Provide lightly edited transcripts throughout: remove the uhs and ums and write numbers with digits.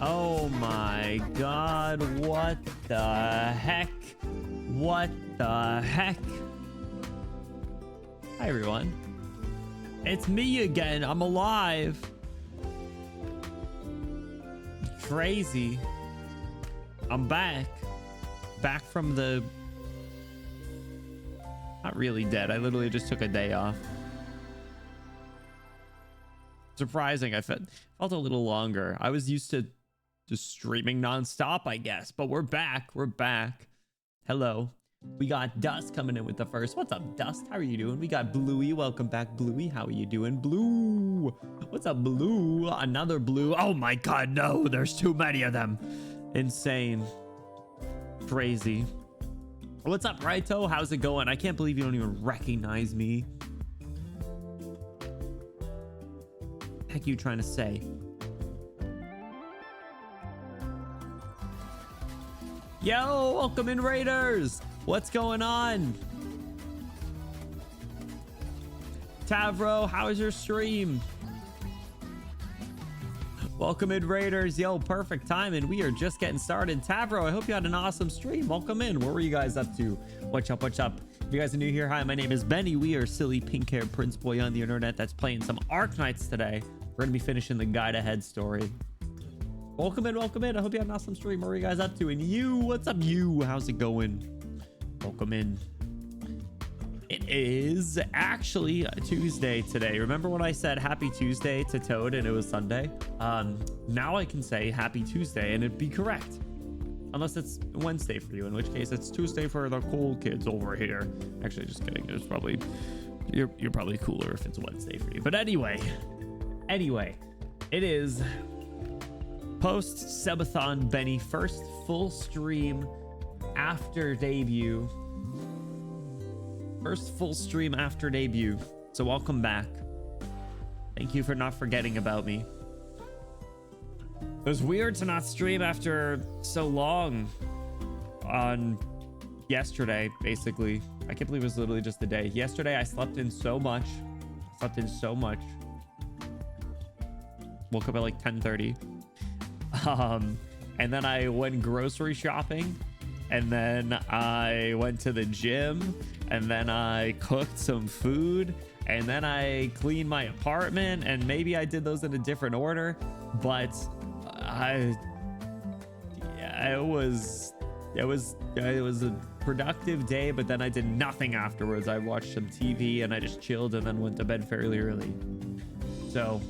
Oh my god, what the heck? What the heck? Hi everyone. It's me again. I'm alive. Crazy. I'm back. Back from the... Not really dead. I literally just took a day off. Surprising. I felt a little longer. I was used to just streaming nonstop, I guess. But we're back. We're back. Hello. We got Dust coming in with the first. What's up, Dust? How are you doing? We got Bluey. Welcome back, Bluey. How are you doing, Blue? What's up, Blue? Another Blue. Oh my god, no. There's too many of them. Insane. Crazy. What's up, Raito? How's it going? I can't believe you don't even recognize me. What the heck are you trying to say? Yo, welcome in, Raiders. What's going on? Tavro, how is your stream? Welcome in, Raiders. Yo, perfect timing. We are just getting started. Tavro, I hope you had an awesome stream. Welcome in. What were you guys up to? What's up? What's up? If you guys are new here, hi, my name is Benny. We are silly pink-haired prince boy on the internet that's playing some Arknights today. We're going to be finishing the guide ahead story. Welcome in. Welcome in. I hope you had an awesome stream. What are you guys up to? And you, what's up, you? How's it going? Welcome in. It is actually Tuesday today. Remember when I said happy Tuesday to Toad and it was Sunday? Now I can say happy Tuesday and it'd be correct. Unless it's Wednesday for you, in which case it's Tuesday for the cool kids over here. Actually, just kidding. There's probably... You're probably cooler if it's Wednesday for you. But anyway, it is post Sebathon Benny first full stream after debut. First full stream after debut. So welcome back. Thank you for not forgetting about me. It was weird to not stream after so long on yesterday, basically. I can't believe it was literally just a day. Yesterday I slept in so much. Woke up at like 10:30. And then I went grocery shopping. And then I went to the gym. And then I cooked some food. And then I cleaned my apartment. And maybe I did those in a different order. But it was a productive day. But then I did nothing afterwards. I watched some TV and I just chilled and then went to bed fairly early. So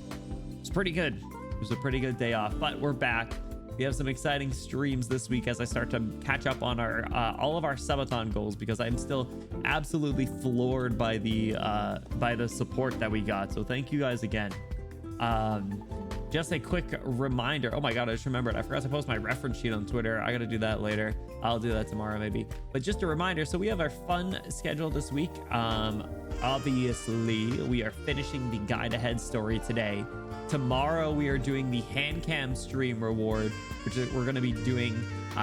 it's pretty good. It was a pretty good day off. But we're back. We have some exciting streams this week as I start to catch up on our all of our subathon goals, because I'm still absolutely floored by the support that we got. So thank you guys again. Just a quick reminder. Oh my god, I just remembered. I forgot to post my reference sheet on Twitter. I gotta do that later. I'll do that tomorrow maybe. But just a reminder, so we have our fun schedule this week. Obviously, we are finishing the guide ahead story today. Tomorrow we are doing the hand cam stream reward, which we're going to be doing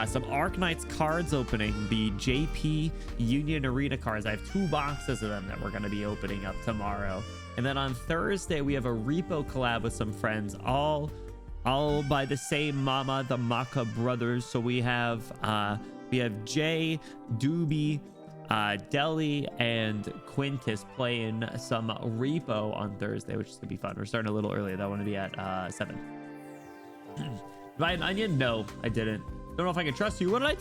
some Arknights cards opening, the JP Union Arena cards. I have 2 boxes of them that we're going to be opening up tomorrow. And then on Thursday we have a repo collab with some friends, all by the same mama, the Maka brothers. So we have Jay, Doobie, Deli, and Quintus playing some repo on Thursday, which is gonna be fun. We're starting a little early. That one to be at 7. Did I buy an onion? No, I didn't. Don't know if I can trust you. What did I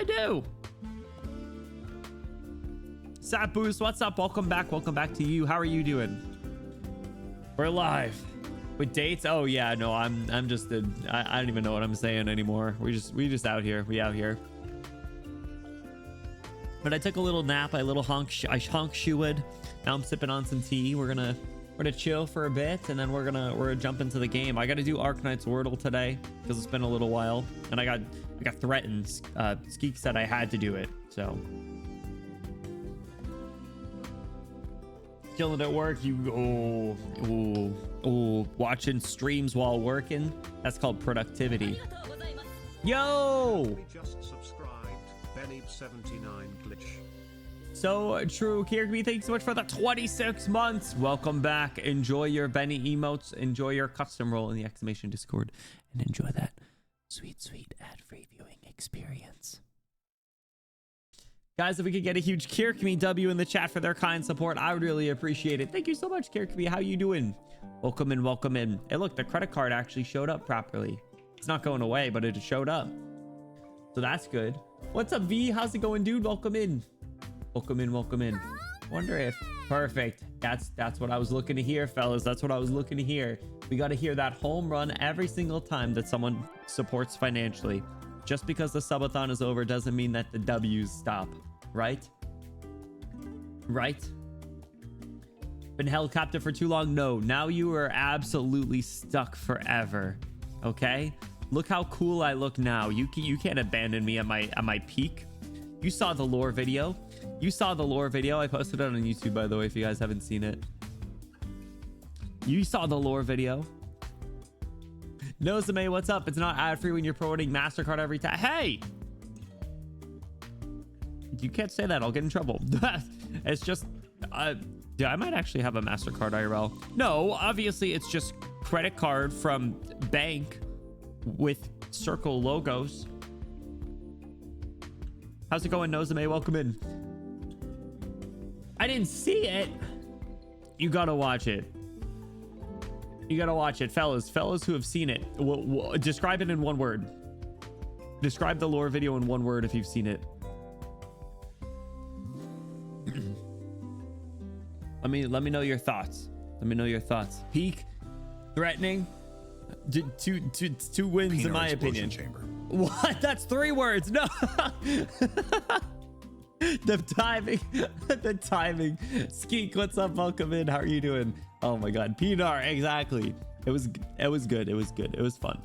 do? Sat Boost, what's up? Welcome back to you. How are you doing? We're live with dates. Oh yeah, no, I'm just I don't even know what I'm saying anymore. We just out here. We out here. But I took a little nap. I honk shoeed. Now I'm sipping on some tea. We're gonna chill for a bit, and then we're gonna jump into the game. I got to do Arknights Wordle today because it's been a little while, and I got threatened. Skeek said I had to do it, so killing at work. You watching streams while working. That's called productivity. Yo. Just subscribed. Benny79 glitch. So true. Kirby, thanks so much for the 26 months. Welcome back. Enjoy your Benny emotes. Enjoy your custom roll in the exclamation Discord. And enjoy that sweet, sweet ad-free viewing experience. Guys, if we could get a huge Kirkme W in the chat for their kind support, I would really appreciate it. Thank you so much, Kirkme. How you doing? Welcome in, welcome in. Hey, look, the credit card actually showed up properly. It's not going away, but it showed up. So that's good. What's up, V? How's it going, dude? Welcome in. Welcome in, welcome in. Wonder if perfect. That's what I was looking to hear, fellas. That's what I was looking to hear. We got to hear that home run every single time that someone supports financially. Just because the subathon is over doesn't mean that the W's stop, right? Right? Been held captive for too long? No. Now you are absolutely stuck forever. Okay? Look how cool I look now. You can't abandon me at my peak. You saw the lore video. You saw the lore video. I posted it on YouTube, by the way, if you guys haven't seen it. You saw the lore video. Nozame, what's up? It's not ad-free when you're promoting MasterCard every time. Hey! You can't say that. I'll get in trouble. It's just... yeah, I might actually have a MasterCard IRL. No, obviously, it's just credit card from bank with circle logos. How's it going, Nozame? Welcome in. I didn't see it. You gotta watch it. You gotta watch it, fellas who have seen it. Describe it in one word. Describe the lore video in one word if you've seen it. Let me know your thoughts. Let me know your thoughts. Peak, threatening, two wins in my opinion. Chamber. What? That's 3 words. No. The timing. Skeek, what's up? Welcome in. How are you doing? Oh my god. Pinar, exactly. It was good. It was good. It was fun.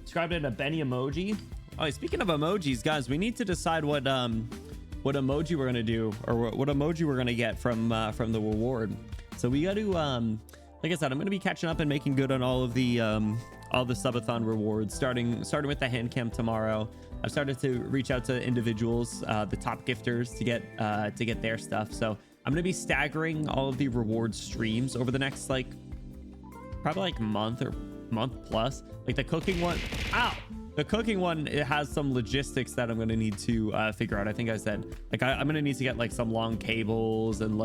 Described it in a Benny emoji. Oh, speaking of emojis, guys, we need to decide what emoji we're gonna do, or what emoji we're gonna get from the reward. So we got to like I said, I'm gonna be catching up and making good on all the subathon rewards, starting with the hand cam tomorrow. I've started to reach out to individuals, the top gifters, to get their stuff. So I'm gonna be staggering all of the reward streams over the next probably month or month plus. Like the cooking one. Ow! The cooking one, it has some logistics that I'm gonna need to figure out. I think I said I'm gonna need to get some long cables and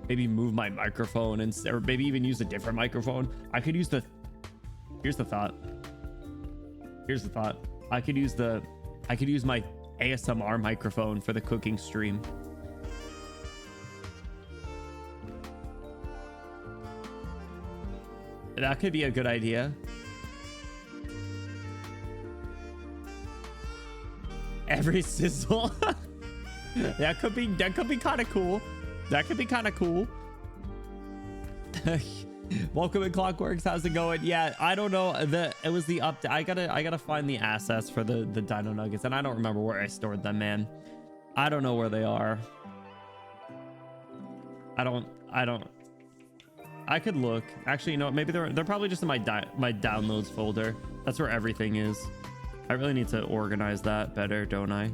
maybe move my microphone or maybe even use a different microphone. I could use the. Here's the thought. I could use my ASMR microphone for the cooking stream. That could be a good idea. Every sizzle. that could be kind of cool. That could be kind of cool. Welcome in, Clockworks. How's it going? Yeah, I don't know. It was the update. I gotta find the assets for the dino nuggets, and I don't remember where I stored them, man. I don't know where they are. I don't. I could look. Actually, you know, maybe they're probably just in my downloads folder. That's where everything is. I really need to organize that better, don't I?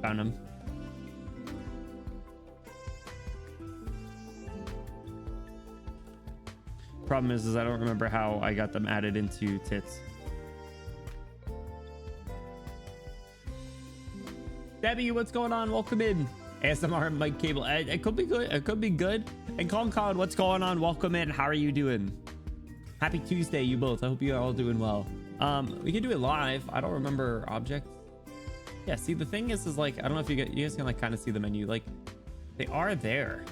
Found him. Problem is I don't remember how I got them added into tits. Debbie, what's going on? Welcome in. ASMR mic cable. It could be good. It could be good. And Con, what's going on? Welcome in. How are you doing? Happy Tuesday, you both. I hope you're all doing well. We can do it live. I don't remember objects. Yeah, see, the thing is I don't know if you guys can kind of see the menu. They are there.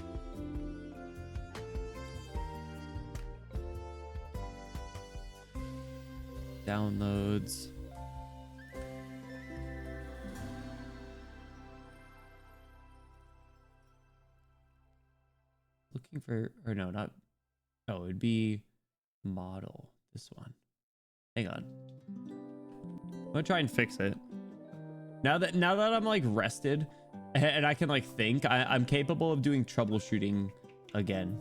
Downloads. Looking for, or no, not. Oh, it'd be model. This one. Hang on. I'm gonna try and fix it. Now that I'm rested and I can think, I'm capable of doing troubleshooting again.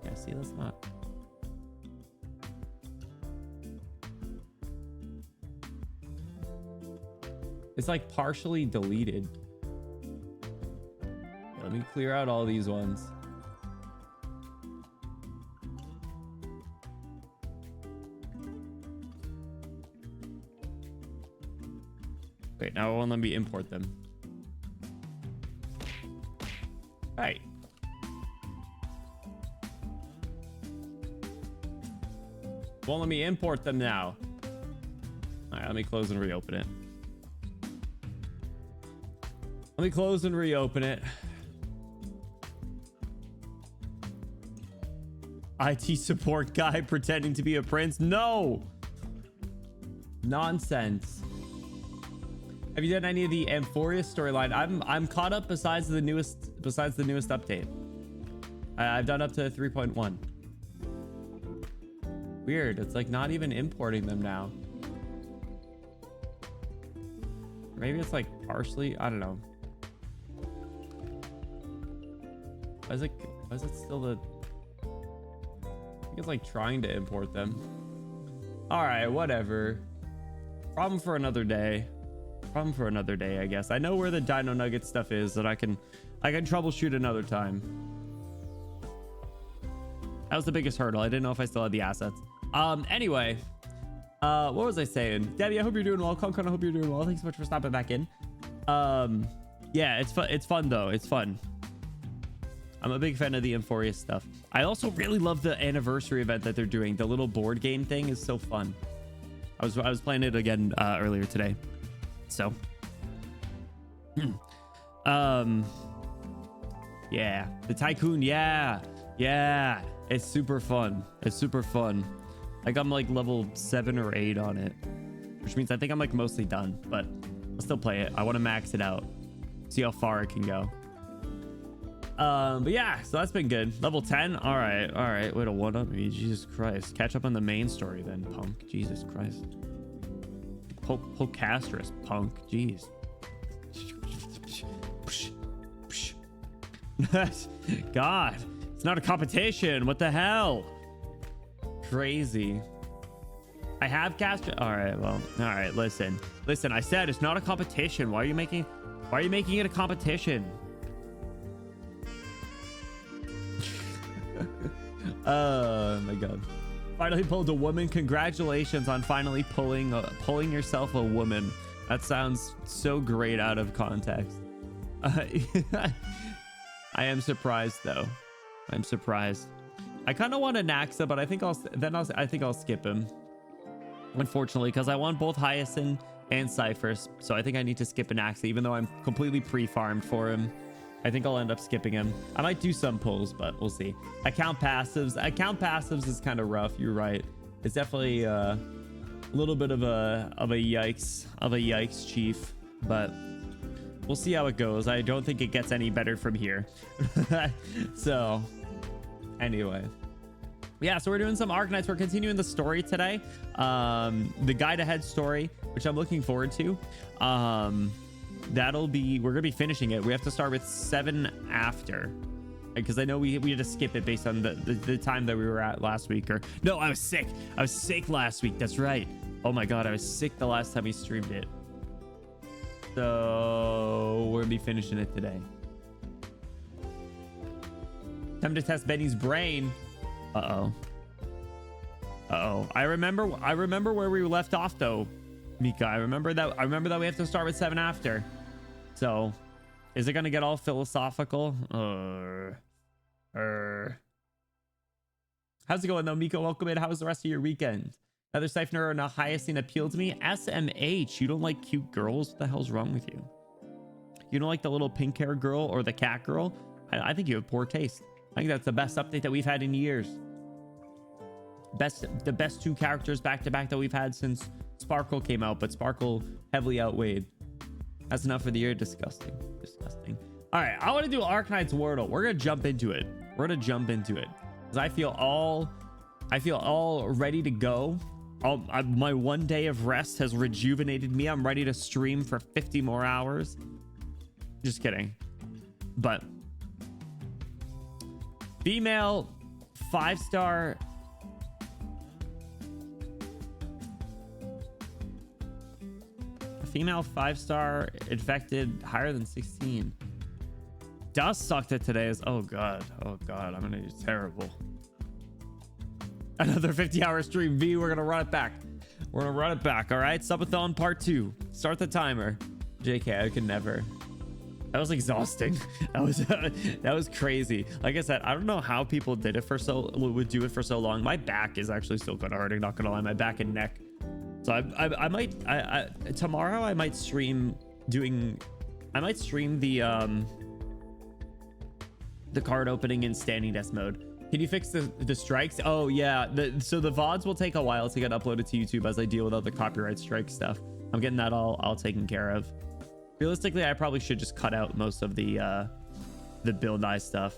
Yeah, see, that's not. It's like partially deleted. Yeah, let me clear out all these ones. Wait, now it won't let me import them. Right. Won't let me import them now. All right, let me close and reopen it. Let me close and reopen it. IT support guy pretending to be a prince. No. Nonsense. Have you done any of the Amphoria storyline? I'm caught up besides the newest update. I've done up to 3.1. Weird. It's like not even importing them now. Maybe it's like partially. I don't know. Why is it still the? I think it's like trying to import them. All right, whatever. Problem for another day. Problem for another day, I guess. I know where the Dino Nugget stuff is that I can troubleshoot another time. That was the biggest hurdle. I didn't know if I still had the assets. Anyway, what was I saying? Debbie, I hope you're doing well. Concon, I hope you're doing well. Thanks so much for stopping back in. Yeah, it's fun. It's fun though. It's fun. I'm a big fan of the Amphoria stuff. I also really love the anniversary event that they're doing. The little board game thing is so fun. I was playing it again earlier today. So, yeah, the Tycoon. Yeah, it's super fun. It's super fun. Like I'm like level 7 or 8 on it, which means I think I'm like mostly done, but I'll still play it. I want to max it out, see how far it can go. But yeah, so that's been good. Level 10. All right. Way to one up me. Jesus Christ. Catch up on the main story then, punk. Jesus Christ. Pokecastrus, punk. Jeez. God, it's not a competition. What the hell? Crazy. I have cast. All right. Well. All right. Listen. I said it's not a competition. Why are you making it a competition? Oh my God. Finally pulled a woman. Congratulations on finally pulling yourself a woman. That sounds so great out of context. I am surprised though. I'm surprised. I kind of want a Naxa, but I think I'll skip him. Unfortunately, because I want both Hyacinth and Cyphers, so I think I need to skip a Naxa, even though I'm completely pre-farmed for him. I think I'll end up skipping him. I might do some pulls, but we'll see. Account passives is kind of rough. You're right. It's definitely a little bit of a yikes chief, but we'll see how it goes. I don't think it gets any better from here. So anyway, yeah, so we're doing some Arknights. We're continuing the story today. The guide ahead story, which I'm looking forward to. We're gonna be finishing it. We have to start with 7 after, because I know we had to skip it based on the time that we were at last week. Or no, I was sick last week. That's right. Oh my God, I was sick the last time we streamed it. So we're gonna be finishing it today. Time to test Benny's brain. Uh-oh. I remember where we left off though, Mika. I remember that we have to start with 7 after. So is it gonna get all philosophical? How's it going though, Mika? Welcome in. How was the rest of your weekend? Another Siphoner or not Hyacinth appealed to me. SMH, you don't like cute girls? What the hell's wrong with you? You don't like the little pink hair girl or the cat girl? I think you have poor taste. I think that's the best update that we've had in years. The best 2 characters back to back that we've had since Sparkle came out, but Sparkle heavily outweighed. That's enough for the year. Disgusting. All right, I want to do Arknights Wordle. We're gonna jump into it because I feel all ready to go. My 1 day of rest has rejuvenated me. I'm ready to stream for 50 more hours. Just kidding. But female 5-star. A female 5-star infected higher than 16. Dust sucked it today. Oh god. Oh god. I'm gonna do terrible. Another 50-hour stream. V, we're gonna run it back. We're gonna run it back. All right. Subathon part 2. Start the timer. JK, I could never. That was exhausting. That was crazy. Like I said, I don't know how people would do it for so long. My back is actually still kind of hurting. Not gonna lie, my back and neck. So I might tomorrow I might stream the card opening in standing desk mode. Can you fix the strikes? Oh yeah, so the VODs will take a while to get uploaded to YouTube as I deal with all the copyright strike stuff. I'm getting that all taken care of. Realistically, I probably should just cut out most of the build eye stuff,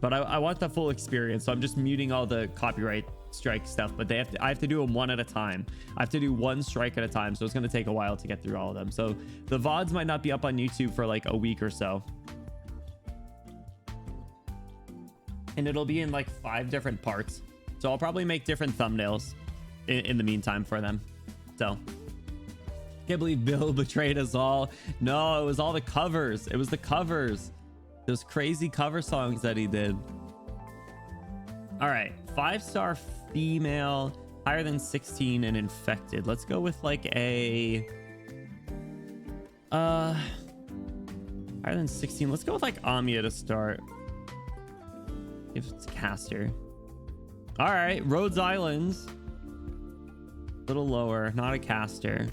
but I want the full experience, so I'm just muting all the copyright strike stuff. But I have to do them one at a time. I have to do one strike at a time, so it's going to take a while to get through all of them. So the VODs might not be up on YouTube for like a week or so, and it'll be in like 5 different parts. So I'll probably make different thumbnails in the meantime for them. So can't believe Bill betrayed us all. No, it was all the covers. It was the covers. Those crazy cover songs that he did. All right, 5-star female, higher than 16 and infected. Let's go with like a higher than 16. Let's go with like Amia to start. If it's caster. All right, Rhodes Islands. A little lower, not a caster.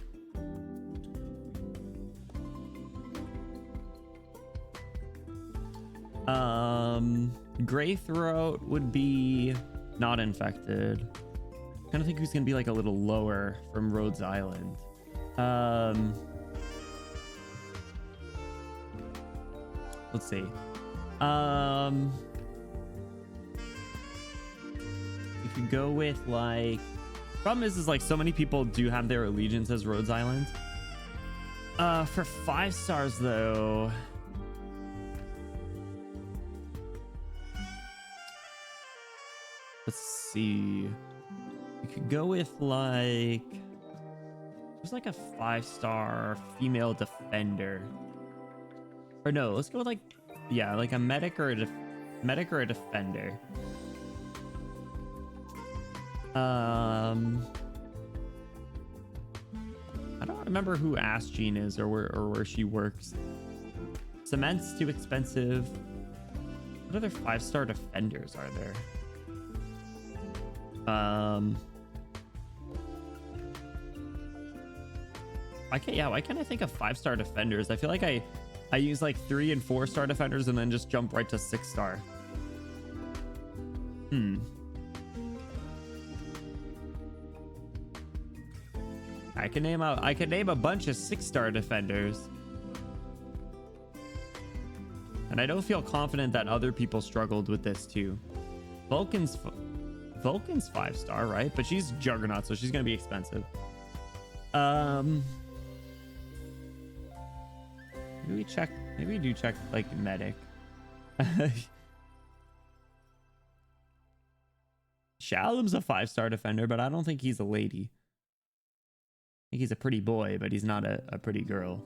Gray Throat would be not infected. I kind of think who's gonna be like a little lower from Rhodes Island. Let's see. You could go with like. Problem is like so many people do have their allegiance as Rhodes Island. For 5 stars though. Let's see. We could go with like. There's like a 5-star female defender. Or no, let's go with like, yeah, like a medic or a defender. I don't remember who Ass Jean is or where she works. Cement's too expensive. What other 5-star defenders are there? Why can't I think of 5-star defenders? I feel like I use like 3 and 4-star defenders and then just jump right to 6-star. I can name a bunch of 6-star defenders. And I don't feel confident that other people struggled with this too. Vulcan's 5-star, right? But she's Juggernaut, so she's gonna be expensive. Maybe we do check like medic. Shalom's a 5-star defender, but I don't think he's a lady. I think he's a pretty boy, but he's not a pretty girl.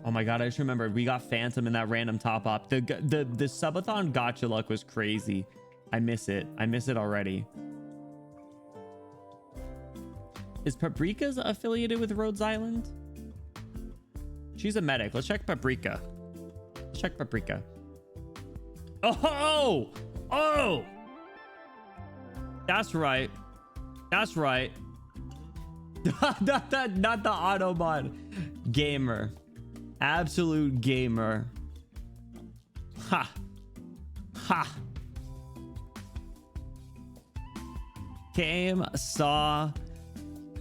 Oh my god, I just remembered we got Phantom in that random top op. The subathon gotcha luck was crazy. I miss it already. Is Paprika's affiliated with Rhodes Island? She's a medic. Let's check Paprika. Oh! That's right. Not the Automod. Gamer. Absolute gamer. Ha. Came, saw,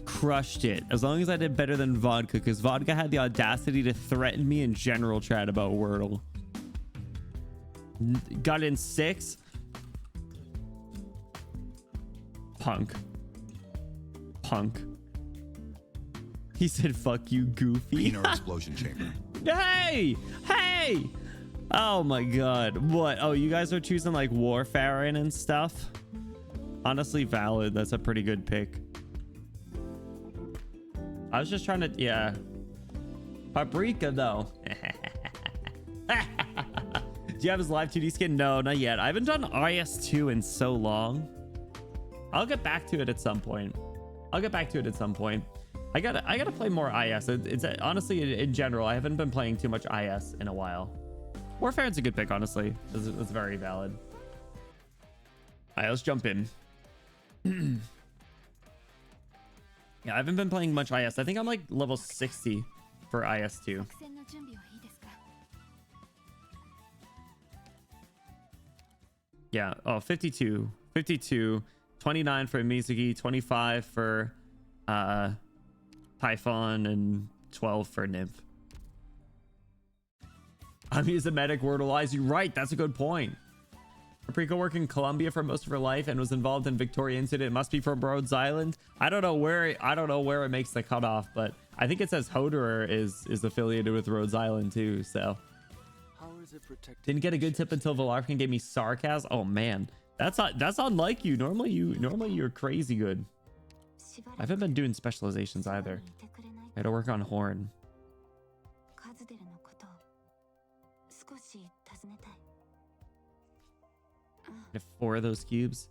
crushed it. As long as I did better than Vodka, because Vodka had the audacity to threaten me in general chat about Wordle. Got in 6. Punk. He said, fuck you, Goofy. Peanut explosion chamber. Hey! Oh my god. What? Oh, you guys are choosing like Warfarin and stuff? Honestly, valid. That's a pretty good pick. I was just trying to, yeah. Paprika though. Do you have his live 2D skin? No, not yet. I haven't done IS2 in so long. I'll get back to it at some point. I gotta play more IS. It's honestly, in general, I haven't been playing too much IS in a while. Warfare's a good pick, honestly. It's very valid. All right, let's jump in. Yeah, I haven't been playing much IS. I think I'm like level 60 for IS2. Yeah. Oh, 52. 29 for Mizuki, 25 for Typhon, and 12 for Nymph. I'm using medic Wordle. You right. That's a good point. Paprika worked in Colombia for most of her life and was involved in Victoria incident. It must be from Rhodes Island. I don't know where it makes the cutoff, but I think it says Hoderer is affiliated with Rhodes Island too. So didn't get a good tip until Velarkin gave me sarcasm. Oh man, that's unlike you. Normally you're crazy good. I haven't been doing specializations either. I had to work on horn. I have 4 of those cubes.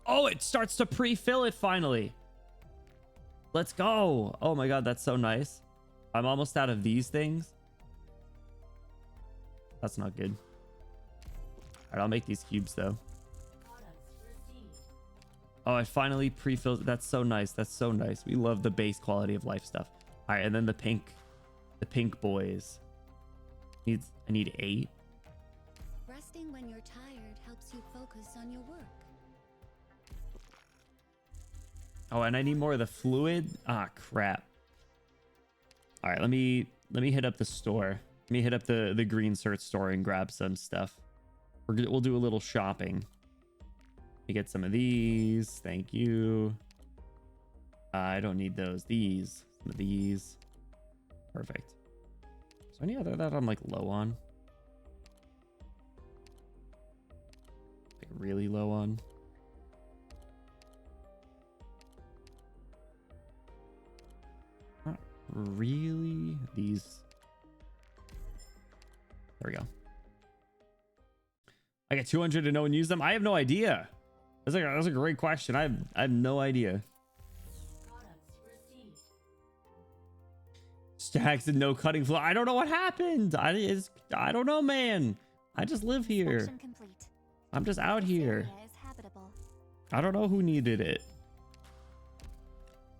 Oh, it starts to pre-fill it finally. Let's go. Oh my god, that's so nice. I'm almost out of these things. That's not good. All right, I'll make these cubes though. Oh, I finally pre-filled. That's so nice. That's so nice. We love the base quality of life stuff. All right, and then the pink boys. I need 8. Resting when you're tired helps you focus on your work. Oh, and I need more of the fluid. Ah, crap. All right, let me hit up the store. Let me hit up the green cert store and grab some stuff. We'll do a little shopping. Let me get some of these. Thank you. I don't need those. Some of these. Perfect. Is there any other that I'm like low on? Like really low on? Not really. These. There we go. I got 200 and no one used them. I have no idea. That's a great question. I have no idea. Stacks and no cutting floor. I don't know what happened. I don't know, man. I just live here. I'm just out here. I don't know who needed it.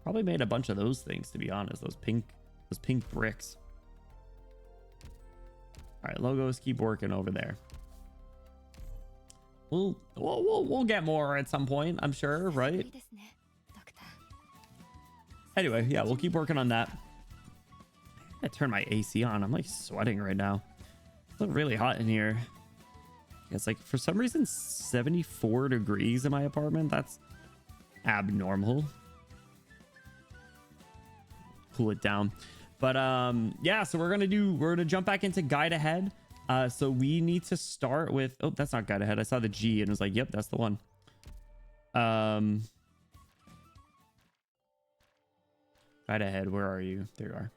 Probably made a bunch of those things, to be honest. Those pink bricks. All right, logos, keep working over there. We'll get more at some point, I'm sure, right? Anyway, yeah, we'll keep working on that. I turn my AC on. I'm like sweating right now. It's really hot in here. It's like for some reason 74 degrees in my apartment. That's abnormal. Cool it down. But yeah, so we're gonna jump back into guide ahead. So we need to start with, oh, that's not guide ahead. I saw the G and was like, yep, that's the one. Guide ahead, where are you? There you are.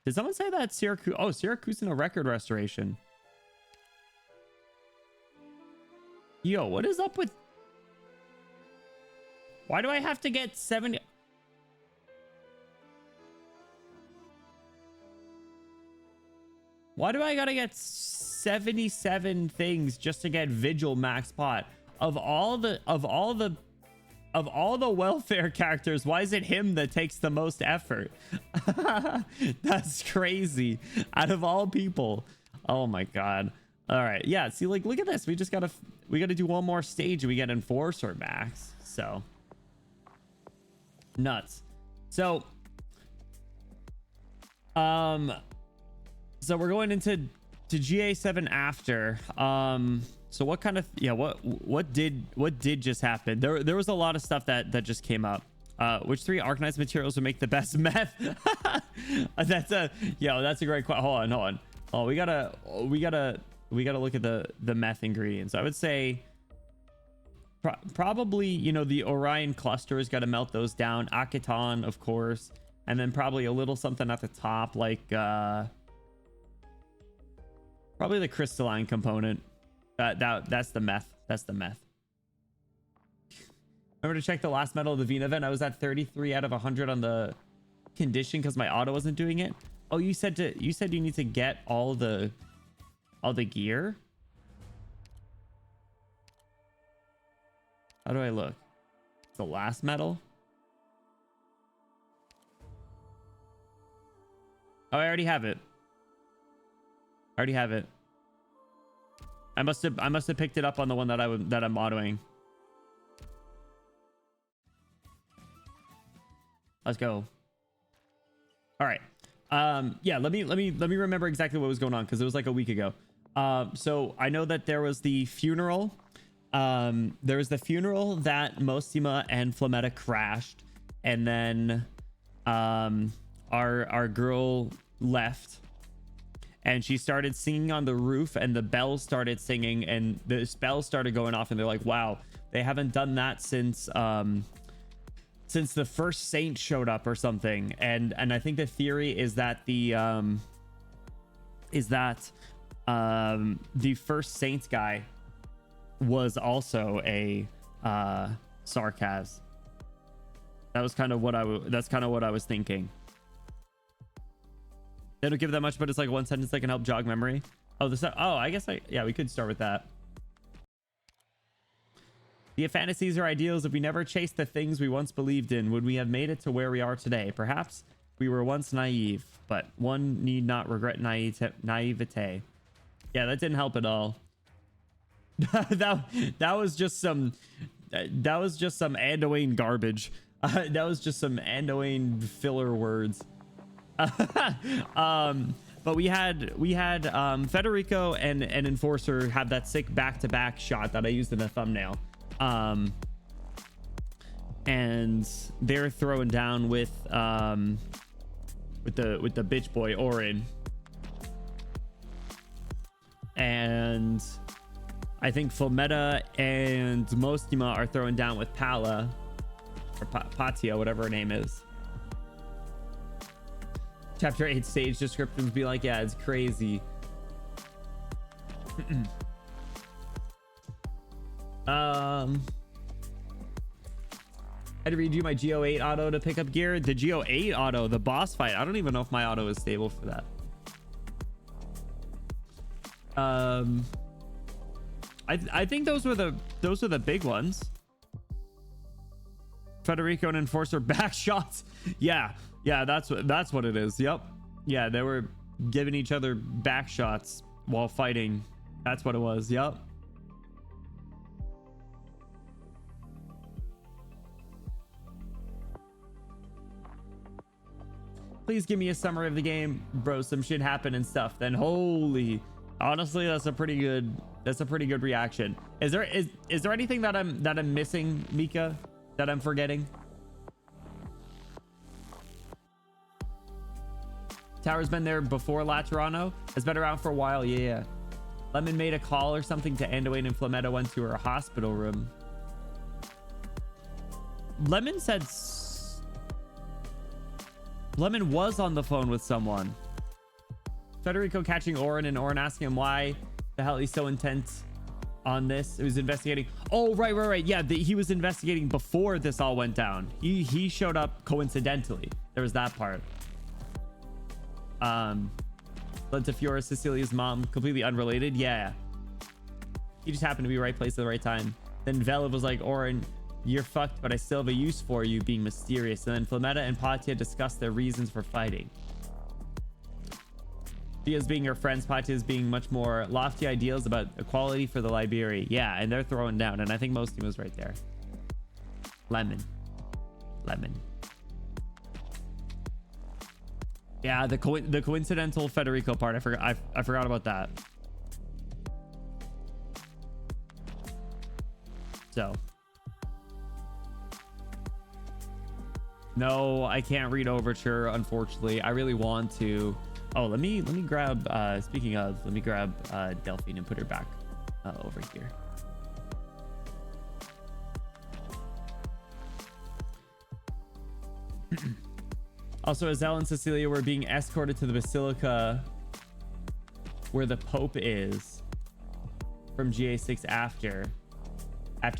Did someone say that Syracuse? Oh, Syracuse in a record restoration. Yo, what is up with? Why do I have to get 70? Why do I gotta get 77 things just to get Vigil max pot? Of all the welfare characters, why is it him that takes the most effort? That's crazy. Out of all people. Oh my god. All right. Yeah, see, like, look at this. We gotta do one more stage and we get Enforcer max. So nuts. So so we're going into GA7 after. So what kind of, yeah, what did just happen? There was a lot of stuff that just came up. Which 3 Arknights materials would make the best meth? That's a great question. Hold on. Oh, we gotta look at the meth ingredients. I would say probably, you know, the Orion clusters, got to melt those down. Akiton, of course, and then probably a little something at the top, like probably the crystalline component. That's the meth. That's the meth. Remember to check the last medal of the Vina event. I was at 33 out of 100 on the condition because my auto wasn't doing it. Oh, you said you need to get all the gear. How do I look? It's the last medal. Oh, I already have it. I must have picked it up on the one that I'm autoing. Let's go. All right. Yeah, let me remember exactly what was going on, because it was like a week ago. So I know that there was the funeral. There was the funeral that Mostima and Flametta crashed, and then our girl left, and she started singing on the roof, and the bells started singing, and the spells started going off, and they're like, wow, they haven't done that since the first saint showed up or something. And I think the theory is that the first saint guy was also a sarcasm. That's kind of what I was thinking. They don't give that much, but it's like one sentence that can help jog memory. I guess we could start with that. The fantasies or ideals, if we never chased the things we once believed in, would we have made it to where we are today? Perhaps we were once naive, but one need not regret naivete. Yeah, that didn't help at all. that was just some Anduin garbage. That was just some Anduin filler words. But we had Federico and Enforcer have that sick back-to-back shot that I used in the thumbnail. And they're throwing down with the bitch boy Orin, and I think Fometa and Mostima are throwing down with Pala or Patia, whatever her name is. Chapter 8 stage descriptions be like, yeah, it's crazy. I had to redo my Geo8 auto to pick up gear. The Geo8 auto, the boss fight, I don't even know if my auto is stable for that. I think those were the big ones. Federico and Enforcer back shots. Yeah, that's what it is. Yep. Yeah, they were giving each other back shots while fighting. That's what it was. Yep. Please give me a summary of the game, bro. Some shit happened and stuff. Then holy, honestly, that's a pretty good reaction. Is there anything that I'm missing, Mika, that I'm forgetting? Tower's been there before Laterano. Has been around for a while. Yeah. Lemon made a call or something to Anduin, and Flametta went to her hospital room. Lemon said Lemon was on the phone with someone. Federico catching Orin, and Orin asking him why the hell he's so intent on this. It was investigating. Oh, right. Yeah, he was investigating before this all went down. He showed up coincidentally. There was that part. Led to Fiora, Cecilia's mom, completely unrelated. Yeah. He just happened to be right place at the right time. Then Vela was like, Orin, you're fucked, but I still have a use for you, being mysterious. And then Flametta and Patia discussed their reasons for fighting. Fia's being her friends, Patia's being much more lofty ideals about equality for the Liberi. Yeah, and they're throwing down, and I think most team was right there. Lemon. Yeah, the coincidental Federico part, I forgot about that. So No, I can't read Overture, unfortunately. I really want to. Oh, let me grab, speaking of, let me grab Delphine and put her back over here. Also, Azelle and Cecilia were being escorted to the Basilica where the Pope is from GA6 after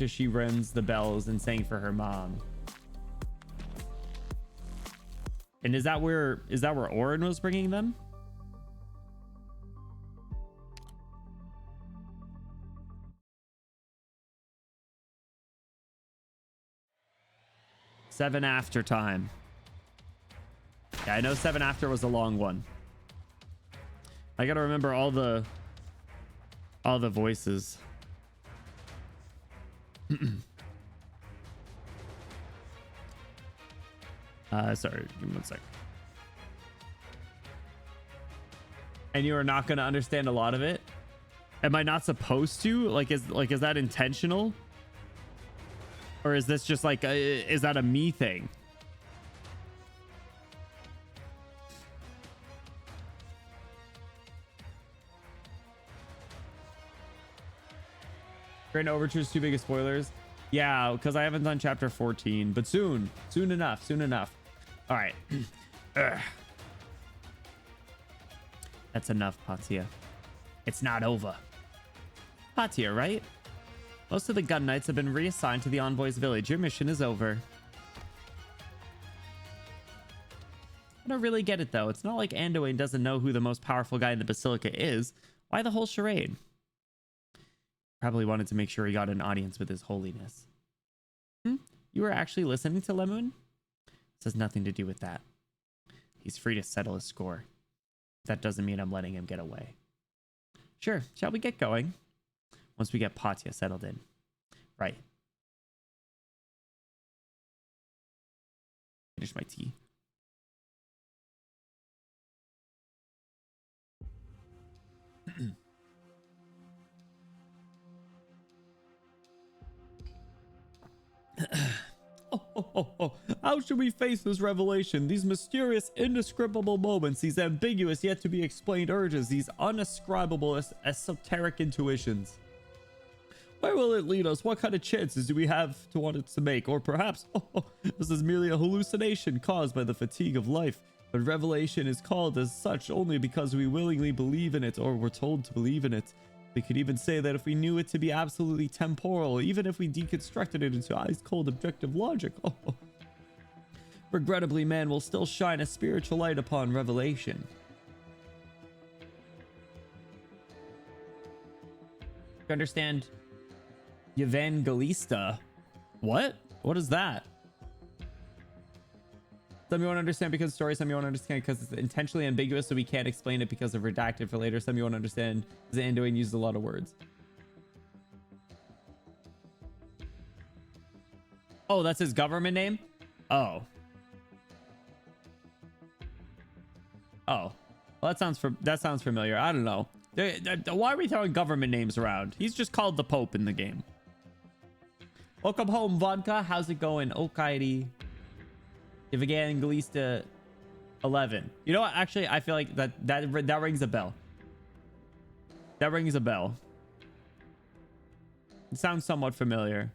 she rings the bells and sang for her mom. And is that where Orin was bringing them? Seven after time. Yeah, I know 7 after was a long one. I gotta remember all the voices. Sorry, give me one sec. And you are not gonna understand a lot of it? Am I not supposed to? Like, is that intentional? Or is this just like is that a me thing? Grand Overture's too big of spoilers. Yeah, because I haven't done chapter 14, but soon enough. All right. That's enough, Patia. It's not over. Patia, right? Most of the gun knights have been reassigned to the Envoy's village. Your mission is over. I don't really get it, though. It's not like Anduin doesn't know who the most powerful guy in the Basilica is. Why the whole charade? Probably wanted to make sure he got an audience with his holiness. You were actually listening to Lemoon? This has nothing to do with that. He's free to settle his score. That doesn't mean I'm letting him get away. Sure, shall we get going? Once we get Patia settled in. Right. Finish my tea. How should we face this revelation? These mysterious, indescribable moments, these ambiguous yet to be explained urges, these unascribable esoteric intuitions. Where will it lead us? What kind of chances do we have to want it to make? Or perhaps, this is merely a hallucination caused by the fatigue of life. But revelation is called as such only because we willingly believe in it, or were told to believe in it. We could even say that if we knew it to be absolutely temporal, even if we deconstructed it into ice-cold objective logic. Regrettably, man will still shine a spiritual light upon revelation. You understand? Evangelista. What? What is that? Some you won't understand because of story, some you won't understand because it's intentionally ambiguous, so we can't explain it because of redacted for later. Some you won't understand because Anduin used a lot of words. Oh, that's his government name? Oh. Oh. Well, that sounds familiar. I don't know. Why are we throwing government names around? He's just called the Pope in the game. Welcome home, Vodka. How's it going? Okairi. Evangelista 11. You know what? Actually, I feel like that rings a bell. That rings a bell. It sounds somewhat familiar.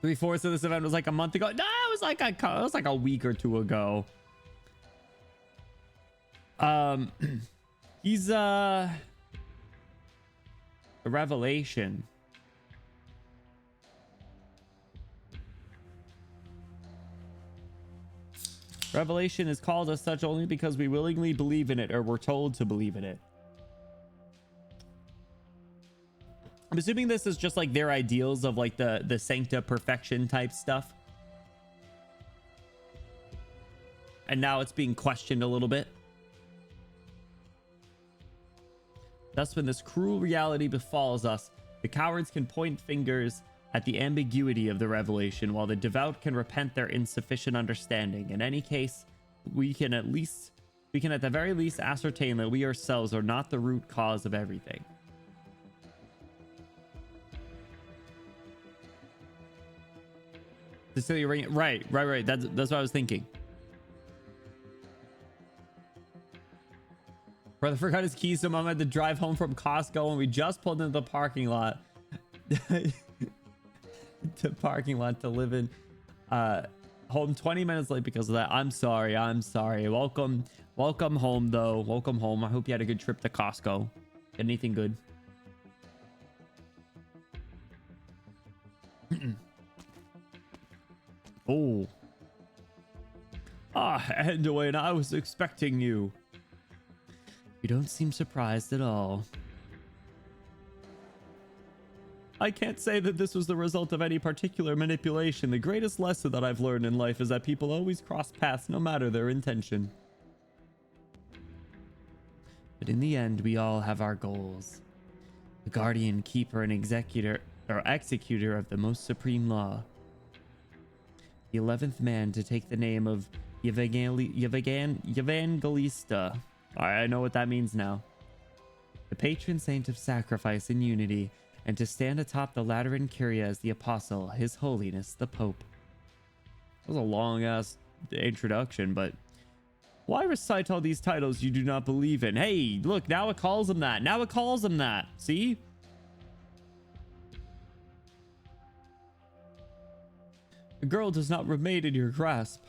Three-fourths of this event was like a month ago. No, it was like a week or two ago. He's a revelation. Revelation is called as such only because we willingly believe in it, or we're told to believe in it. I'm assuming this is just like their ideals of like the sancta perfection type stuff. And now it's being questioned a little bit. Thus, when this cruel reality befalls us, the cowards can point fingers at the ambiguity of the revelation, while the devout can repent their insufficient understanding. In any case, we can at the very least ascertain that we ourselves are not the root cause of everything. Cecilia, right. That's what I was thinking. Brother forgot his keys, so mom had to drive home from Costco, and we just pulled into the parking lot. To parking lot to live in. Home 20 minutes late because of that. I'm sorry. Welcome home though. Welcome home. I hope you had a good trip to Costco. Anything good? Oh. Anduin, I was expecting you. You don't seem surprised at all. I can't say that this was the result of any particular manipulation. The greatest lesson that I've learned in life is that people always cross paths no matter their intention. But in the end, we all have our goals. The guardian, keeper, and executor of the most supreme law. The 11th man to take the name of Evangelista. I know what that means now. The patron saint of sacrifice and unity, and to stand atop the Lateran Curia as the apostle, His Holiness the Pope. That was a long-ass introduction, but why recite all these titles you do not believe in? Hey, look, now it calls him that. See? The girl does not remain in your grasp.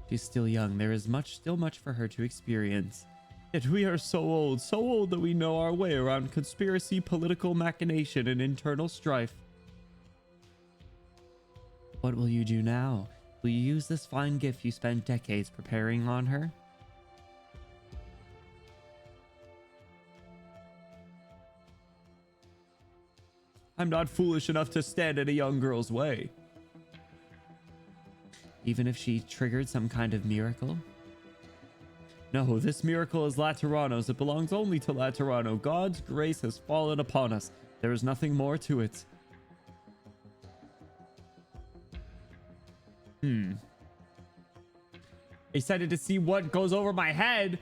She's still young. There is still much for her to experience. Yet we are so old that we know our way around conspiracy, political machination, and internal strife. What will you do now? Will you use this fine gift you spent decades preparing on her? I'm not foolish enough to stand in a young girl's way. Even if she triggered some kind of miracle? No, this miracle is Laterano's. It belongs only to Laterano. God's grace has fallen upon us. There is nothing more to it. Excited to see what goes over my head.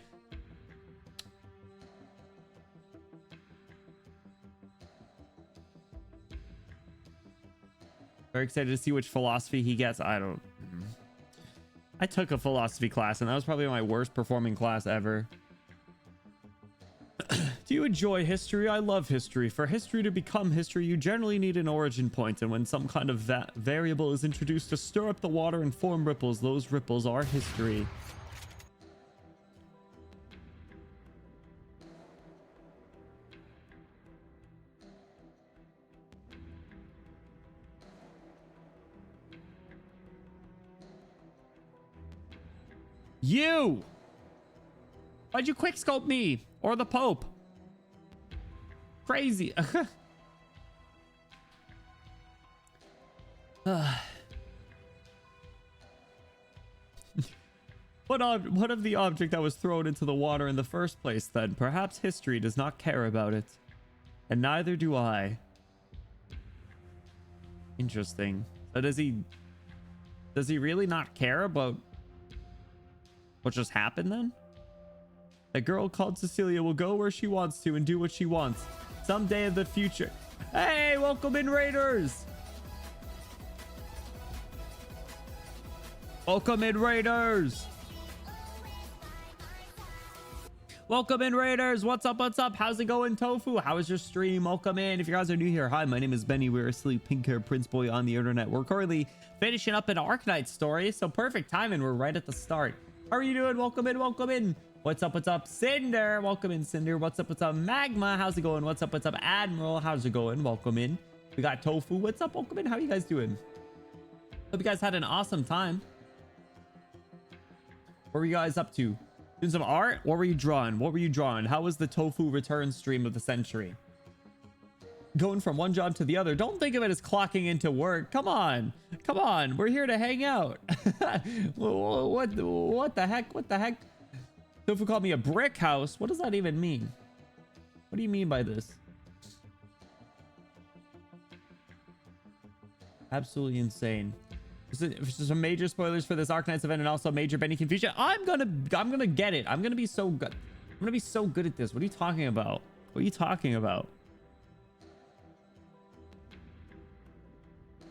Very excited to see which philosophy he gets. I took a philosophy class, and that was probably my worst performing class ever. Do you enjoy history? I love history. For history to become history, you generally need an origin point, and when some kind of variable is introduced to stir up the water and form ripples, those ripples are history. You! Why'd you quickscope me? Or the Pope? Crazy. What of the object that was thrown into the water in the first place, then? Perhaps history does not care about it. And neither do I. Interesting. So does he really not care about what just happened then? A girl called Cecilia will go where she wants to and do what she wants. Someday in the future. Hey, welcome in, Raiders! Welcome in, Raiders! Welcome in, Raiders! What's up, what's up? How's it going, Tofu? How is your stream? Welcome in. If you guys are new here, hi, my name is Benny. We're a silly pink-haired prince boy on the internet. We're currently finishing up an Arknights story, so perfect timing. We're right at the start. How are you doing? Welcome in, welcome in. What's up, Cinder? Welcome in, Cinder. What's up, Magma? How's it going? What's up, Admiral? How's it going? Welcome in. We got Tofu. What's up? Welcome in. How are you guys doing? Hope you guys had an awesome time. What were you guys up to? Doing some art? What were you drawing? How was the Tofu return stream of the century? Going from one job to the other. Don't think of it as clocking into work. Come on. We're here to hang out. What the heck? Tofu called me a brick house. What does that even mean? What do you mean by this? Absolutely insane. Some major spoilers for this Arknights event and also major Benny confusion. I'm gonna get it. I'm gonna be so good. I'm gonna be so good at this. What are you talking about? What are you talking about?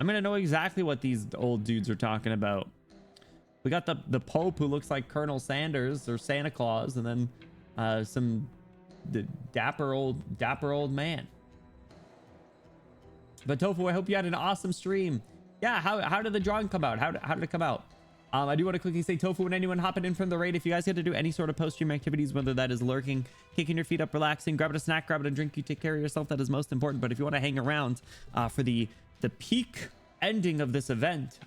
I'm gonna know exactly what these old dudes are talking about. We got the Pope who looks like Colonel Sanders or Santa Claus, and then the dapper old man. But Tofu, I hope you had an awesome stream. Yeah, how did the drawing come out? How did it come out? I do want to quickly say, Tofu, when anyone hopping in from the raid, if you guys get to do any sort of post-stream activities, whether that is lurking, kicking your feet up, relaxing, grabbing a snack, grabbing a drink, you take care of yourself. That is most important. But if you want to hang around for the peak ending of this event,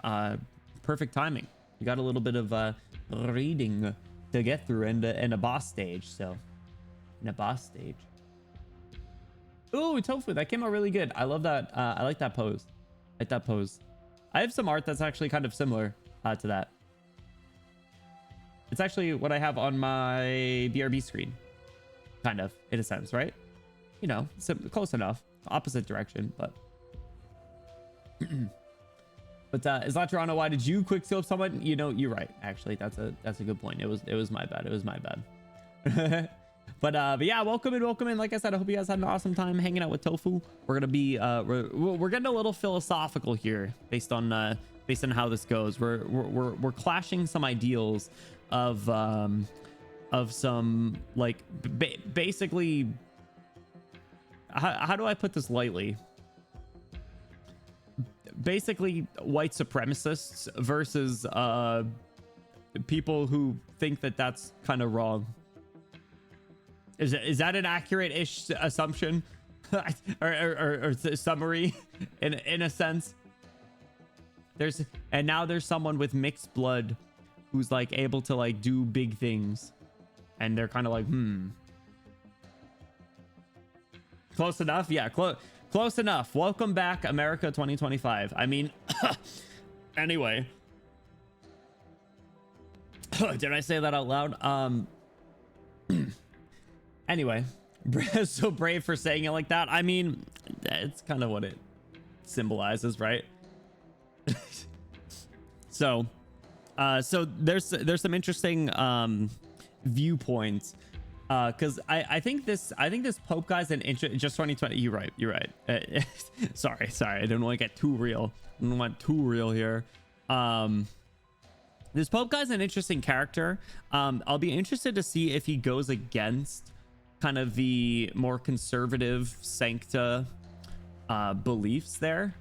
perfect timing. You got a little bit of reading to get through and a boss stage. So, in a boss stage. Ooh, Tofu, that came out really good. I love that. I like that pose. I like that pose. I have some art that's actually kind of similar to that. It's actually what I have on my BRB screen. Kind of, in a sense, right? You know, close enough. Opposite direction, but... But is that Toronto? Why did you quick scope someone? You know, you're right. Actually, that's a good point. It was my bad. It was my bad. But yeah, welcome in. Like I said, I hope you guys had an awesome time hanging out with Tofu. We're gonna be we're getting a little philosophical here based on how this goes. We're clashing some ideals of some like basically how do I put this lightly? Basically white supremacists versus people who think that that's kind of wrong. Is that an accurate-ish assumption or summary in a sense? Now there's someone with mixed blood who's like able to like do big things, and they're kind of like close enough. Yeah, close enough. Welcome back, America 2025. I mean, anyway. Did I say that out loud? Anyway, so brave for saying it like that. I mean, it's kind of what it symbolizes, right? So there's some interesting viewpoints. Because I think this Pope guy's an just 2020. You're right. Sorry. I didn't want to get too real. I don't want too real here. This Pope guy's an interesting character. I'll be interested to see if he goes against kind of the more conservative Sancta beliefs there.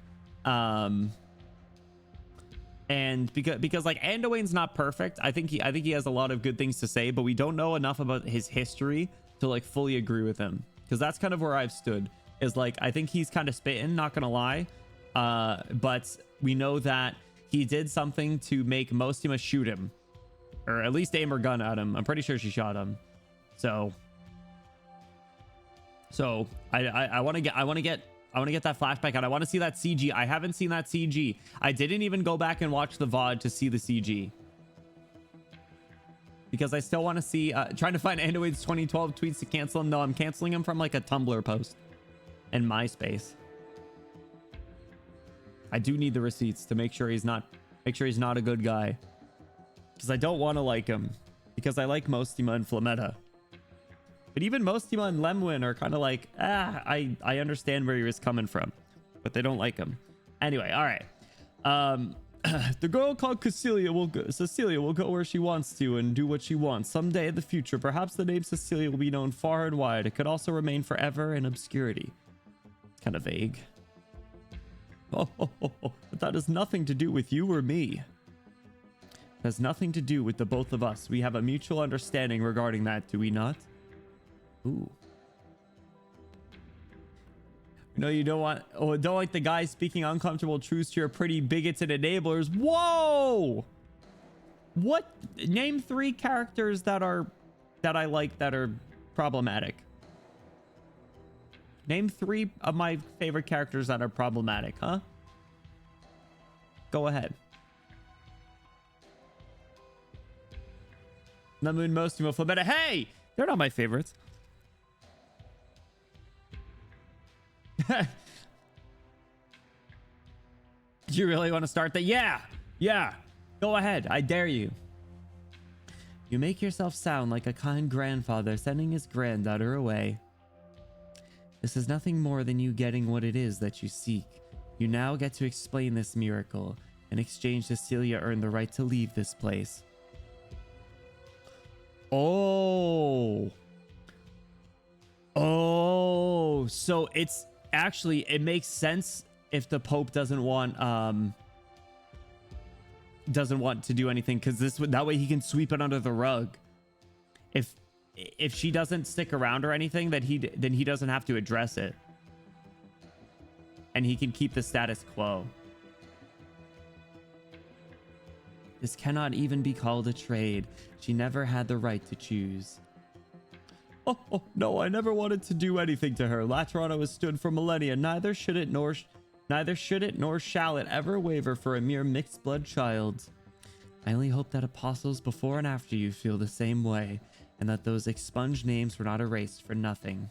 And because like Anduin's not perfect. I think he has a lot of good things to say, but we don't know enough about his history to like fully agree with him, because that's kind of where I've stood, is like I think he's kind of spitting, not gonna lie, but we know that he did something to make Mostima shoot him, or at least aim her gun at him. I'm pretty sure she shot him. So I want to get that flashback out. I want to see that CG. I haven't seen that CG. I didn't even go back and watch the VOD to see the CG, because I still want to see, trying to find Anduin's 2012 tweets to cancel him. No, I'm canceling him from like a Tumblr post and MySpace. I do need the receipts to make sure he's not a good guy, because I don't want to like him, because I like Mostima and Flametta. But even Mostima and Lemwin are kind of like, I understand where he was coming from, but they don't like him. Anyway, all right. The girl called Cecilia will go where she wants to and do what she wants. Someday in the future, perhaps the name Cecilia will be known far and wide. It could also remain forever in obscurity. Kind of vague. But that has nothing to do with you or me. It has nothing to do with the both of us. We have a mutual understanding regarding that, do we not? Ooh. No, you don't like the guy speaking uncomfortable truths to your pretty bigoted enablers. Whoa! What? Name 3 characters that I like that are problematic. Name 3 of my favorite characters that are problematic, huh? Go ahead. Lemon, Mostima, Flametta. Hey! They're not my favorites. Do you really want to start that? Yeah, Yeah, go ahead. I dare you. You make yourself sound like a kind grandfather sending his granddaughter away. This is nothing more than you getting what it is that you seek. You now get to explain this miracle. In exchange, Cecilia earned the right to leave this place. Oh. Oh, so it's actually, it makes sense if the Pope doesn't want to do anything, because that way he can sweep it under the rug. If she doesn't stick around or anything, then he doesn't have to address it, and he can keep the status quo. This cannot even be called a trade. She never had the right to choose. Oh, no, I never wanted to do anything to her. Laterano has stood for millennia. Neither should it nor shall it ever waver for a mere mixed blood child. I only hope that apostles before and after you feel the same way, and that those expunged names were not erased for nothing.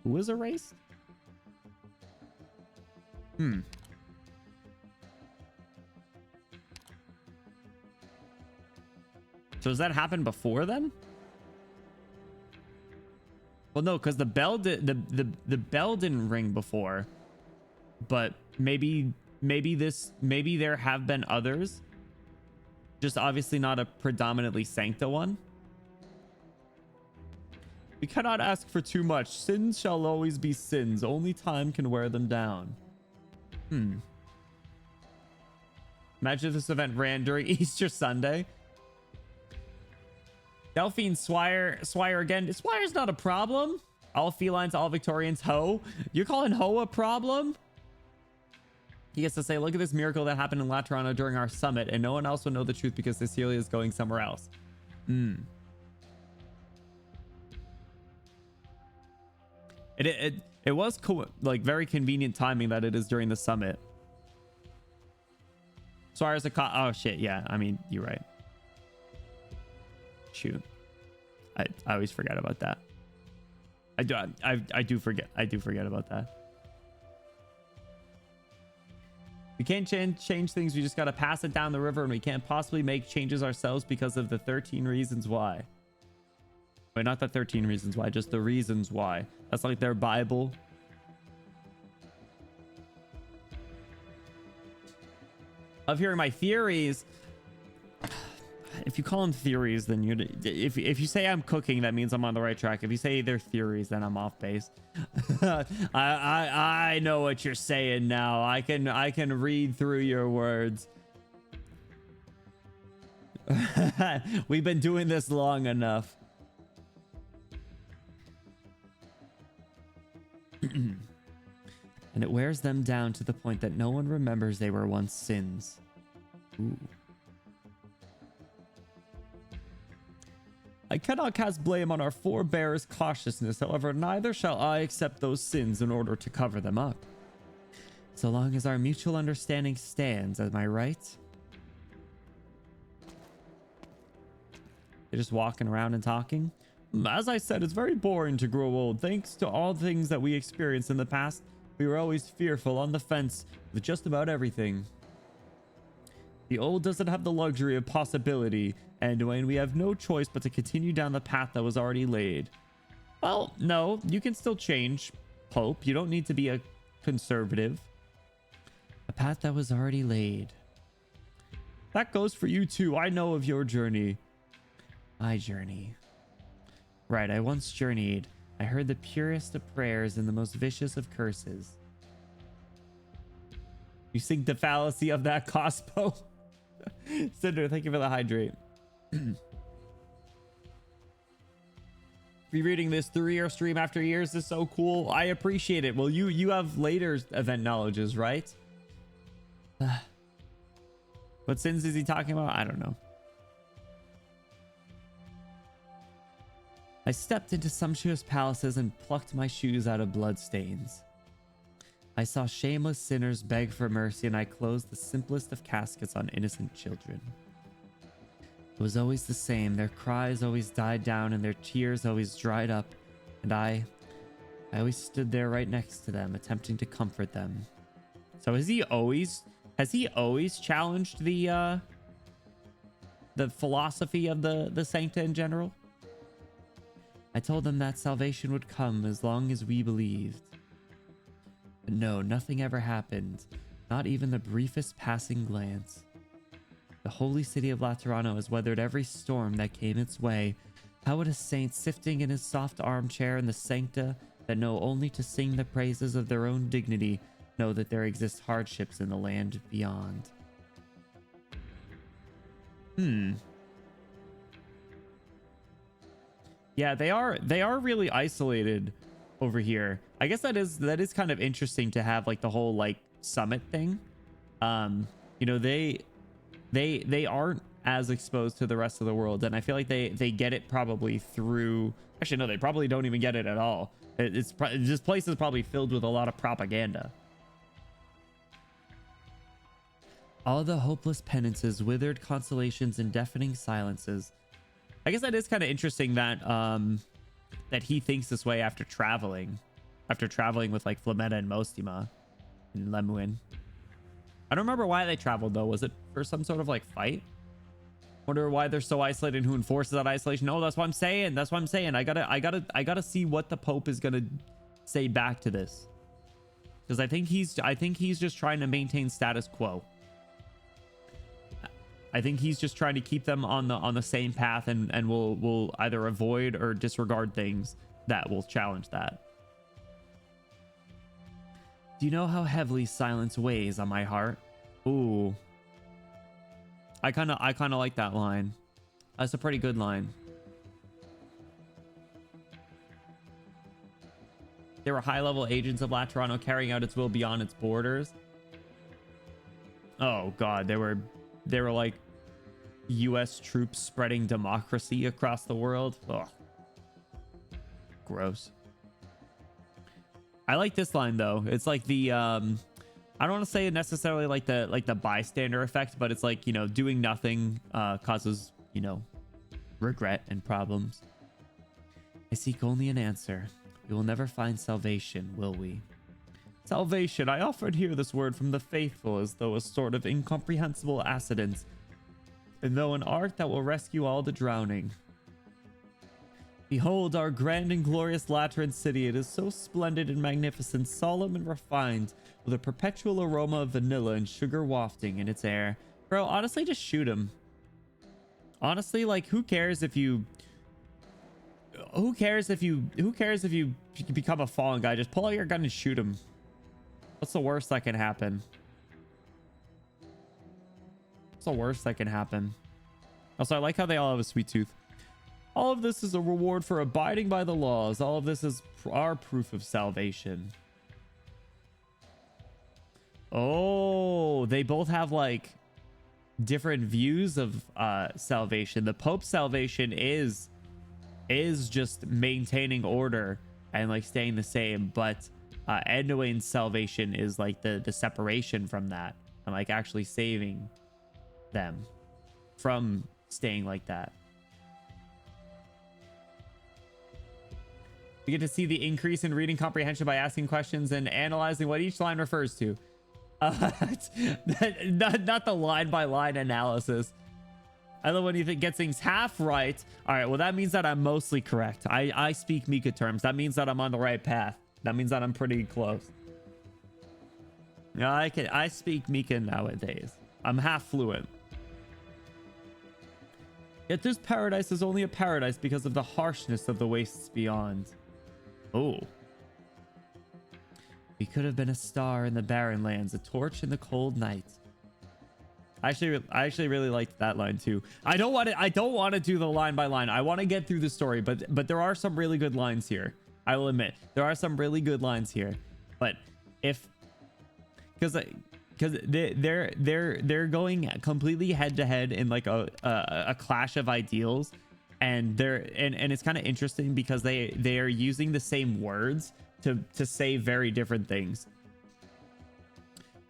Who was erased? So does that happen before then? Well, no, because the bell didn't ring before, but maybe there have been others, just obviously not a predominantly Sancta one. We cannot ask for too much. Sins shall always be sins. Only time can wear them down. Imagine if this event ran during Easter Sunday. Delphine Swire again. Swire's not a problem. All felines, all Victorians, ho. You're calling ho a problem? He gets to say, look at this miracle that happened in Laterano during our summit, and no one else will know the truth because Cecilia is going somewhere else. It was like very convenient timing that it is during the summit. Swire's a oh shit, yeah. I mean, you're right. Shoot, I always forget about that. I do forget about that. We can't change things. We just got to pass it down the river, and we can't possibly make changes ourselves because of the 13 reasons why. Wait, not the 13 reasons why, just the reasons why. That's like their Bible. Of hearing my theories. If you call them theories, then if you say I'm cooking, that means I'm on the right track. If you say they're theories, then I'm off base. I know what you're saying now. I can read through your words. We've been doing this long enough. And it wears them down to the point that no one remembers they were once sins. Ooh. I cannot cast blame on our forebearers' cautiousness. However, neither shall I accept those sins in order to cover them up. So long as our mutual understanding stands, am I right? They're just walking around and talking. As I said, it's very boring to grow old. Thanks to all things that we experienced in the past, we were always fearful, on the fence with just about everything. The old doesn't have the luxury of possibility, and when we have no choice but to continue down the path that was already laid. Well, no, you can still change, Pope. You don't need to be a conservative. A path that was already laid. That goes for you too. I know of your journey. My journey. Right, I once journeyed. I heard the purest of prayers and the most vicious of curses. You sink the fallacy of that Cospo. Cinder, thank you for the hydrate. Rereading this through your stream after years is so cool. I appreciate it. Well, you have later event knowledges, right? What sins is he talking about? I don't know. I stepped into sumptuous palaces and plucked my shoes out of bloodstains. I saw shameless sinners beg for mercy, and I closed the simplest of caskets on innocent children. It was always the same. Their cries always died down and their tears always dried up. And I I always stood there right next to them, attempting to comfort them. So has he always challenged the philosophy of the Sancta in general? I told them that salvation would come as long as we believed. But no, nothing ever happened. Not even the briefest passing glance. The holy city of Laterano has weathered every storm that came its way. How would a saint sifting in his soft armchair in the Sancta that know only to sing the praises of their own dignity know that there exist hardships in the land beyond? Yeah, they are really isolated over here. I guess that is kind of interesting to have like the whole like summit thing. You know, they aren't as exposed to the rest of the world, and I feel like they get it probably through. Actually, no, they probably don't even get it at all. This place is probably filled with a lot of propaganda. All the hopeless penances, withered consolations, and deafening silences. I guess that is kind of interesting that that he thinks this way after traveling with like Flametta and Mostima and Lemuin. I don't remember why they traveled though. Was it for some sort of like fight? Wonder why they're so isolated and who enforces that isolation. No, that's what I'm saying. That's what I'm saying. I gotta see what the Pope is gonna say back to this, because I think he's just trying to maintain status quo. I think he's just trying to keep them on the same path, and will either avoid or disregard things that will challenge that. Do you know how heavily silence weighs on my heart? Ooh. I kind of like that line. That's a pretty good line. They were high-level agents of Laterano carrying out its will beyond its borders. Oh god, they were like US troops spreading democracy across the world. Ugh. Gross. I like this line though. It's like the I don't want to say necessarily like the bystander effect, but it's like, you know, doing nothing causes, you know, regret and problems. I seek only an answer. We will never find salvation, will we? Salvation. I often hear this word from the faithful as though a sort of incomprehensible accident, and though an art that will rescue all the drowning. Behold our grand and glorious Lateran city. It is so splendid and magnificent, solemn and refined, with a perpetual aroma of vanilla and sugar wafting in its air. Bro, honestly, just shoot him. Honestly, like, who cares if you become a fallen guy? Just pull out your gun and shoot him. What's the worst that can happen? What's the worst that can happen? Also, I like how they all have a sweet tooth. All of this is a reward for abiding by the laws. All of this is our proof of salvation. Oh, they both have like different views of salvation. The Pope's salvation is just maintaining order and like staying the same, but Edwin's salvation is like the separation from that and like actually saving them from staying like that. We get to see the increase in reading comprehension by asking questions and analyzing what each line refers to. Not the line by line analysis. I love when you get things half right. All right, well, that means that I'm mostly correct. I speak Mika terms. That means that I'm on the right path. That means that I'm pretty close. Yeah, I speak Mika nowadays. I'm half fluent. Yet this paradise is only a paradise because of the harshness of the wastes beyond. Oh. We could have been a star in the barren lands, a torch in the cold night. I actually really liked that line too. I don't want to do the line by line. I want to get through the story, but there are some really good lines here. I will admit there are some really good lines here. But because they're going completely head to head in like a clash of ideals, and it's kind of interesting because they are using the same words to say very different things.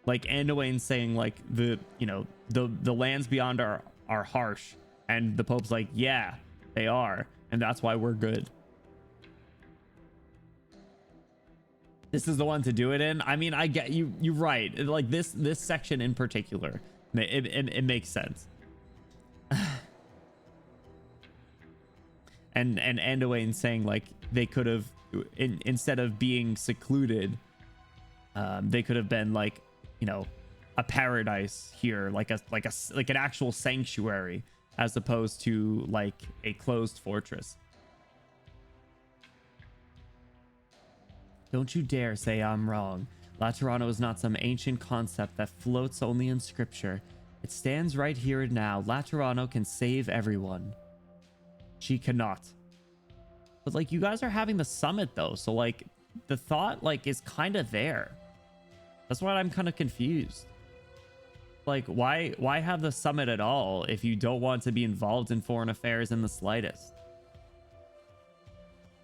Like Anduin's saying like the lands beyond are harsh, and the Pope's like, yeah, they are, and that's why we're good. this is the one to do it in. I mean, I get you. You're right. Like this section in particular, it makes sense. and Anduin saying like they could have, instead of being secluded, they could have been like, you know, a paradise here, like an actual sanctuary, as opposed to like a closed fortress. Don't you dare say I'm wrong. Laterano is not some ancient concept that floats only in scripture. It stands right here and now. Laterano can save everyone. She cannot. But like, you guys are having the summit though, so like the thought like is kind of there. That's why I'm kind of confused. Like, why have the summit at all if you don't want to be involved in foreign affairs in the slightest?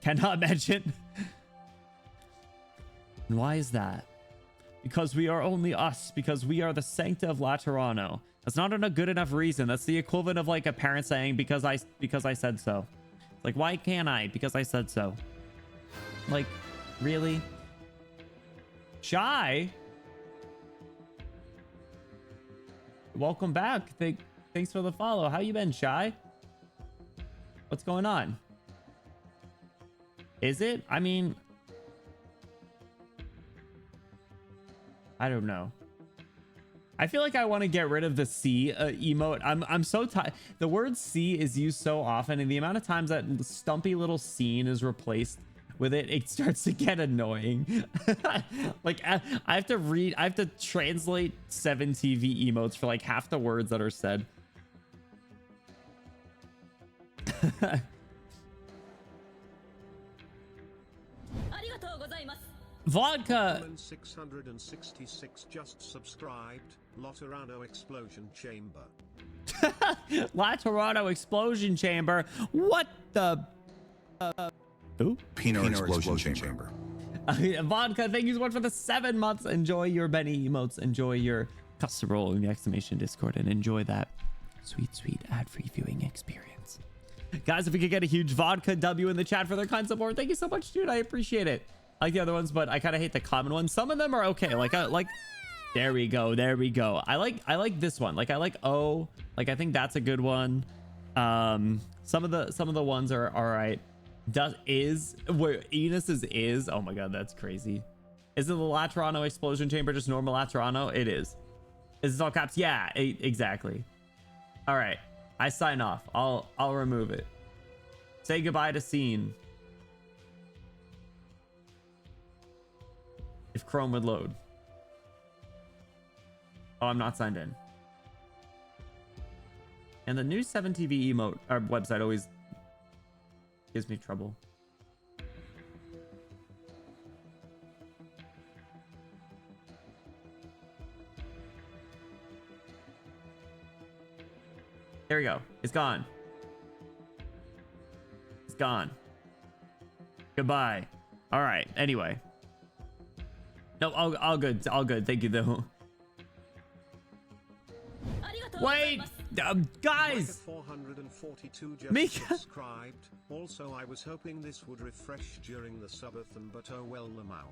Cannot mention. And why is that? Because we are only us. Because we are the Sancta of Laterano. That's not a good enough reason. That's the equivalent of like a parent saying, because I said so. Like, why can't I? Because I said so. Like, really? Shy? Welcome back. Thanks for the follow. How you been, Shy? What's going on? Is it? I mean, I don't know. I feel like I want to get rid of the C emote. I'm so tired. The word C is used so often, and the amount of times that stumpy little scene is replaced with it starts to get annoying. Like I have to translate 7 TV emotes for like half the words that are said. Vodka 666 just subscribed. Laterano explosion chamber. Laterano explosion chamber. What the Ooh. Pinot explosion chamber. Vodka, thank you so much for the 7 months. Enjoy your Benny emotes. Enjoy your custom roll in the exclamation Discord, and enjoy that sweet ad-free viewing experience. Guys, if we could get a huge Vodka W in the chat for their kind support, thank you so much, dude. I appreciate it. I like the other ones, but I kind of hate the common ones. Some of them are okay. Like there we go. I like this one. Like I like O. Like I think that's a good one. Some of the ones are all right. Enos is oh my god, that's crazy. Isn't the Laterano explosion chamber just normal Laterano? It is. Is this all caps? Yeah, exactly. All right, I sign off. I'll remove it. Say goodbye to scene. If Chrome would load. Oh, I'm not signed in. And the new 7TV emote or website always gives me trouble. There we go. It's gone. It's gone. Goodbye. All right. Anyway. No, all good. All good. Thank you, though. Wait, guys. 442 just Mika. subscribed. Also, I was hoping this would refresh during the subathon, but oh well, Lamau.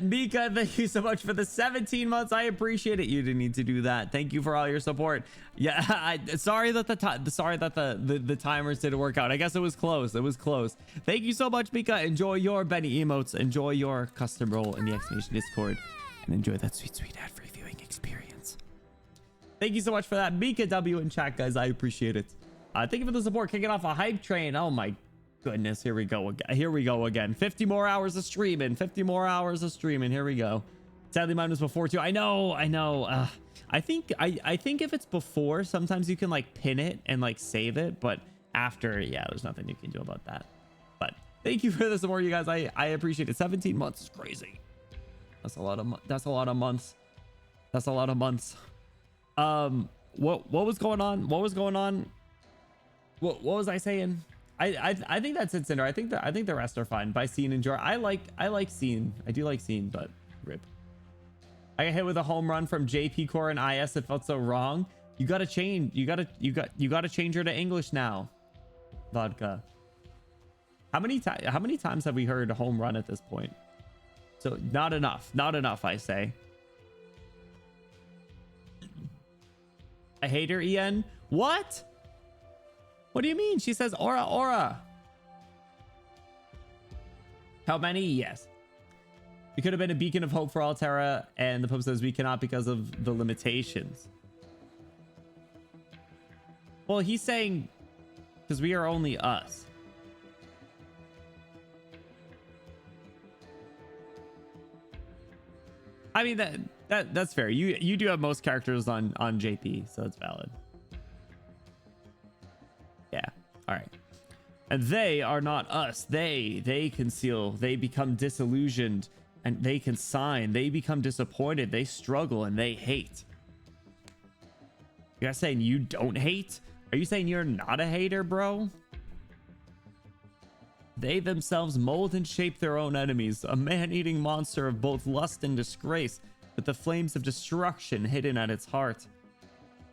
Mika, thank you so much for the 17 months. I appreciate it. You didn't need to do that. Thank you for all your support. Yeah, sorry that the timers didn't work out. I guess it was close. It was close. Thank you so much, Mika. Enjoy your Benny emotes. Enjoy your custom roll in the exclamation Discord, and enjoy that sweet ad-free viewing experience. Thank you so much for that, Mika W in chat, guys. I appreciate it. Thank you for the support. Kicking off a hype train. Oh my goodness, here we go again. 50 more hours of streaming. 50 more hours of streaming. Here we go. Sadly, mine was before too. I know. I think if it's before, sometimes you can like pin it and like save it, but after, yeah, there's nothing you can do about that. But thank you for the support, you guys. I appreciate it. 17 months is crazy. That's a lot of months. That's a lot of months. What was going on? What was I saying? I think that's it, Cinder. I think the rest are fine. By Scene and Jar. I like Scene. I do like Scene, but rip. I got hit with a home run from JP Core and IS. It felt so wrong. You gotta change. You gotta change her to English now. Vodka. How many times have we heard a home run at this point? So not enough. Not enough, I say. I hate her, Ian. What? What do you mean? She says aura, aura. How many? Yes. We could have been a beacon of hope for Altera, and the Pope says we cannot because of the limitations. Well, he's saying because we are only us. I mean that's fair. You do have most characters on JP, so that's valid. Yeah. All right. And they are not us. They conceal. They become disillusioned, and they consign. They become disappointed. They struggle, and they hate. You guys saying you don't hate? Are you saying you're not a hater, bro? They themselves mold and shape their own enemies, a man-eating monster of both lust and disgrace, with the flames of destruction hidden at its heart.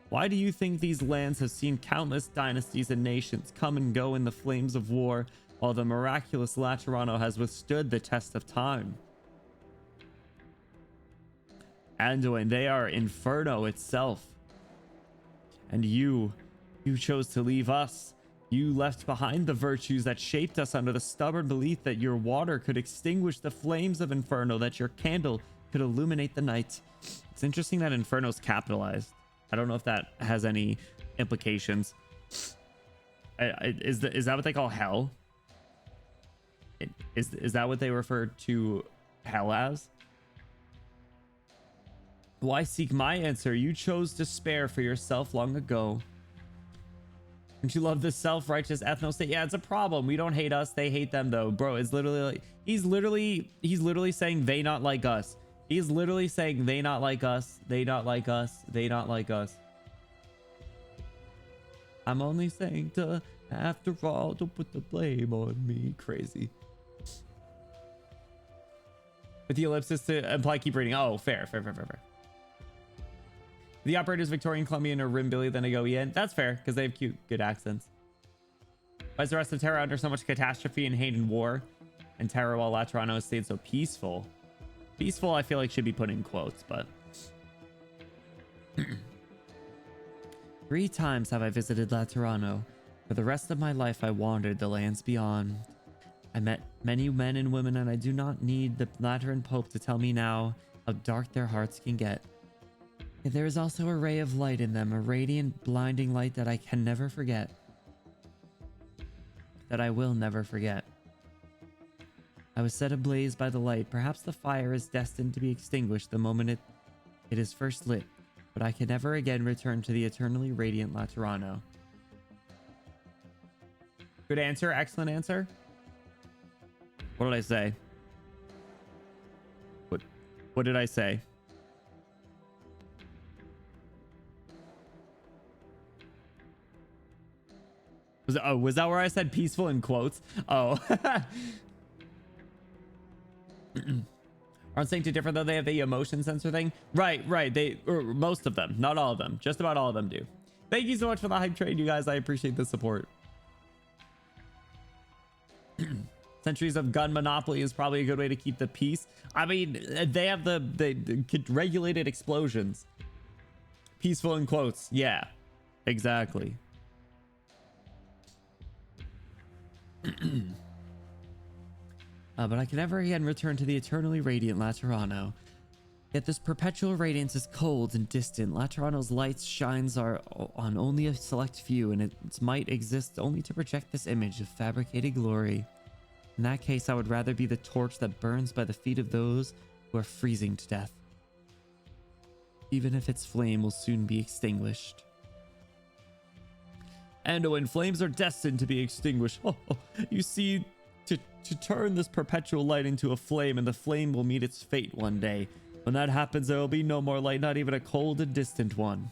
Why do you think these lands have seen countless dynasties and nations come and go in the flames of war, while the miraculous Laterano has withstood the test of time? Anduin, they are Inferno itself. And you chose to leave us. You left behind the virtues that shaped us under the stubborn belief that your water could extinguish the flames of Inferno, that your candle could illuminate the night. It's interesting that Inferno's capitalized. I don't know if that has any implications. Is that what they call hell? Is that what they refer to hell as? Why seek my answer? You chose despair for yourself long ago. Don't you love this self-righteous ethno state? Yeah, it's a problem. We don't hate us. They hate them though. Bro, it's literally like he's literally saying they not like us. He's literally saying they not like us. They not like us. They not like us. I'm only saying to, after all, don't put the blame on me. Crazy. With the ellipsis to imply keep reading. Oh, fair. The operators Victorian, Colombian, or Rimbilly, then I go Ian. That's fair, because they have cute, good accents. Why is the rest of Terra under so much catastrophe and hate and war? And Terra, while Laterano has stayed so peaceful. Peaceful, I feel like should be put in quotes, but... 3 times have I visited Laterano. For the rest of my life, I wandered the lands beyond. I met many men and women, and I do not need the Lateran Pope to tell me now how dark their hearts can get. Yet there is also a ray of light in them, a radiant, blinding light that I can never forget. That I will never forget. I was set ablaze by the light. Perhaps the fire is destined to be extinguished the moment it is first lit, but I can never again return to the eternally radiant Laterano. Good answer. Excellent answer. What did I say? What did I say? Was that where I said peaceful in quotes? Oh. Aren't saying too different though. They have the emotion sensor thing. Right. Or most of them, not all of them. Just about all of them do. Thank you so much for the hype train, you guys. I appreciate the support. Centuries of gun monopoly is probably a good way to keep the peace. I mean, they have the regulated explosions. Peaceful in quotes. Yeah, exactly. But I can never again return to the eternally radiant Laterano. Yet this perpetual radiance is cold and distant. Laterano's lights shines are on only a select few, and its might exists only to project this image of fabricated glory. In that case, I would rather be the torch that burns by the feet of those who are freezing to death, even if its flame will soon be extinguished. And when flames are destined to be extinguished, you see, to turn this perpetual light into a flame, and the flame will meet its fate one day. When that happens, there will be no more light, not even a cold and distant one.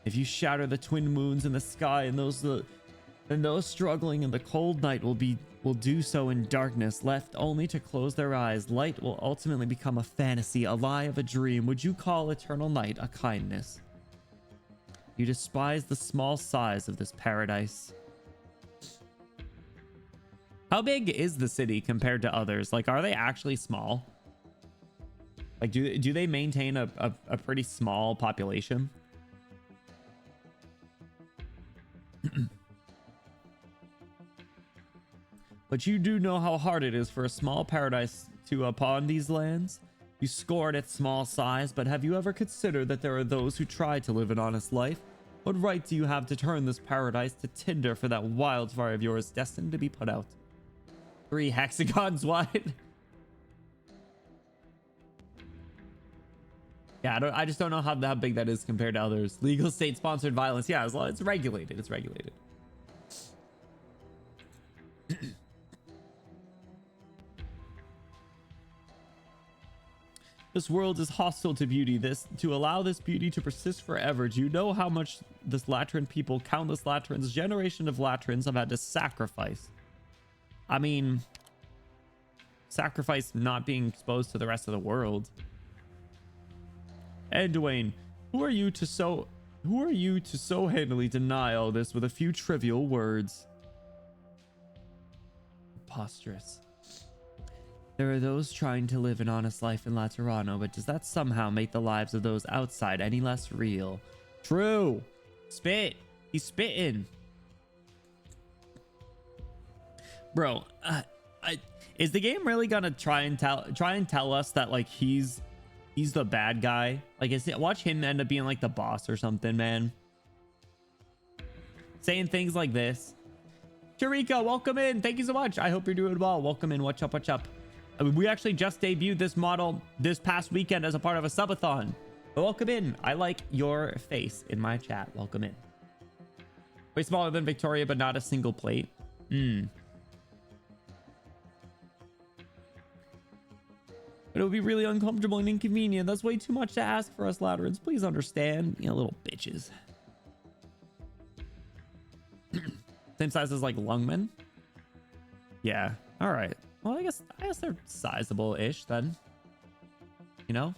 If you shatter the twin moons in the sky, and those struggling in the cold night will do so in darkness, left only to close their eyes. Light will ultimately become a fantasy, a lie of a dream. Would you call eternal night a kindness? You despise the small size of this paradise. How big is the city compared to others? Like, are they actually small? Like, do they maintain a pretty small population? But you do know how hard it is for a small paradise to upon these lands. You score at its small size, but have you ever considered that there are those who try to live an honest life? What right do you have to turn this paradise to tinder for that wildfire of yours destined to be put out? 3 hexagons wide. Yeah, I just don't know how big that is compared to others. Legal state-sponsored violence. Yeah, as long as it's regulated. It's regulated. This world is hostile to beauty. To allow this beauty to persist forever. Do you know how much this Latran people, countless Latrans, generation of Latrans have had to sacrifice? I mean, sacrifice not being exposed to the rest of the world. And Dwayne, who are you to so handily deny all this with a few trivial words? Preposterous. There are those trying to live an honest life in Laterano, but does that somehow make the lives of those outside any less real? True. Spit. He's spitting. Bro, is the game really gonna try and tell us that like he's the bad guy? Like, watch him end up being like the boss or something, man. Saying things like this. Sharika, welcome in. Thank you so much. I hope you're doing well. Welcome in. What's up? What's up? I mean, we actually just debuted this model this past weekend as a part of a subathon. But welcome in. I like your face in my chat. Welcome in. Way smaller than Victoria, but not a single plate. But it would be really uncomfortable and inconvenient. That's way too much to ask for us Laterans. Please understand. You know, little bitches. Same size as like Lungmen. Yeah. All right. Well, I guess they're sizable-ish then. You know?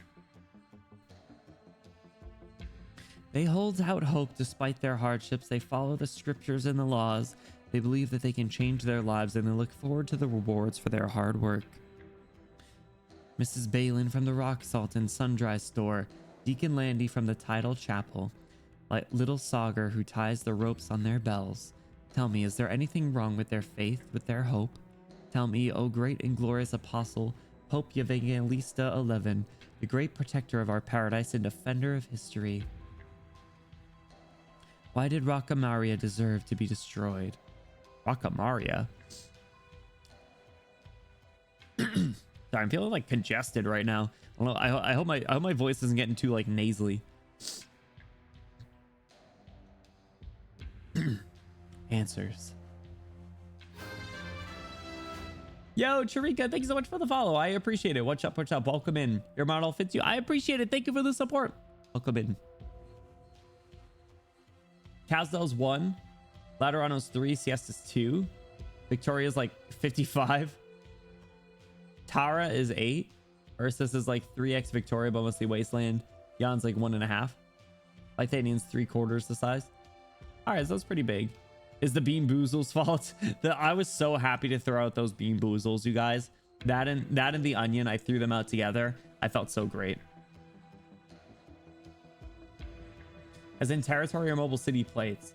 They hold out hope despite their hardships. They follow the scriptures and the laws. They believe that they can change their lives, and they look forward to the rewards for their hard work. Mrs. Balin from the Rock Salt and Sundry store. Deacon Landy from the Tidal Chapel. Like little Sauger who ties the ropes on their bells. Tell me, is there anything wrong with their faith, with their hope? Tell me, O great and glorious apostle, Pope Evangelista 11, the great protector of our paradise and defender of history. Why did Rocamaria deserve to be destroyed? Rocamaria? Sorry, I'm feeling like congested right now. I don't know, I hope my voice isn't getting too like nasally. Answers. Yo, Charika, thank you so much for the follow. I appreciate it. What's up? What's up? Welcome in. Your model fits you. I appreciate it. Thank you for the support. Welcome in. Casdell's 1. Laterano's 3. Siesta's 2. Victoria's like 55. Tara is 8. Ursus is like 3x Victoria, but mostly Wasteland. Jan's like 1.5. Lithanian's 3/4 the size. All right, so that's pretty big. Is the Bean Boozle's fault? I was so happy to throw out those Bean Boozles, you guys. That and the Onion, I threw them out together. I felt so great. As in territory or mobile city plates.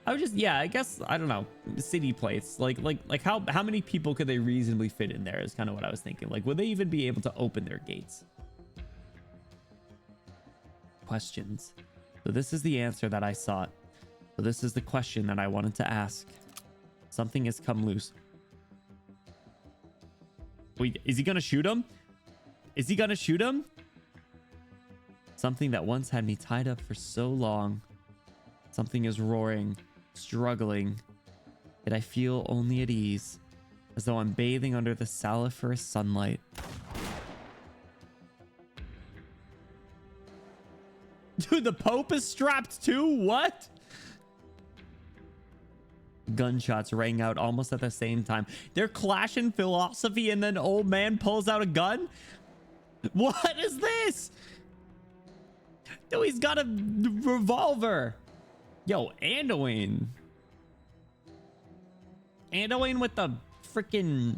I would just, yeah, I guess, I don't know, city plates. Like how many people could they reasonably fit in there is kind of what I was thinking. Like, would they even be able to open their gates? Questions. So this is the answer that I sought. So this is the question that I wanted to ask. Something has come loose. Wait, is he gonna shoot him? Is he gonna shoot him? Something that once had me tied up for so long. Something is roaring, struggling, yet I feel only at ease, as though I'm bathing under the salifferous sunlight. Dude, the Pope is strapped too? What? Gunshots rang out almost at the same time. They're clashing philosophy and then old man pulls out a gun? What is this? Dude, he's got a revolver. Yo, Anduin. Anduin with the freaking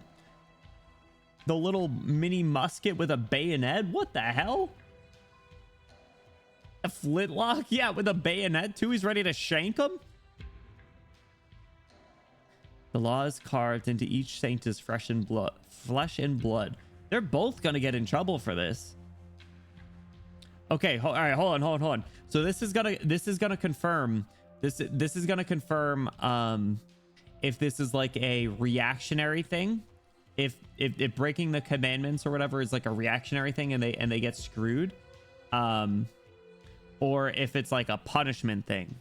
the little mini musket with a bayonet? What the hell? A flintlock? Yeah, with a bayonet too. He's ready to shank him. The law is carved into each sanctus flesh and blood. They're both gonna get in trouble for this. Okay, all right, hold on. So this is gonna confirm if this is like a reactionary thing, if breaking the commandments or whatever is like a reactionary thing and they get screwed, or if it's like a punishment thing.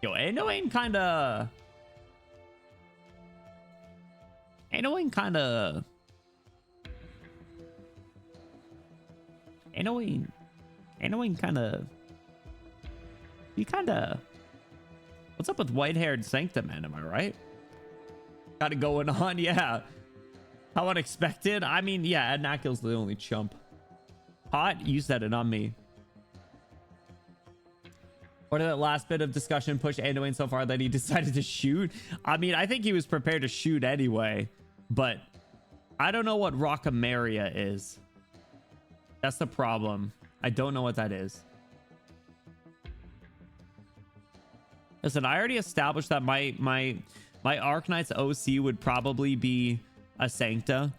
Yo, Annoying kind of what's up with white-haired Sanctum Man, am I right? Got it going on. Yeah, how unexpected. I mean, yeah, Adnakil's the only chump. Hot, you said it on me. What did that last bit of discussion push Anduin so far that he decided to shoot? I mean, I think he was prepared to shoot anyway, but I don't know what Rockamaria is. That's the problem. I don't know what that is. Listen, I already established that my Arknights OC would probably be a Sancta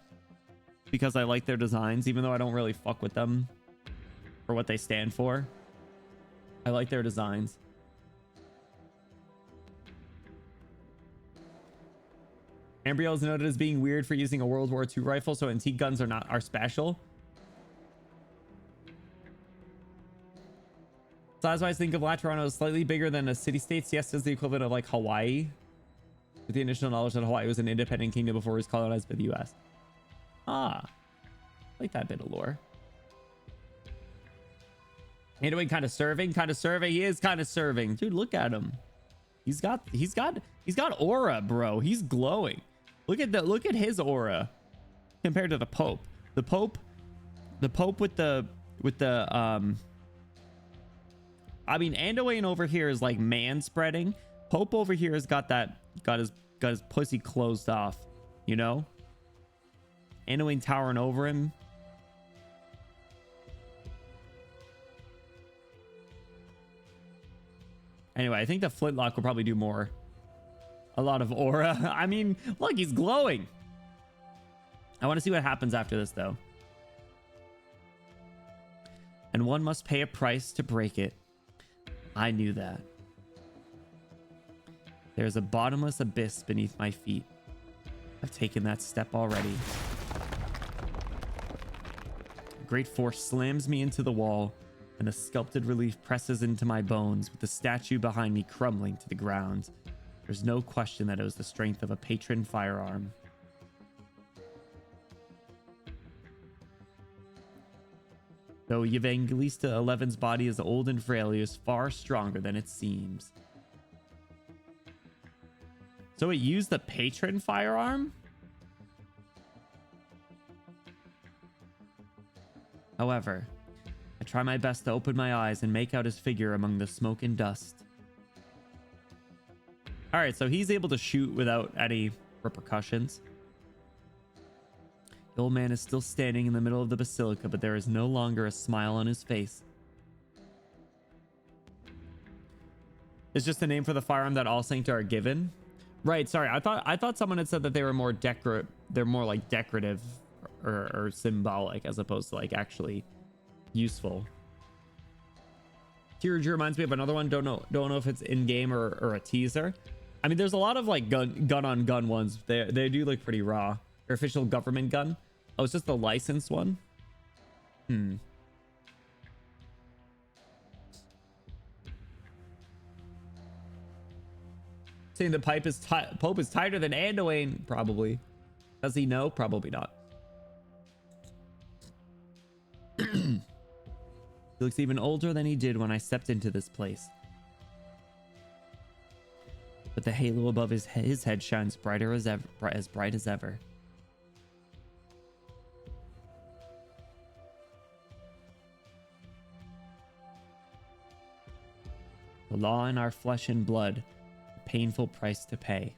because I like their designs, even though I don't really fuck with them for what they stand for. I like their designs. Ambriel is noted as being weird for using a World War II rifle, so antique guns are special. Size-wise, think of Laterano as slightly bigger than a city-state. Siesta is the equivalent of like Hawaii, with the initial knowledge that Hawaii was an independent kingdom before it was colonized by the US. Ah, I like that bit of lore. Anyway, kind of serving. He is kind of serving. Dude, look at him. He's got aura, bro. He's glowing. Look at his aura compared to the Pope. The Pope with the I mean, Anduin over here is like man spreading. Pope over here has got his pussy closed off, you know? Anduin towering over him. Anyway, I think the flintlock will probably do more. A lot of aura. I mean, look, he's glowing. I want to see what happens after this, though. And one must pay a price to break it. I knew that. There's a bottomless abyss beneath my feet. I've taken that step already. A great force slams me into the wall, and the sculpted relief presses into my bones, with the statue behind me crumbling to the ground. There's no question that it was the strength of a patron firearm. Though Evangelista 11's body is old and frail, he is far stronger than it seems. So it used the patron firearm? However, I try my best to open my eyes and make out his figure among the smoke and dust. All right, so he's able to shoot without any repercussions. The old man is still standing in the middle of the basilica, but there is no longer a smile on his face. It's just a name for the firearm that all Sancta are given. Right, sorry. I thought someone had said that they were more they're more like decorative or symbolic as opposed to like actually useful. Tirager reminds me of another one. Don't know if it's in game or a teaser. I mean, there's a lot of like gun on gun ones. They do look pretty raw. Or official government gun. Oh, it's just the licensed one. Saying the Pope is tighter than Anduin, probably. Does he know? Probably not. He looks even older than he did when I stepped into this place. But the halo above his head shines brighter as ever, as bright as ever. The law in our flesh and blood, the painful price to pay.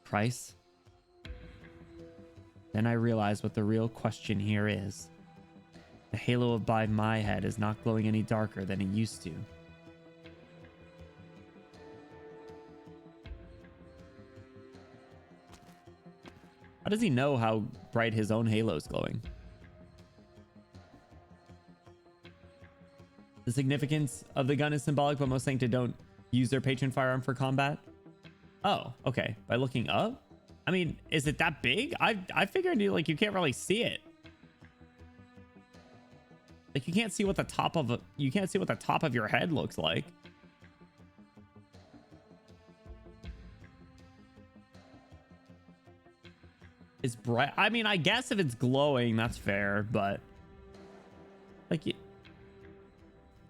Price? Then I realized what the real question here is. The halo above my head is not glowing any darker than it used to. How does he know how bright his own halo is glowing? The significance of the gun is symbolic, but most Sancta don't use their patron firearm for combat. Oh, okay. By looking up? I mean, is it that big? I figured like you can't really see it. Like you can't see what the top of your head looks like. It's bright. I mean, I guess if it's glowing, that's fair, but like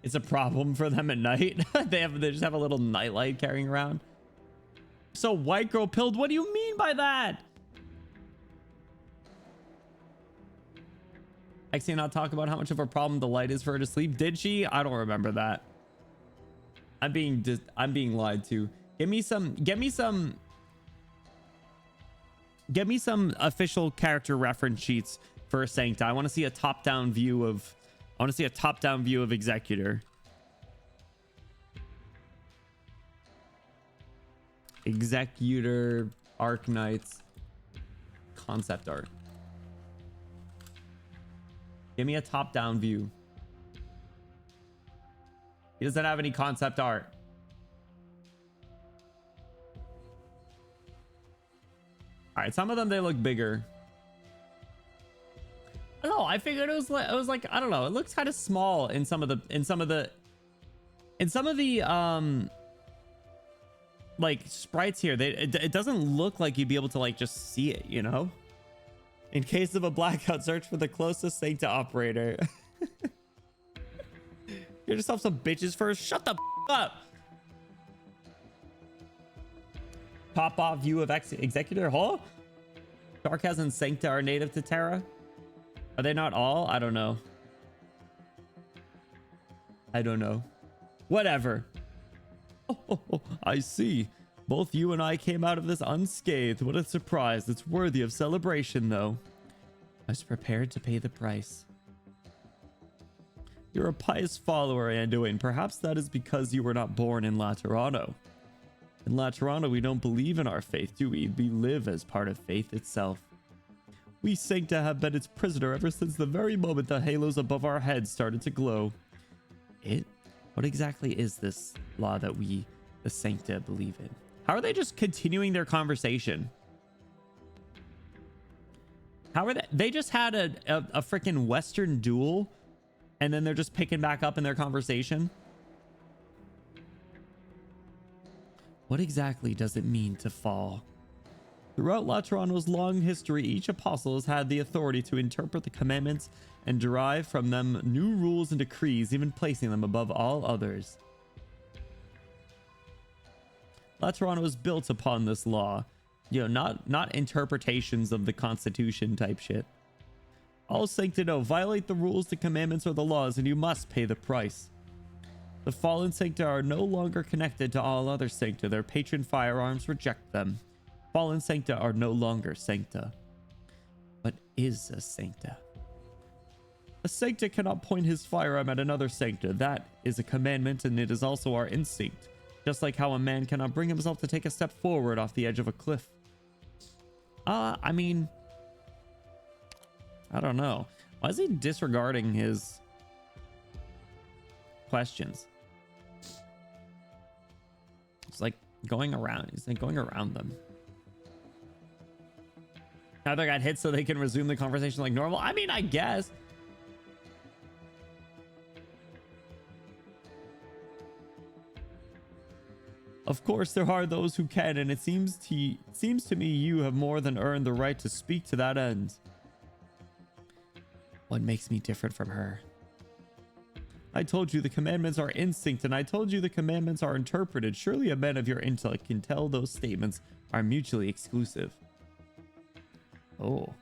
it's a problem for them at night. They just have a little nightlight carrying around. So white girl pilled. What do you mean by that? I see not talk about how much of a problem the light is for her to sleep. Did she? I don't remember that. I'm being lied to. Give me some official character reference sheets for Sancta. I want to see a top-down view of Executor. Executor Arknights concept art. Give me a top-down view. He doesn't have any concept art. All right, some of them they look bigger. I don't know. I figured it was like I don't know. It looks kind of small in some of the like sprites here. It doesn't look like you'd be able to like just see it, you know? In case of a blackout, search for the closest Sancta operator. Get yourself some bitches first. Shut the up. Pop off view of Executor. Huh? Darkaz and Sancta are native to Terra. Are they not all? I don't know. Whatever. Oh, I see. Both you and I came out of this unscathed. What a surprise. It's worthy of celebration, though. I was prepared to pay the price. You're a pious follower, Anduin. Perhaps that is because you were not born in Laterano. In Laterano, we don't believe in our faith, do we? We live as part of faith itself. We Sancta have been its prisoner ever since the very moment the halos above our heads started to glow. What exactly is this law that we, the Sancta, believe in? How are they just continuing their conversation? How are they just had a freaking Western duel, and then they're just picking back up in their conversation? What exactly does it mean to fall? Throughout Laterano's long history, each apostle has had the authority to interpret the commandments and derive from them new rules and decrees, even placing them above all others. Laterano is built upon this law. You know, not interpretations of the Constitution type shit. All Sancta know, violate the rules, the commandments, or the laws, and you must pay the price. The fallen Sancta are no longer connected to all other Sancta. Their patron firearms reject them. Fallen Sancta are no longer Sancta. What is a Sancta? A Sancta cannot point his firearm at another Sancta. That is a commandment, and it is also our instinct. Just like how a man cannot bring himself to take a step forward off the edge of a cliff. I mean, I don't know. Why is he disregarding his questions? It's like going around. He's like going around them. Now they got hit so they can resume the conversation like normal. I mean, I guess. Of course, there are those who can, and it seems to me you have more than earned the right to speak to that end. What makes me different from her? I told you the commandments are instinct, and I told you the commandments are interpreted. Surely a man of your intellect can tell those statements are mutually exclusive. Oh.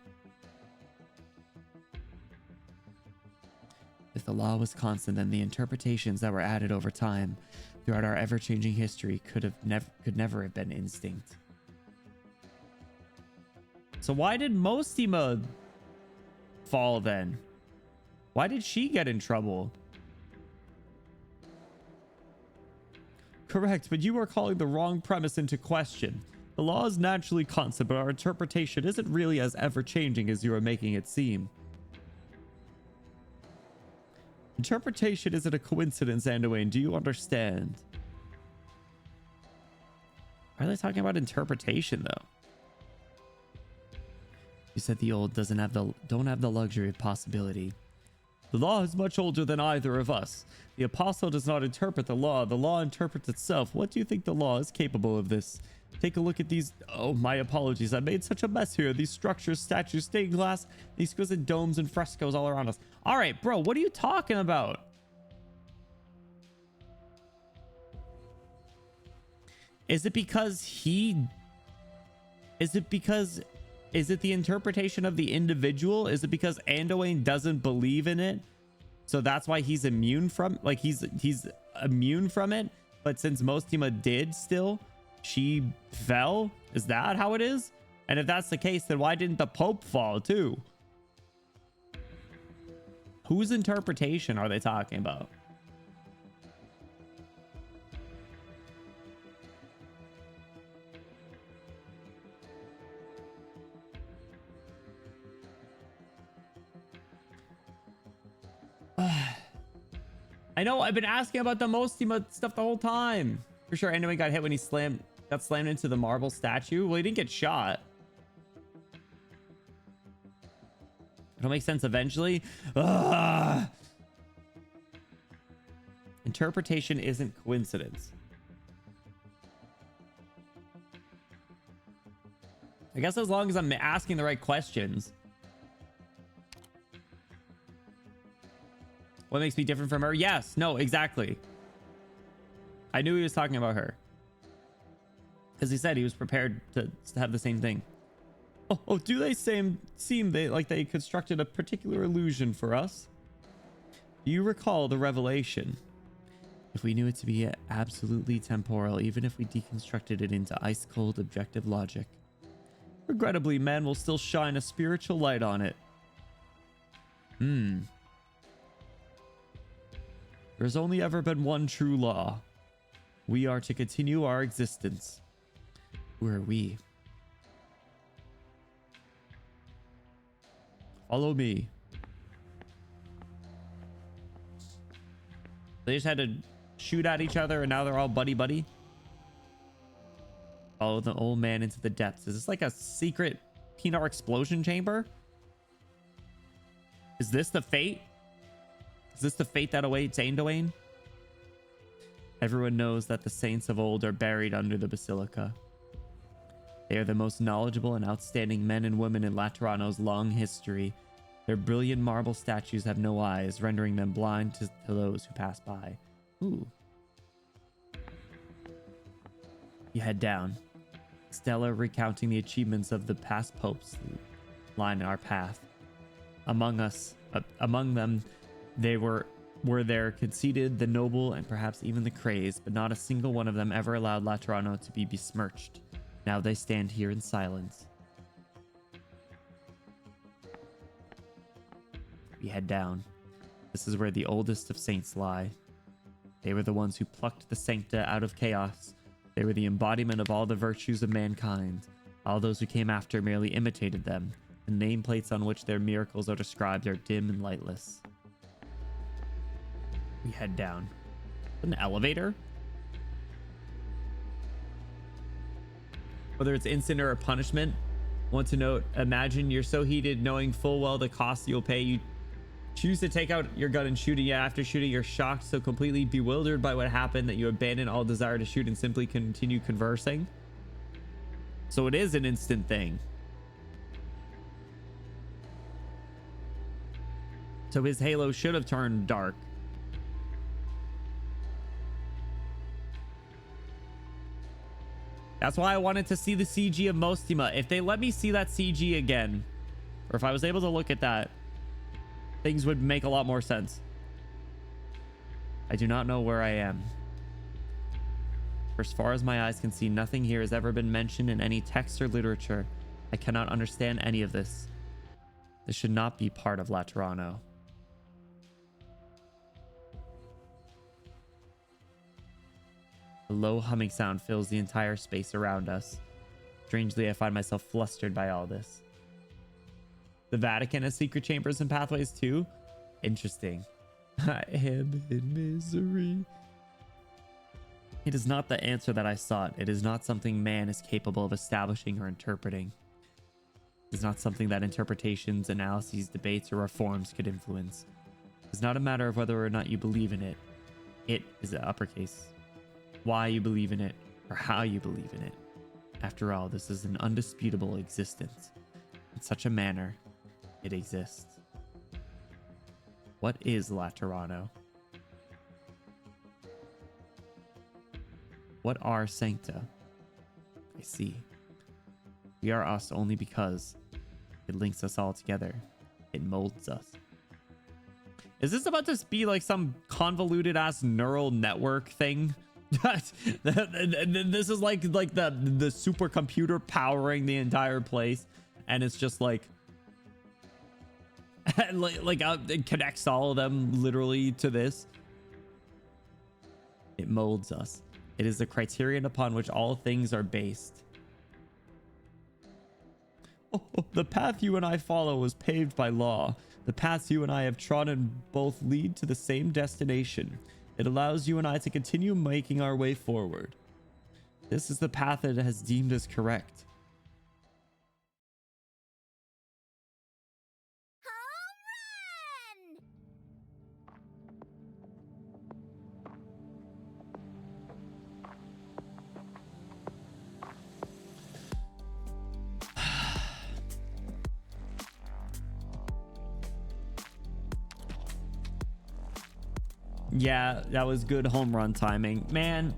If the law was constant, then the interpretations that were added over time, throughout our ever-changing history could never have been instinct. So why did Mostima fall then? Why did she get in trouble? Correct, but you are calling the wrong premise into question. The law is naturally constant, but our interpretation isn't really as ever-changing as you are making it seem. Interpretation isn't a coincidence, Anduin. Do you understand? Why are they talking about interpretation, though? You said the old don't have the luxury of possibility. The law is much older than either of us. The apostle does not interpret the law interprets itself. What do you think the law is capable of this? Take a look at these. Oh, my apologies. I made such a mess here. These structures, statues, stained glass, these exquisite domes and frescoes all around us. All right, bro, what are you talking about? Is it the interpretation of the individual? Is it because Anduin doesn't believe in it? So that's why he's immune from, like, he's immune from it. But since Mostima did still, she fell? Is that how it is? And if that's the case, then why didn't the Pope fall too? Whose interpretation are they talking about? I know, I've been asking about the Mostima stuff the whole time. For sure, Anduin got hit when he got slammed into the marble statue. Well, he didn't get shot. It'll make sense eventually. Ugh. Interpretation isn't coincidence. I guess as long as I'm asking the right questions. What makes me different from her? Yes. No, exactly. I knew he was talking about her. Because he said he was prepared to have the same thing. Oh, do they seem like they constructed a particular illusion for us? Do you recall the revelation? If we knew it to be absolutely temporal, even if we deconstructed it into ice-cold objective logic. Regrettably, man will still shine a spiritual light on it. There's only ever been one true law. We are to continue our existence. Who are we? Follow me. They just had to shoot at each other and now they're all buddy-buddy. Follow the old man into the depths. Is this like a secret Pinar explosion chamber? Is this the fate? Is this the fate that awaits Anduin? Everyone knows that the saints of old are buried under the basilica. They are the most knowledgeable and outstanding men and women in Laterano's long history. Their brilliant marble statues have no eyes, rendering them blind to those who pass by. Ooh. You head down. Stella recounting the achievements of the past popes line our path. Among them, they were there conceited, the noble, and perhaps even the crazed, but not a single one of them ever allowed Laterano to be besmirched. Now they stand here in silence. We head down. This is where the oldest of saints lie. They were the ones who plucked the sancta out of chaos. They were the embodiment of all the virtues of mankind. All those who came after merely imitated them. The nameplates on which their miracles are described are dim and lightless. We head down. An elevator? Whether it's instant or a punishment. Want to note, imagine you're so heated knowing full well the cost you'll pay. You choose to take out your gun and shoot it, yet after shooting you're shocked, so completely bewildered by what happened that you abandon all desire to shoot and simply continue conversing. So it is an instant thing. So his halo should have turned dark. That's why I wanted to see the CG of Mostima. If they let me see that CG again, or if I was able to look at that, things would make a lot more sense. I do not know where I am. For as far as my eyes can see, nothing here has ever been mentioned in any text or literature. I cannot understand any of this. This should not be part of Laterano. A low humming sound fills the entire space around us. Strangely, I find myself flustered by all this. The Vatican has secret chambers and pathways too? Interesting. I am in misery. It is not the answer that I sought. It is not something man is capable of establishing or interpreting. It is not something that interpretations, analyses, debates, or reforms could influence. It is not a matter of whether or not you believe in it. It is the uppercase. Why you believe in it, or how you believe in it. After all, this is an undisputable existence. In such a manner, it exists. What is Laterano? What are Sancta? I see. We are us only because it links us all together. It molds us. Is this about to be like some convoluted ass neural network thing? This is like the supercomputer powering the entire place, and it's just like it connects all of them literally to this. It molds us. It is the criterion upon which all things are based. Oh, the path you and I follow was paved by law. The paths you and I have trodden both lead to the same destination. It allows you and I to continue making our way forward. This is the path that it has deemed as correct. Yeah, that was good home run timing, man.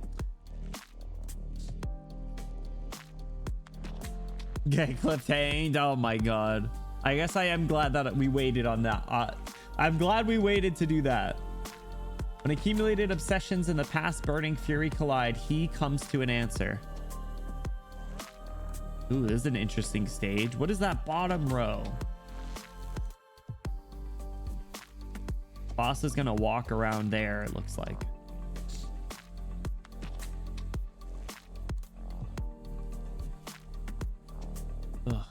Get clipped hanged. Oh my god. I guess I am glad that we waited on that. I'm glad we waited to do that. When accumulated obsessions in the past burning fury collide, he comes to an answer. Ooh, this is an interesting stage. What is that bottom row? Boss is gonna walk around there, it looks like. Ugh.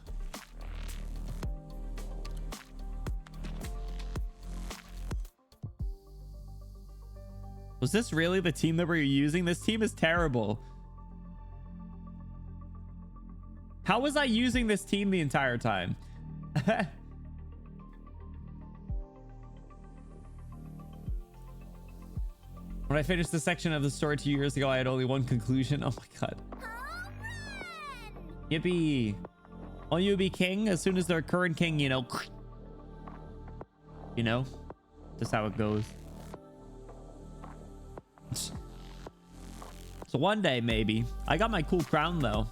Was this really the team that we're using? This team is terrible. How was I using this team the entire time? When I finished the section of the story 2 years ago, I had only one conclusion. Oh my god. Yippee. Will you be king as soon as their current king, you know, just how it goes. So one day, maybe. I got my cool crown though.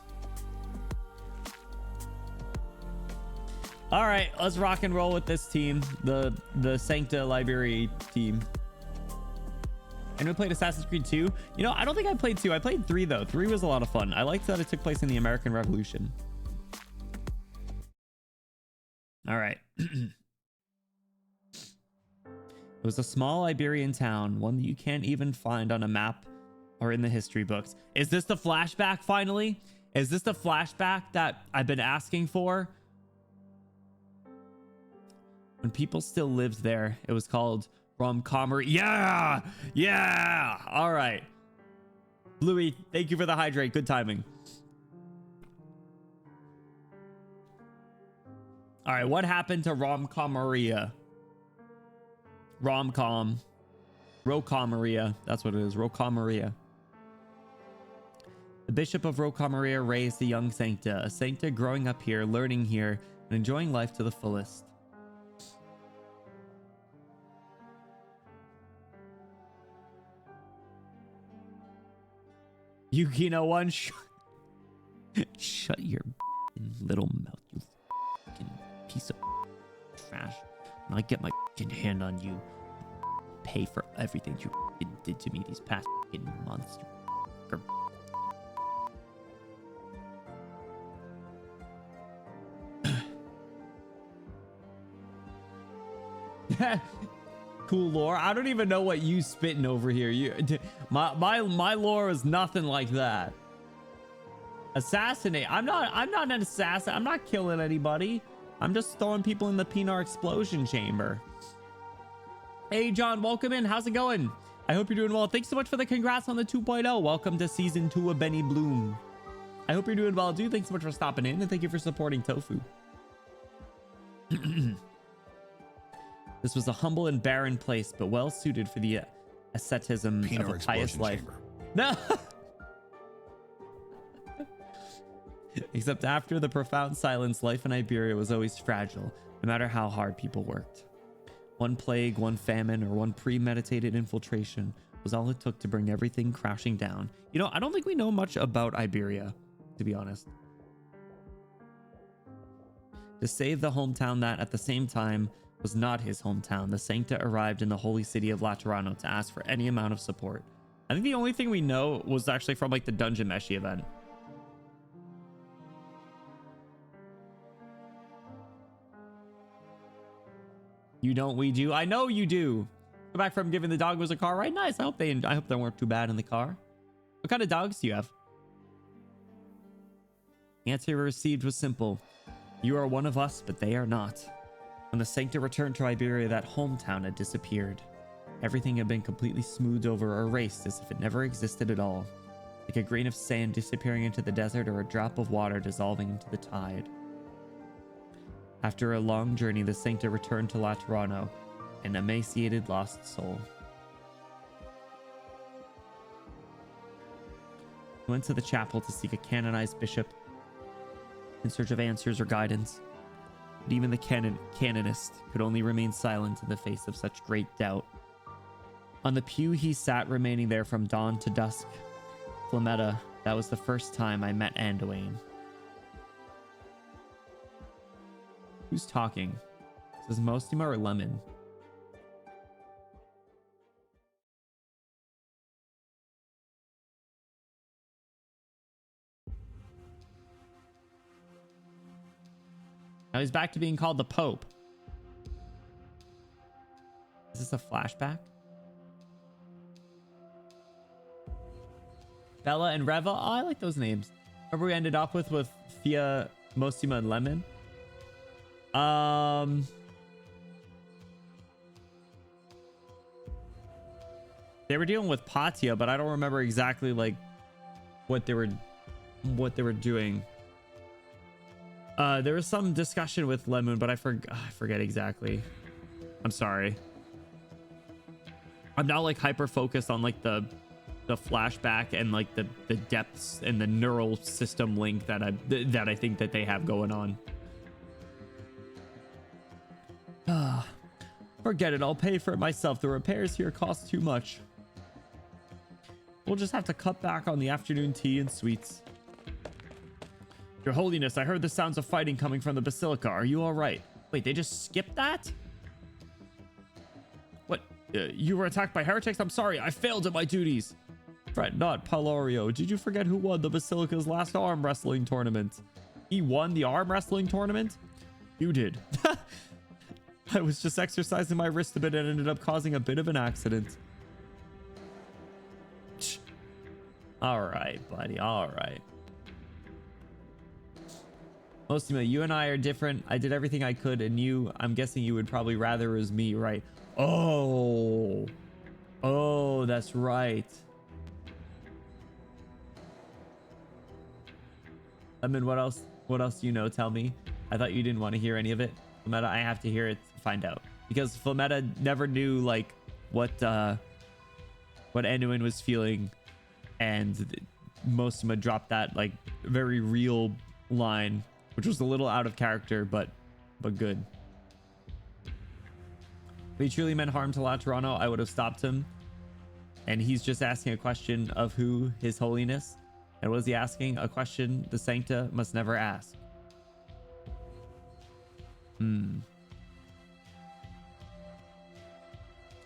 All right, let's rock and roll with this team. The Sancta Library team. And we played Assassin's Creed 2. You know, I don't think I played 2. I played 3 though. 3 was a lot of fun. I liked that it took place in the American Revolution. All right. It was a small Iberian town, one that you can't even find on a map or in the history books. Is this the flashback finally? Is this the flashback that I've been asking for? When people still lived there, it was called Rom-Commer. Yeah! Yeah! All right. Bluey, thank you for the hydrate. Good timing. All right, what happened to Rom-Commeria? Rom-Com. Rocamaria. That's what it is. Rocamaria. The Bishop of Rocamaria raised the young Sancta, a Sancta growing up here, learning here, and enjoying life to the fullest. Yukino one, shut your little mouth, you fucking piece of trash. When I get my hand on you, pay for everything you did to me these past months. Cool lore. I don't even know what you spitting over here. My lore is nothing like that. Assassinate. I'm not an assassin. I'm not killing anybody. I'm just throwing people in the Pinar explosion chamber. Hey John, welcome in. How's it going? I hope you're doing well. Thanks so much for the congrats on the 2.0. Welcome to season 2 of Benny Bloom. I hope you're doing well, dude. Thanks so much for stopping in, and thank you for supporting Tofu. This was a humble and barren place, but well suited for the asceticism of a pious life. No. Except after the profound silence, life in Iberia was always fragile, no matter how hard people worked. One plague, one famine, or one premeditated infiltration was all it took to bring everything crashing down. You know, I don't think we know much about Iberia, to be honest. To save the hometown that, at the same time, was not his hometown, the Sancta arrived in the holy city of Laterano to ask for any amount of support. I think the only thing we know was actually from like the Dungeon Meshi event. You don't, we do. I know you do. Go back from giving the doggos a car ride. Nice. I hope they weren't too bad in the car. What kind of dogs do you have? The answer we received was simple. You are one of us, but they are not. When the Sancta returned to Iberia, that hometown had disappeared. Everything had been completely smoothed over or erased as if it never existed at all. Like a grain of sand disappearing into the desert or a drop of water dissolving into the tide. After a long journey, the Sancta returned to Laterano, an emaciated lost soul. He went to the chapel to seek a canonized bishop in search of answers or guidance. But even the canonist could only remain silent in the face of such great doubt. On the pew he sat, remaining there from dawn to dusk. Flametta, that was the first time I met Anduin. Who's talking? Is this Mostima or Lemon? Now he's back to being called the Pope. Is this a flashback? Bella and Reva. Oh, I like those names. Remember we ended up with Fia, Mostima, and Lemon? They were dealing with Patia, but I don't remember exactly like what they were doing. There was some discussion with Lemon, but I forget exactly. I'm sorry. I'm now like hyper focused on like the flashback and like the depths and the neural system link that I think that they have going on. Forget it. I'll pay for it myself. The repairs here cost too much. We'll just have to cut back on the afternoon tea and sweets. Your Holiness, I heard the sounds of fighting coming from the Basilica. Are you all right? Wait, they just skipped that? What? You were attacked by heretics? I'm sorry. I failed at my duties. Fret not, Palorio. Did you forget who won the Basilica's last arm wrestling tournament? He won the arm wrestling tournament? You did. I was just exercising my wrist a bit and ended up causing a bit of an accident. All right, buddy. All right. Mostima, you and I are different. I did everything I could, and I'm guessing you would probably rather as me, right? Oh, that's right. Lemon, what else do you know? Tell me. I thought you didn't want to hear any of it. Flametta, I have to hear it to find out, because Flametta never knew like what Anduin was feeling, and Mostima dropped that like very real line, which was a little out of character, but good. If he truly meant harm to Laterano, I would have stopped him. And he's just asking a question of who His Holiness. And what is he asking? A question the Sancta must never ask.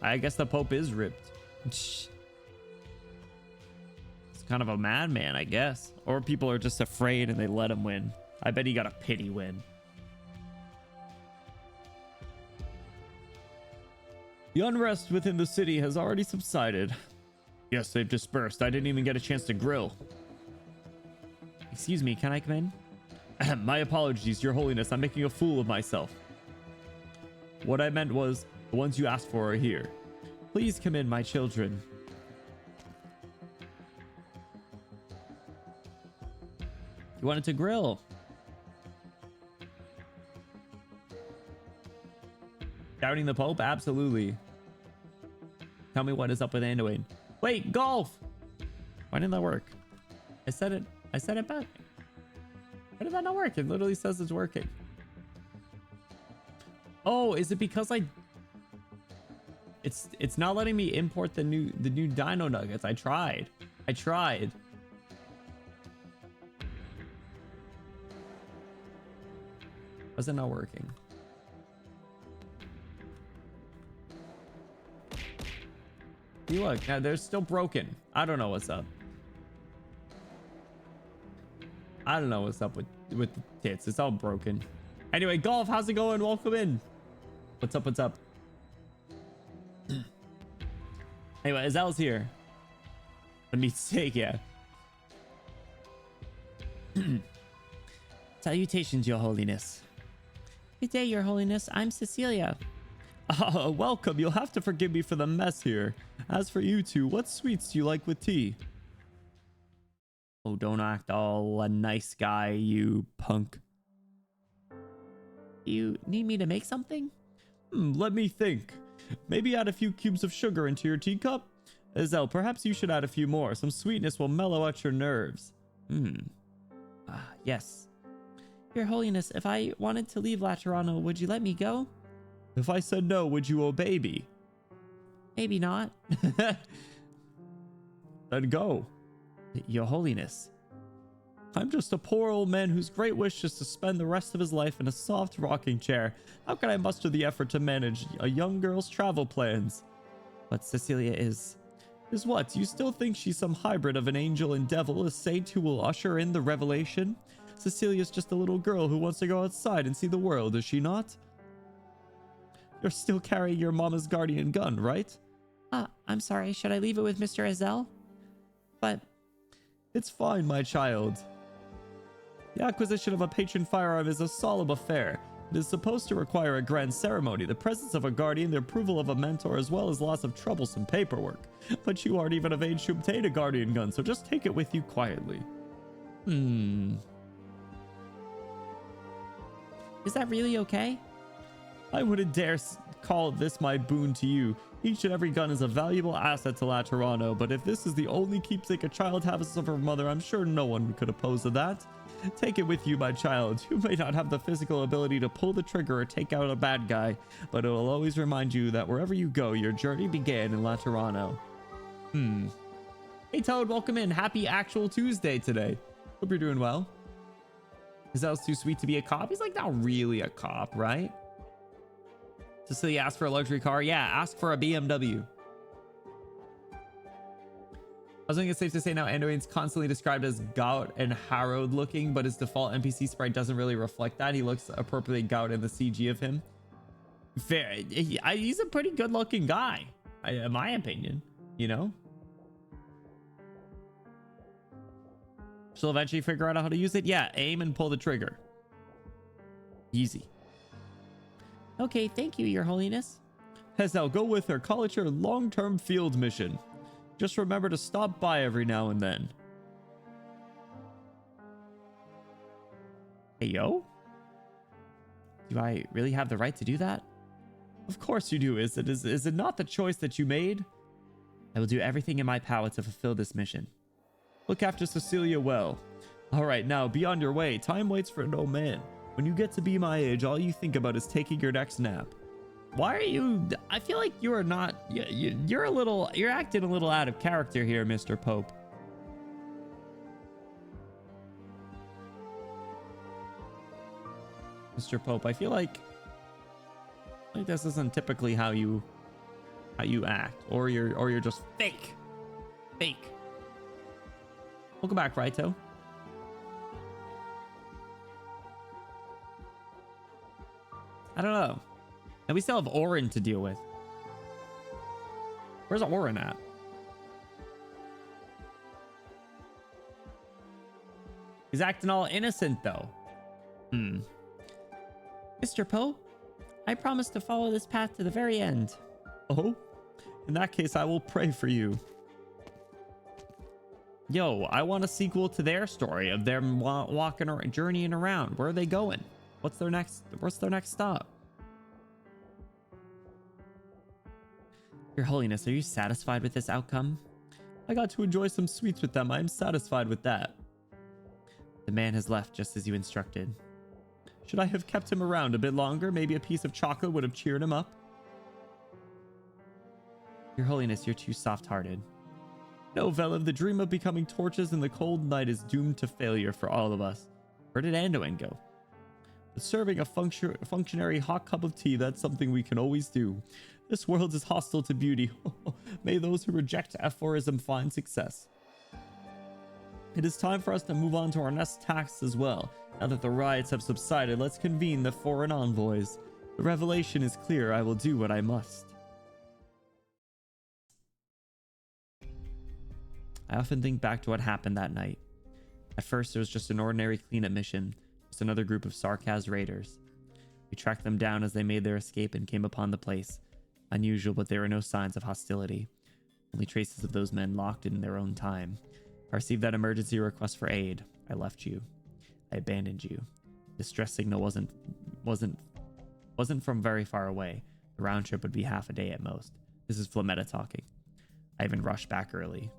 I guess the Pope is ripped. It's kind of a madman, I guess. Or people are just afraid and they let him win. I bet he got a pity win. The unrest within the city has already subsided. Yes, they've dispersed. I didn't even get a chance to grill. Excuse me, can I come in? My apologies, Your Holiness. I'm making a fool of myself. What I meant was, the ones you asked for are here. Please come in, my children. You wanted to grill. Doubting the Pope? Absolutely. Tell me what is up with Anduin. Wait, golf! Why didn't that work? I said it back. Why did that not work? It literally says it's working. Oh, is it because it's not letting me import the new dino nuggets. I tried. Was it not working? You look, now they're still broken. I don't know what's up. I don't know what's up with the tits. It's all broken. Anyway, golf, how's it going? Welcome in. What's up? What's up? Anyway, Azel's here. The meat steak, yeah. Salutations, Your Holiness. Good day, Your Holiness. I'm Cecilia. Welcome. You'll have to forgive me for the mess here. As for you two, what sweets do you like with tea? Oh, don't act all a nice guy, you punk. You need me to make something? Let me think. Maybe add a few cubes of sugar into your teacup? Azel, perhaps you should add a few more. Some sweetness will mellow out your nerves. Yes. Your Holiness, if I wanted to leave Laterano, would you let me go? If I said no, would you obey me? Maybe not. Then go. Your Holiness. I'm just a poor old man whose great wish is to spend the rest of his life in a soft rocking chair. How can I muster the effort to manage a young girl's travel plans? But Cecilia is what? You still think she's some hybrid of an angel and devil, a saint who will usher in the revelation? Cecilia's just a little girl who wants to go outside and see the world, is she not? You're still carrying your mama's guardian gun, right? I'm sorry. Should I leave it with Mr. Azel? But... It's fine, my child. The acquisition of a patron firearm is a solemn affair. It is supposed to require a grand ceremony, the presence of a guardian, the approval of a mentor, as well as lots of troublesome paperwork. But you aren't even of age to obtain a guardian gun, so just take it with you quietly. Is that really okay? I wouldn't dare call this my boon to you. Each and every gun is a valuable asset to Laterano, but if this is the only keepsake a child has of her mother, I'm sure no one could oppose to that. Take it with you, my child. You may not have the physical ability to pull the trigger or take out a bad guy, but it will always remind you that wherever you go, your journey began in Laterano. Hey Toad, welcome in. Happy actual Tuesday today. Hope you're doing well. Azel's too sweet to be a cop? He's like not really a cop, right? Cecilia asked for a luxury car. Yeah, ask for a BMW. I think it's safe to say now Anduin's constantly described as gout and harrowed looking, but his default NPC sprite doesn't really reflect that. He looks appropriately gout in the CG of him. Fair. He's a pretty good looking guy, in my opinion, you know? She'll eventually figure out how to use it. Yeah, aim and pull the trigger. Easy. Okay, thank you, Your Holiness. Hazel, go with her. Call it your long-term field mission. Just remember to stop by every now and then. Hey, yo? Do I really have the right to do that? Of course you do. Is it not the choice that you made? I will do everything in my power to fulfill this mission. Look after Cecilia well. All right, now be on your way. Time waits for no man. When you get to be my age, all you think about is taking your next nap. Why are you... I feel like you are not... You're acting a little out of character here, Mr. Pope. Mr. Pope, I feel like this isn't typically how you act, or you're just fake. Welcome back, Raito. I don't know. And we still have Orin to deal with. Where's Orin at? He's acting all innocent, though. Mr. Poe, I promise to follow this path to the very end. Oh? In that case, I will pray for you. Yo, I want a sequel to their story of them walking or journeying around. Where are they going? What's their next stop? Your Holiness, are you satisfied with this outcome? I got to enjoy some sweets with them. I am satisfied with that. The man has left just as you instructed. Should I have kept him around a bit longer? Maybe a piece of chocolate would have cheered him up. Your Holiness, you're too soft-hearted. No, Velev, the dream of becoming torches in the cold night is doomed to failure for all of us. Where did Anduin go? But serving a functionary hot cup of tea, that's something we can always do. This world is hostile to beauty. May those who reject aphorism find success. It is time for us to move on to our next task as well. Now that the riots have subsided, let's convene the foreign envoys. The revelation is clear. I will do what I must. I often think back to what happened that night. At first, it was just an ordinary cleanup mission, just another group of Sarkaz raiders. We tracked them down as they made their escape and came upon the place. Unusual, but there were no signs of hostility. Only traces of those men locked in their own time. I received that emergency request for aid. I left you. I abandoned you. Distress signal wasn't from very far away. The round trip would be half a day at most. This is Flametta talking. I even rushed back early.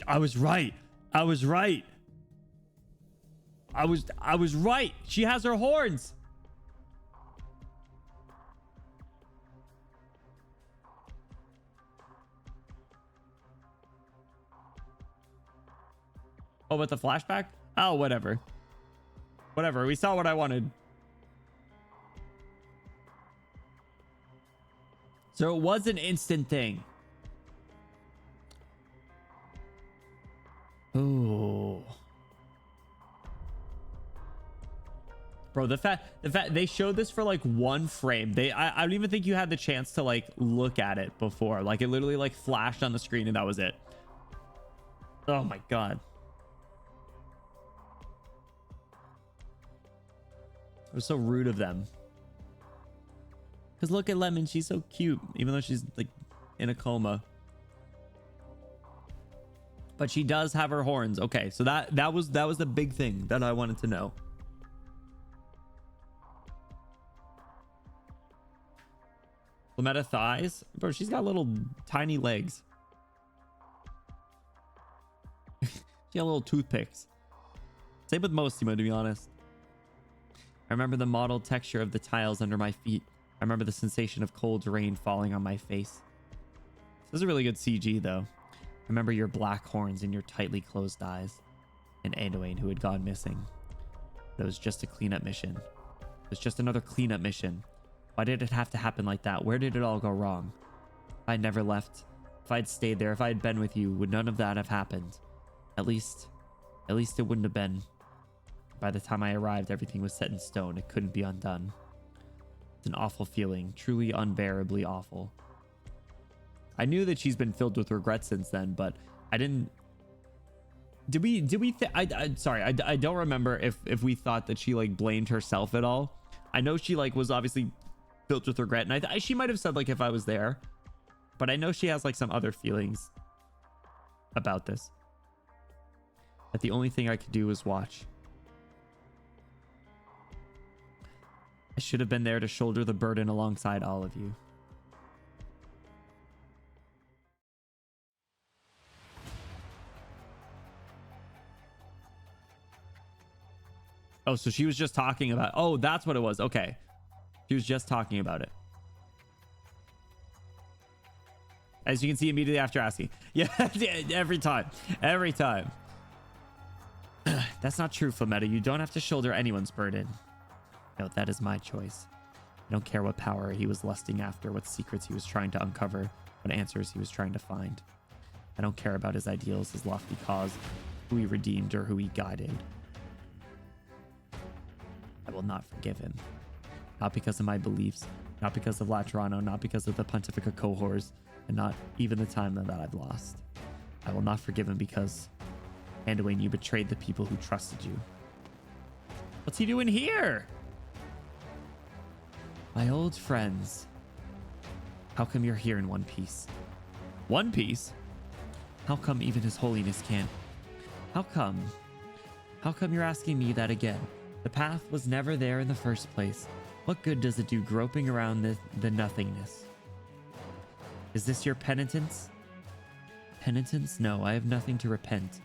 I was right. I was right. I was right. She has her horns. Oh, but the flashback? Oh, whatever. Whatever. We saw what I wanted. So it was an instant thing. Oh. Bro, the fact they showed this for like one frame. I don't even think you had the chance to like look at it before. Like it literally like flashed on the screen and that was it. Oh my god. It was so rude of them. Cause look at Lemon, she's so cute, even though she's like in a coma. But she does have her horns. Okay, so that was the big thing that I wanted to know. Flametta thighs? Bro, she's got little tiny legs. She got little toothpicks. Same with Mostimo, to be honest. I remember the mottled texture of the tiles under my feet. I remember the sensation of cold rain falling on my face. This is a really good CG, though. Remember your black horns and your tightly closed eyes. And Anduin, who had gone missing. But it was just a cleanup mission. It was just another cleanup mission. Why did it have to happen like that? Where did it all go wrong? If I'd never left, if I'd stayed there, if I'd been with you, would none of that have happened? At least it wouldn't have been. By the time I arrived, everything was set in stone. It couldn't be undone. It's an awful feeling, truly unbearably awful. I knew that she's been filled with regret since then, but I didn't. Sorry, I don't remember if we thought that she like blamed herself at all. I know she like was obviously filled with regret, and she might have said like if I was there, but I know she has like some other feelings about this. That the only thing I could do was watch. I should have been there to shoulder the burden alongside all of you. Oh, so she was just talking about... Oh, that's what it was. Okay. She was just talking about it. As you can see immediately after asking. Yeah, every time. Every time. That's not true, Flametta. You don't have to shoulder anyone's burden. No, that is my choice. I don't care what power he was lusting after, what secrets he was trying to uncover, what answers he was trying to find. I don't care about his ideals, his lofty cause, who he redeemed, or who he guided. will not forgive him. Not because of my beliefs, not because of Laterano, not because of the Pontifica cohorts, and not even the time that I've lost. I will not forgive him because, Anduin, you betrayed the people who trusted you. What's he doing here? My old friends. How come you're here in one piece? One Piece? How come even His Holiness can't? How come? How come you're asking me that again? The path was never there in the first place. What good does it do groping around the nothingness? Is this your penitence? Penitence? No, I have nothing to repent.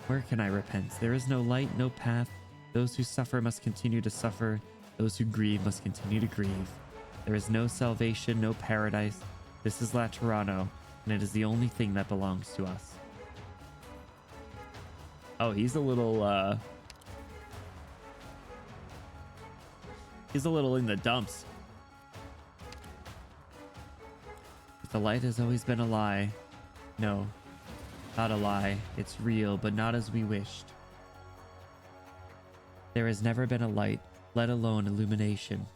Where can I repent? There is no light, no path. Those who suffer must continue to suffer. Those who grieve must continue to grieve. There is no salvation, no paradise. This is Laterano, and it is the only thing that belongs to us. Oh, he's a little in the dumps. But the light has always been a lie. No, not a lie. It's real, but not as we wished. There has never been a light, let alone illumination.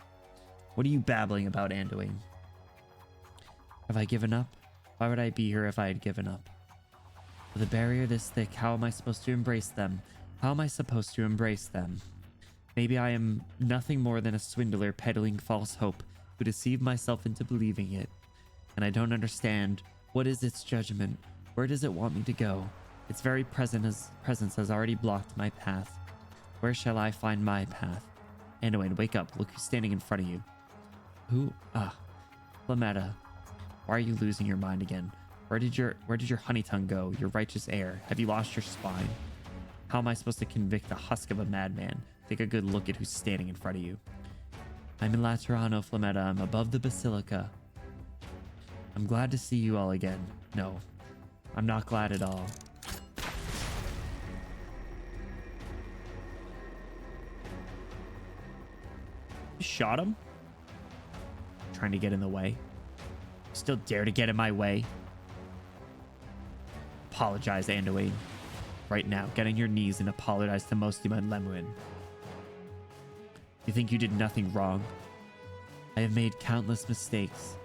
What are you babbling about, Anduin? Have I given up? Why would I be here if I had given up? With a barrier this thick, how am I supposed to embrace them? How am I supposed to embrace them? Maybe I am nothing more than a swindler peddling false hope who deceived myself into believing it. And I don't understand. What is its judgment? Where does it want me to go? Its very presence has already blocked my path. Where shall I find my path? Anduin, wake up. Look who's standing in front of you. Who? Flametta. Why are you losing your mind again? Where did your honey tongue go? Your righteous air? Have you lost your spine? How am I supposed to convict the husk of a madman? Take a good look at who's standing in front of you. I'm in Laterano, Flametta. I'm above the Basilica. I'm glad to see you all again. No, I'm not glad at all. You shot him? Trying to get in the way. Still dare to get in my way? Apologize, Anduin. Right now, get on your knees and apologize to Mostima and Lemuin. You think you did nothing wrong? I have made countless mistakes.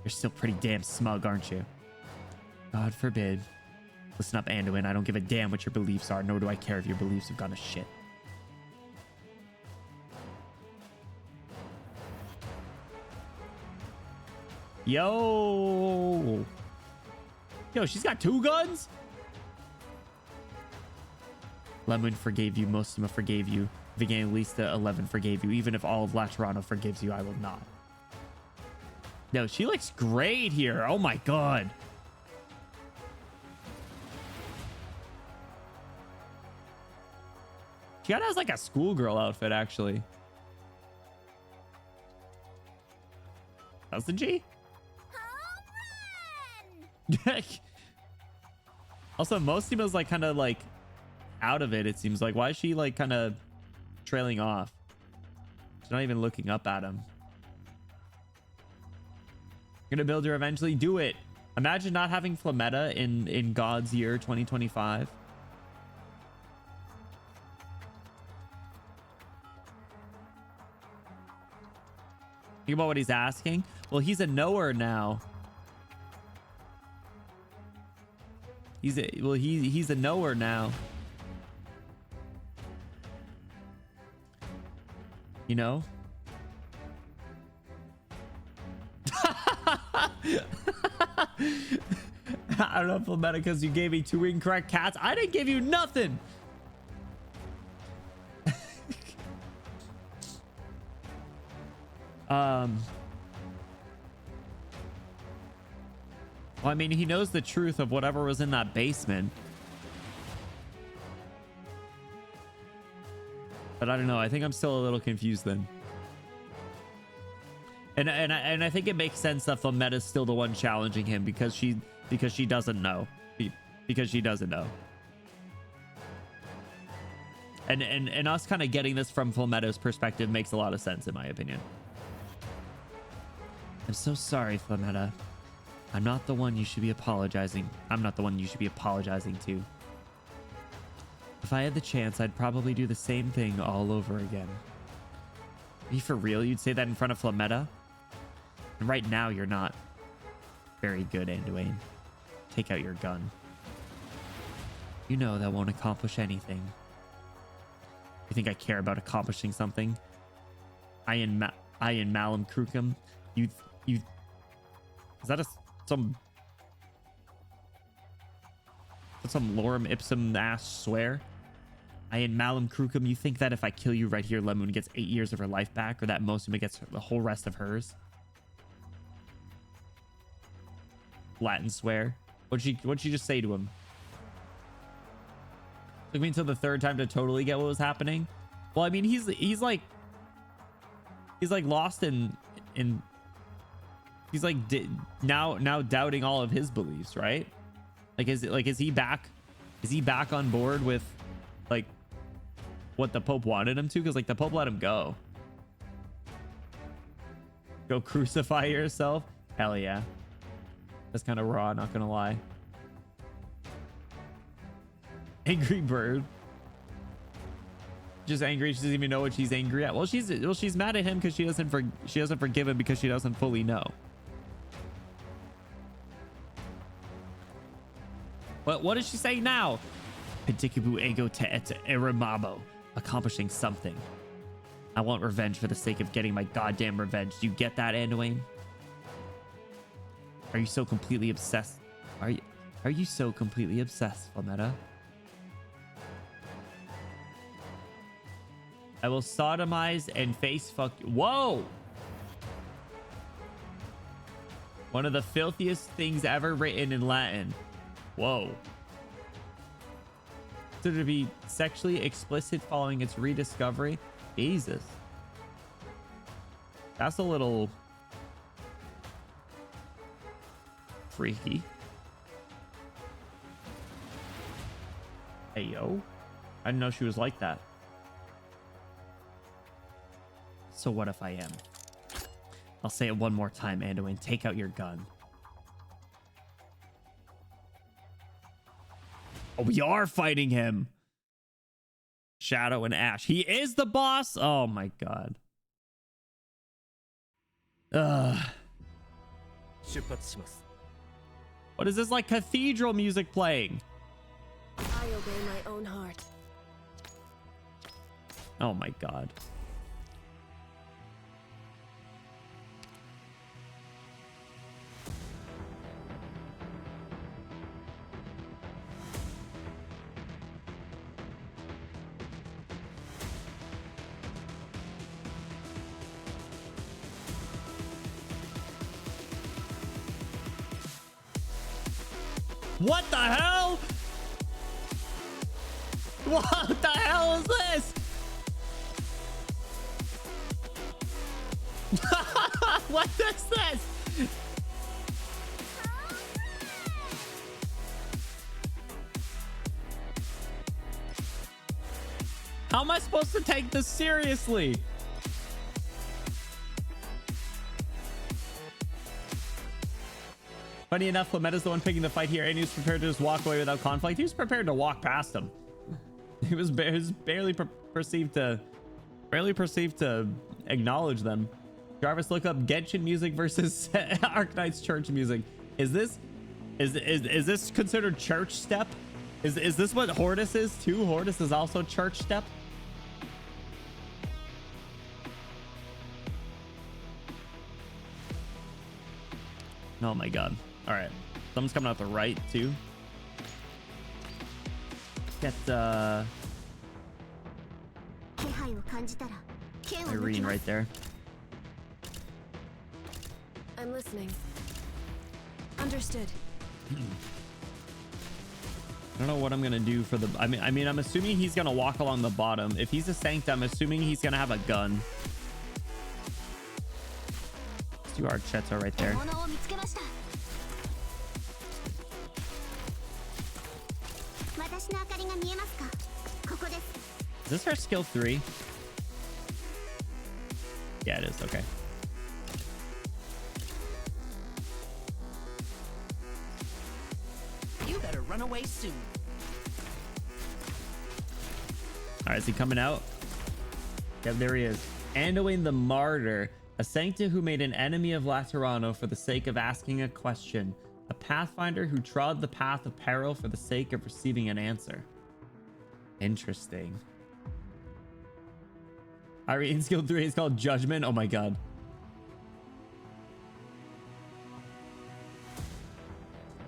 You're still pretty damn smug, aren't you? God forbid. Listen up, Anduin. I don't give a damn what your beliefs are, nor do I care if your beliefs have gone to shit. Yo, she's got 2 guns? Lemon forgave you. Mostima forgave you. Evangelista 11 forgave you. Even if all of Laterano forgives you, I will not. No, she looks great here. Oh my god. She kind of has like a schoolgirl outfit, actually. How's the G? Also, Mostima's like kind of like out of it seems like. Why is she like kind of trailing off? She's not even looking up at him. You're gonna build her eventually. Do it. Imagine not having Flametta in God's year 2025. Think about what he's asking. Well, he's a knower now. He's a knower now. You know? I don't know, Flametta, because you gave me 2 incorrect cats. I didn't give you nothing. Well, I mean, he knows the truth of whatever was in that basement. But I don't know. I think I'm still a little confused then. And I think it makes sense that Flametta's still the one challenging him because she doesn't know. Because she doesn't know. And us kind of getting this from Flametta's perspective makes a lot of sense in my opinion. I'm so sorry, Flametta. I'm not the one you should be apologizing. I'm not the one you should be apologizing to. If I had the chance, I'd probably do the same thing all over again. Are you for real? You'd say that in front of Flametta? And right now, you're not very good, Anduin. Take out your gun. You know that won't accomplish anything. You think I care about accomplishing something? Ian Malum Krukum. You. Is that some lorem ipsum ass swear? Ian Malum Krukum. You think that if I kill you right here, Lemoon gets 8 years of her life back, or that Mosuma gets the whole rest of hers? Latin swear. What'd she just say to him? Took me until the third time to totally get what was happening. Well, I mean, he's like lost in he's like now doubting all of his beliefs, right? Like is he back on board with like what the Pope wanted him to? Because like the Pope let him go crucify yourself. Hell yeah, that's kind of raw, not gonna lie. Angry bird. Just angry. She doesn't even know what she's angry at. Well, she's mad at him because she doesn't forgive him because she doesn't fully know. What does she say now? Pentikubu ego te et erimabo. Accomplishing something. I want revenge for the sake of getting my goddamn revenge. Do you get that, Anduin? Are you so completely obsessed? Are you so completely obsessed, Flametta? I will sodomize and face fuck you. Whoa! One of the filthiest things ever written in Latin. Whoa. So to be sexually explicit following its rediscovery? Jesus. That's a little freaky. Hey, yo. I didn't know she was like that. So what if I am? I'll say it one more time, Anduin. Take out your gun. Oh, we are fighting him. Shadow and Ash. He is the boss. Oh my god. Ugh. What is this, like cathedral music playing? I obey my own heart. Oh my god. What the hell? What the hell is this? What is this? How am I supposed to take this seriously? Funny enough, Flametta's the one picking the fight here, and he was prepared to just walk away without conflict. He was prepared to walk past him. He was barely perceived to acknowledge them. Jarvis, look up Genshin music versus Arknights church music. Is this considered church step? Is this what Hortus is too? Hortus is also church step. Oh my god. All right, someone's coming out the right too. Get Irene right there. I'm listening. Understood. I don't know what I'm gonna do for the. I mean, I'm assuming he's gonna walk along the bottom. If he's a Sanctum, I'm assuming he's gonna have a gun. Let's do Archetto right there. Is this her skill 3? Yeah, it is. Okay. You better run away soon. All right, is he coming out? Yep, there he is. Anduin the Martyr, a sanctum who made an enemy of Laterano for the sake of asking a question. A pathfinder who trod the path of peril for the sake of receiving an answer. Interesting. Irene skill 3 is called Judgment. Oh my god.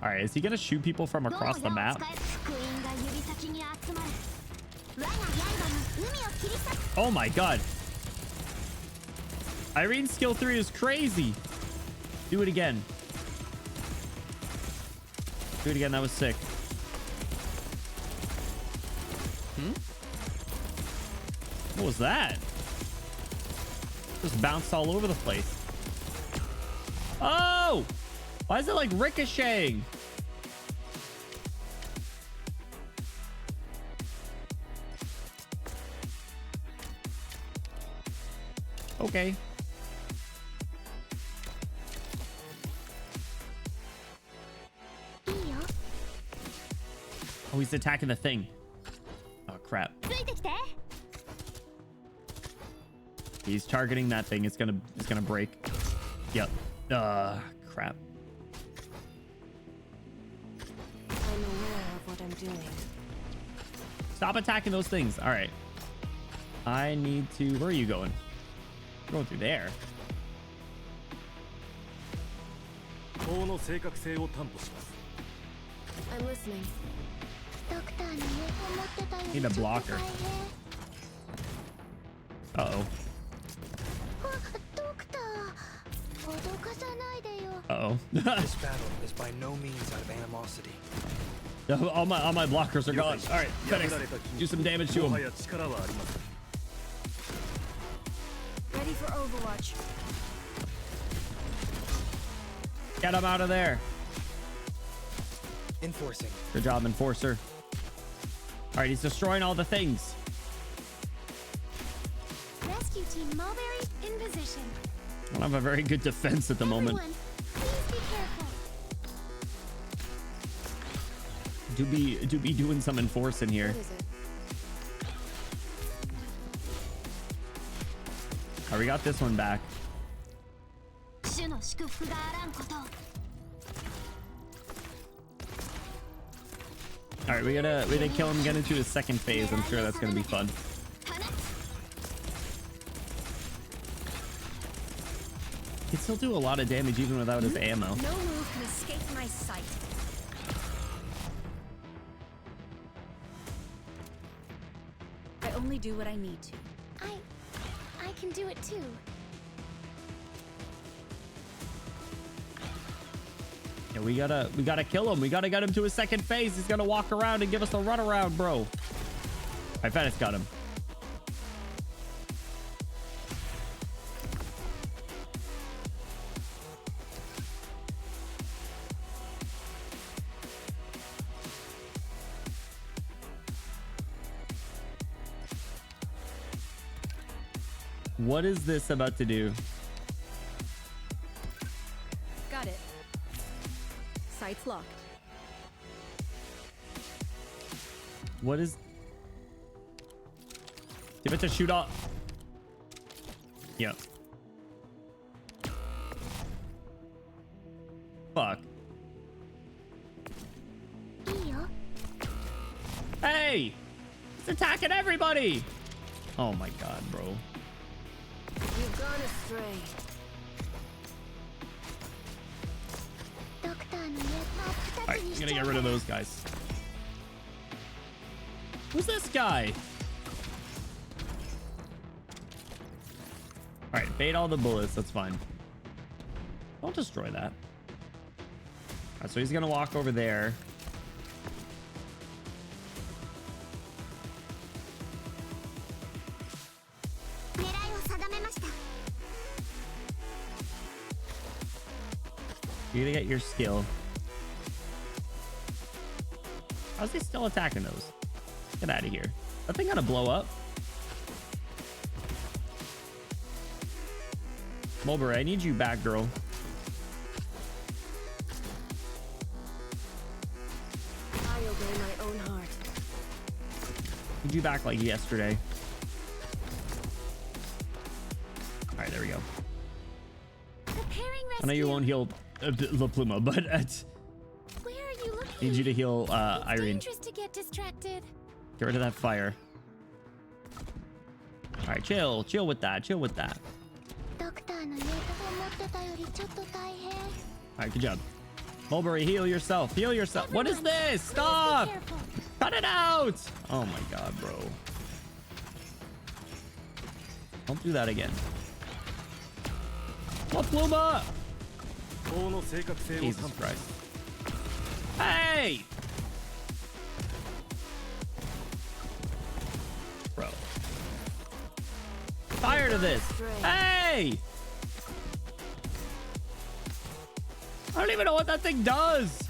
All right, is he gonna shoot people from across the map? Oh my god. Irene's skill 3 is crazy. Do it again. Do it again. That was sick. What was that? Just bounced all over the place. Oh! Why is it like ricocheting? Okay. Oh, he's attacking the thing. Oh, crap. He's targeting that thing. It's gonna break. Yep. Crap. I'm aware of what I'm doing. Stop attacking those things. All right. I need to... Where are you going? You're going through there. I'm listening. Need a blocker. Uh-oh. Uh-oh. This battle is by no means out of animosity. all my blockers are gone. All right, Phoenix, do some damage to him. Ready for Overwatch. Get him out of there. Enforcing. Good job, Enforcer. All right, he's destroying all the things. Rescue Team Mulberry in position. I don't have a very good defense at the moment. Everyone, please be careful. Do be doing some enforcing here. What is it? All right, we got this one back. All right, we gotta kill him, get into his second phase. I'm sure that's gonna be fun. He can still do a lot of damage even without his ammo. No move can escape my sight. I only do what I need to. I can do it too. Yeah, we gotta kill him. We gotta get him to his second phase. He's gonna walk around and give us a runaround, bro. All right, Venice got him. What is this about to do? Got it. Sight's locked. What is... Give it to shoot off. Yep. Fuck. Hey! It's attacking everybody! Oh my god, bro. You've gone astray. Alright, I'm gonna get rid of those guys. Who's this guy? Alright, bait all the bullets. That's fine. Don't destroy that. Alright, so he's gonna walk over there. You're gonna get your skill. How's he still attacking those? Get out of here. That thing gotta blow up. Mulberry, I need you back, girl. I obey my own heart. Need you back like yesterday. know you won't heal La Pluma, but Where are you looking? need you to heal It's Irene. dangerous to get distracted. Get rid of that fire. All right, chill with that. Chill with that. All right, good job. Mulberry, heal yourself. Heal yourself. What is this? Stop! Careful. Cut it out! Oh my god, bro. Don't do that again. La Pluma! Jesus Christ. Hey! Bro. Tired of this. Hey! I don't even know what that thing does.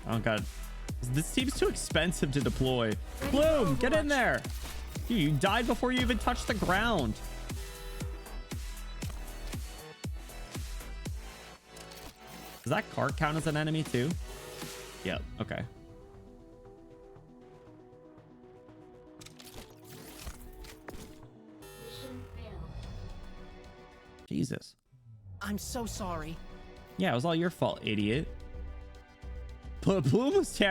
Oh god. This seems too expensive to deploy. Bloom, get in there. Dude, you died before you even touched the ground. Does that cart count as an enemy too? Yep, okay. Jesus. I'm so sorry. Yeah, it was all your fault, idiot. Plume was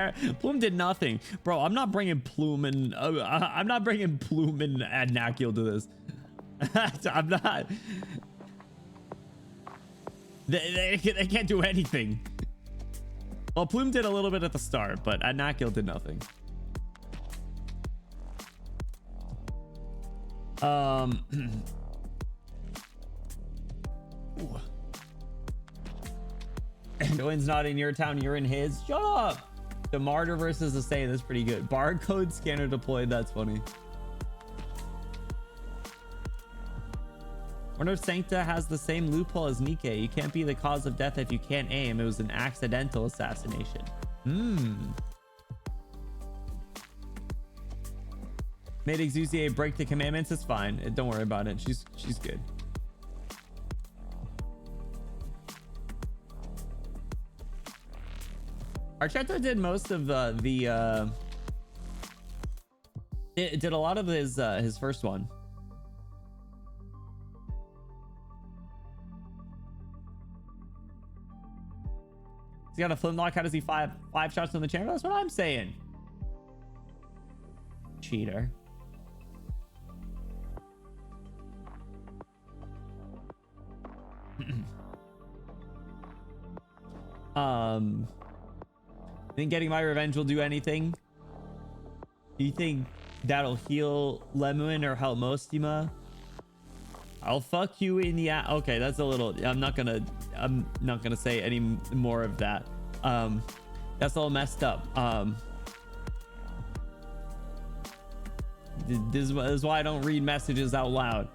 Plume did nothing, bro. I'm not bringing Plume and I'm not bringing Plume and Adnacule to this. I'm not. They can't do anything. Well, Plume did a little bit at the start, but Adnacule did nothing. Anduin's not in your town, you're in his. Shut up. The Martyr versus the Saint is pretty good. Barcode scanner deployed. That's funny. Wonder if Sancta has the same loophole as Nikke. You can't be the cause of death if you can't aim. It was an accidental assassination. Made Exusier break the commandments. It's fine. Don't worry about it. She's good. Archetto did most of it did a lot of his first one. He's got a flintlock. How does he five shots in the chamber? That's what I'm saying. Cheater. Think getting my revenge will do anything? Do you think that'll heal Lemuin or help Mostima? I'll fuck you in the ass. Okay, that's a little. I'm not gonna say any more of that. That's all messed up. This is why I don't read messages out loud,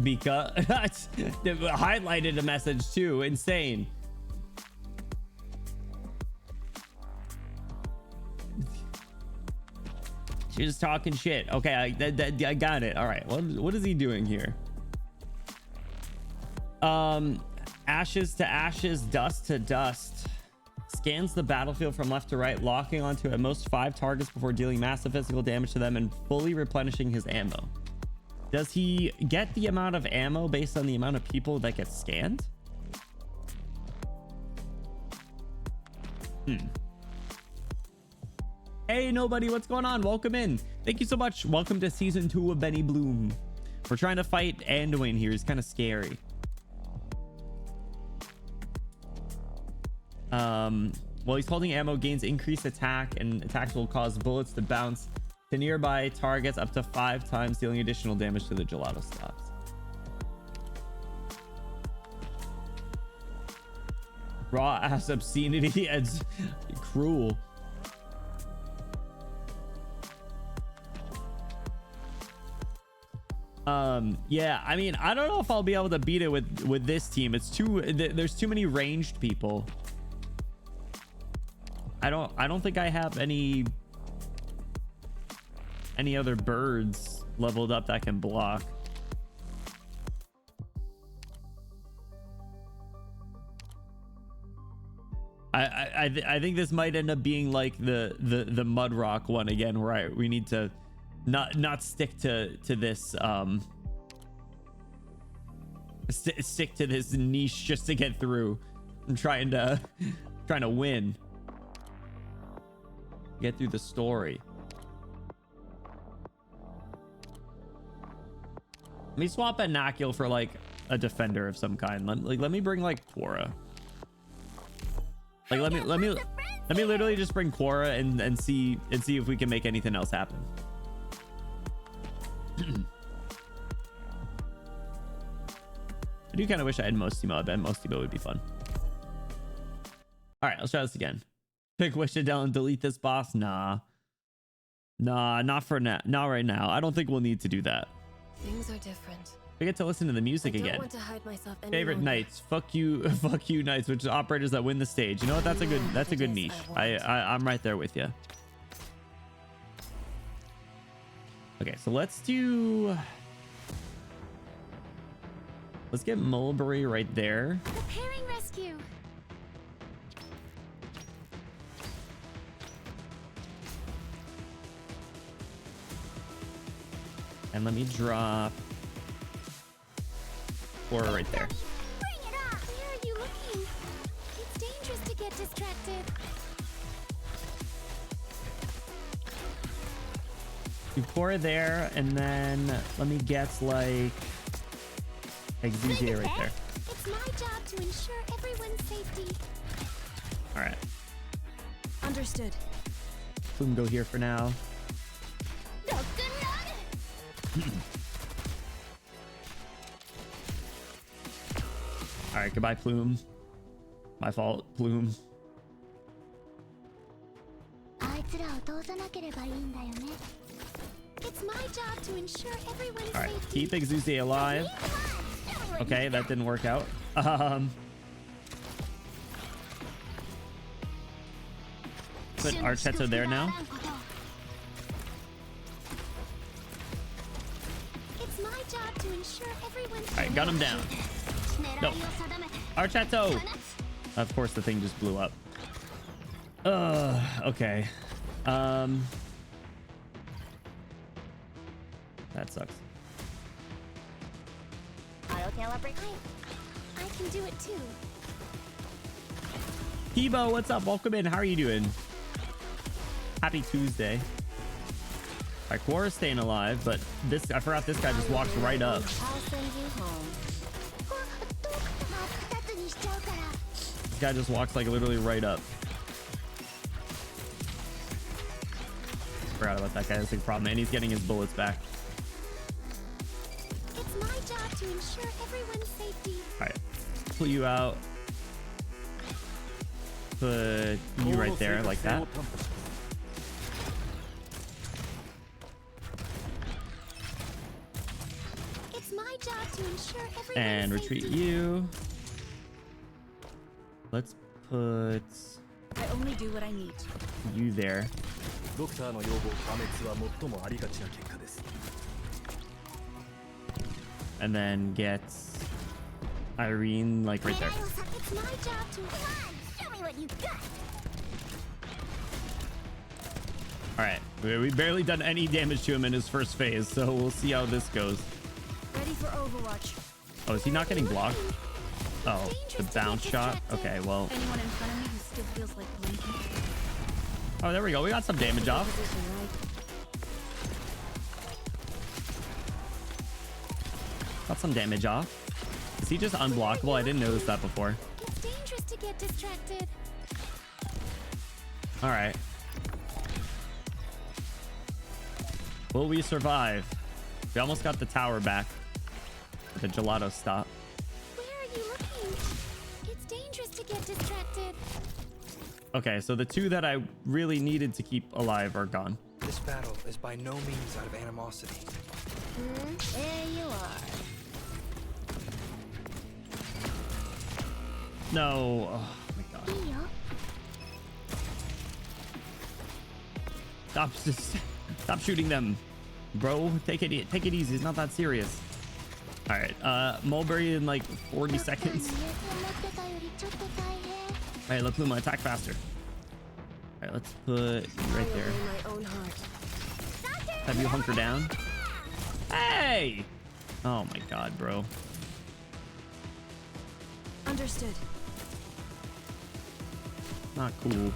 because they highlighted a message too. Insane. She's talking shit. Okay, I got it. All right. What is he doing here? Ashes to ashes, dust to dust. Scans the battlefield from left to right, locking onto at most 5 targets before dealing massive physical damage to them and fully replenishing his ammo. Does he get the amount of ammo based on the amount of people that get scanned? Hey, nobody, what's going on? Welcome in. Thank you so much. Welcome to season 2 of Benny Bloom. We're trying to fight Anduin here. He's kind of scary. Well, he's holding ammo, gains increased attack, and attacks will cause bullets to bounce to nearby targets up to 5 times, dealing additional damage to the gelato stocks. Raw ass obscenity. It's cruel. Yeah, I mean, I don't know if I'll be able to beat it with this team. It's there's too many ranged people. I don't think I have any other birds leveled up that can block. I think this might end up being like the mud rock one again, where we need to not stick to this stick to this niche just to get through. I'm trying to win. Get through the story. Let me swap a Nakul for like a defender of some kind. Let me bring like Quora. Like let me literally just bring Quora and see if we can make anything else happen. I do kind of wish I had Mostimo. I bet Mostimo would be fun. All right, let's try this again. Pick wish to down and delete this boss. Nah, not for now. Not right now. I don't think we'll need to do that. Things are different. We get to listen to the music I don't again. want to hide myself any Favorite longer. knights. Fuck you, fuck you knights, which is operators that win the stage. You know what? That's a good niche. I'm right there with you. Okay, so let's get Mulberry right there. Preparing rescue. And let me drop Quora right there. Bring it on. Where are you looking? It's dangerous to get distracted. Do Quora there, and then let me get like Exusia right there. It's my job to ensure everyone's safety. All right. Understood. Plume go here for now. All right, goodbye, Plume. My fault, Plume. It's my job to ensure everyone's All right, safety. keep Exusia alive. Okay, that didn't work out. Put Archetto there now. It's my job to ensure everyone's All right, got him down. No, Archetto. Of course, the thing just blew up. Okay. That sucks. I'll calibrate. I can do it too. Kibo, what's up? Welcome in. How are you doing? Happy Tuesday. All right, Quora's staying alive, but this, I forgot this guy just walks right up. I'll send you home. This guy just walks like literally right up. Forgot about that guy. That's a big problem. And he's getting his bullets back. It's my job to ensure everyone's safety. All right, pull you out. Put you right there like that. It's my job to ensure everyone's And retreat safety. you. Let's put I only do what I need to. you there. And then get Irene like right there. It's my job to. Come on, show me what you got. All right, we barely done any damage to him in his first phase, so we'll see how this goes. Ready for Overwatch. Oh, is he not getting blocked? Oh, the bounce shot. Okay, well. Anyone in front of me who still feels like blinking? Oh, there we go. We got some damage off. Position, right? Got some damage off. Is he just unblockable? I didn't notice that before. It's dangerous to get distracted. All right. Will we survive? We almost got the tower back. The gelato stop. Where are you looking? It's dangerous to get distracted. Okay, so the two that I really needed to keep alive are gone. This battle is by no means out of animosity. There you are. No. Oh my god. Stop shooting them. Bro, take it easy. It's not that serious. All right, Mulberry in like 40 seconds. All right, let's move my attack faster. All right, let's put you right there. My own heart. Have you hunker down? Hey! Oh my god, bro. Understood. Not cool.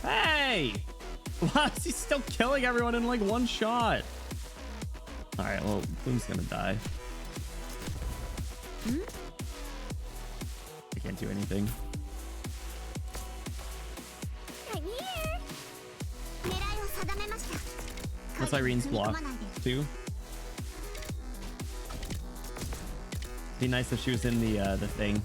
Hey! Why is he still killing everyone in like one shot? All right, well, Bloom's gonna die. I can't do anything. I'm here. What's Irene's block? 2? Be nice if she was in the thing.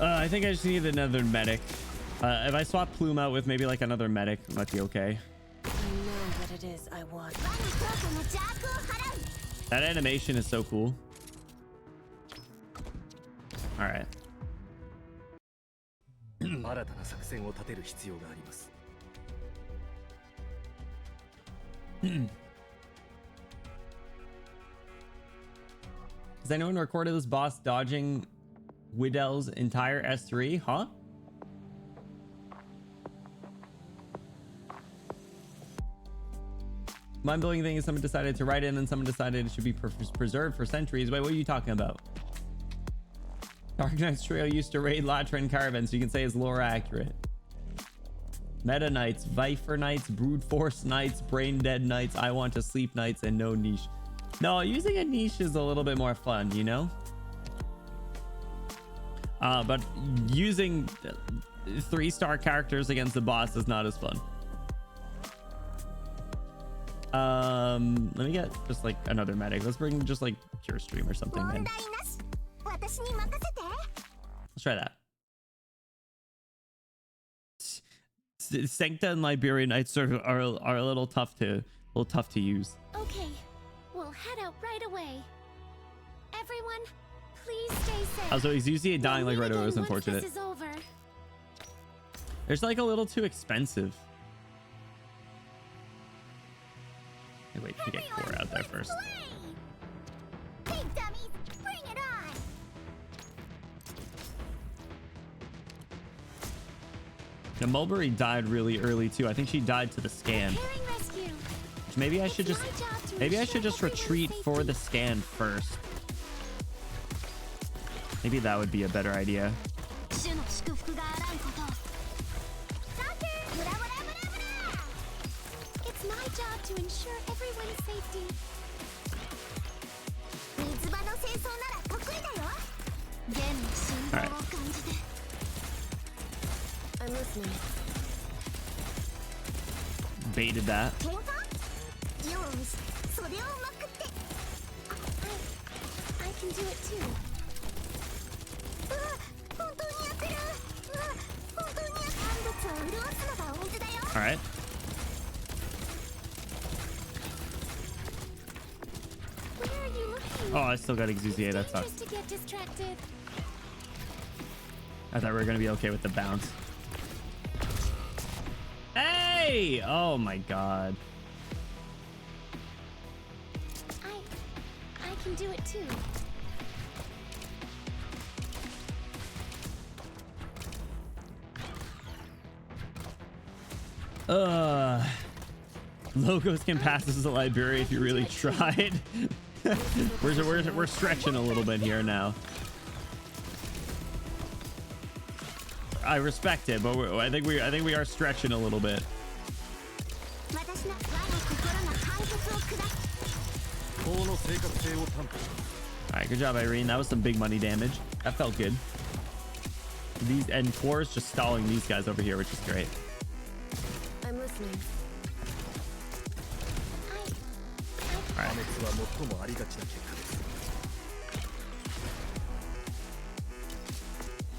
I think I just need another medic. If I swap Plume out with maybe like another medic, it might be okay. I know what it is I want. That animation is so cool. All right. 新たな作戦を立てる必要があります。 Has anyone recorded this boss dodging Widell's entire S3? Huh? Mind-blowing thing is someone decided to write in and someone decided it should be preserved for centuries. Wait, what are you talking about? Arknights Trio used to raid Latran Caravan, so you can say it's lore accurate. Meta Knights, Viper Knights, Brood Force Knights, Brain Dead Knights, I Want to Sleep Knights, and no niche. No, using a niche is a little bit more fun, you know? But using 3-star characters against the boss is not as fun. Let me get just like another medic. Let's bring just like Pure Stream or something then. Let's try that. Sancta and Liberian Knights are a little tough to use. Okay, we'll head out right away. Everyone, please stay safe. Also, he's usually dying like right away. It was unfortunate. This is over. There's like a little too expensive. Hey, wait to get Core out there first. Big dummies, bring it on. Now, Mulberry died really early too. I think she died to the scan. Preparing rescue. Which maybe I should just retreat for the scan first. Maybe that would be a better idea. It's my job to ensure everyone's safety. Alright. I'm listening. Baited that. I can do it too. All right. Where are you looking? Oh, I still got Exusier. That sucks. To get distracted. I thought we were gonna be okay with the bounce. Hey! Oh my god. I can do it too. Logos can pass as a Liberia if you really tried. we're stretching a little bit here now. I respect it, but I think we are stretching a little bit. All right, good job, Irene. That was some big money damage. That felt good. These and Core's just stalling these guys over here, which is great. I'm listening. All right.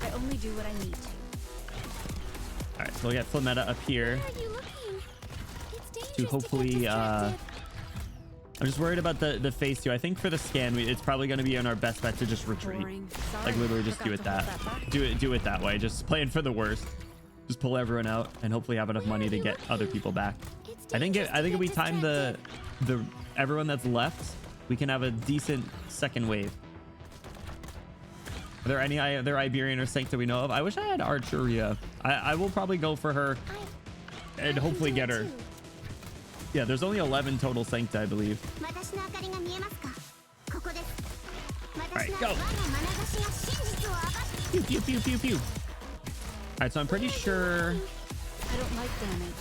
I only do what I need to. All right, so we'll get Flametta up here Where are you looking? It's dangerous to hopefully. get distracted. I'm just worried about the phase 2. I think for the scan, it's probably going to be in our best bet to just retreat. Boring. Sorry, Like literally just do forgot it to hold that. back. Do it that way. Just plan for the worst. Just pull everyone out and hopefully have enough money to get other people back. It's I think dangerous to if we get time the everyone that's left, we can have a decent second wave. Are there any other Iberian or Sancta we know of? I wish I had Archeria. I will probably go for her and I hopefully can do get it her. too. Yeah, there's only 11 total Sancta, I believe. Go. Pew, pew, pew, pew, pew. All right, so I'm pretty sure I don't like damage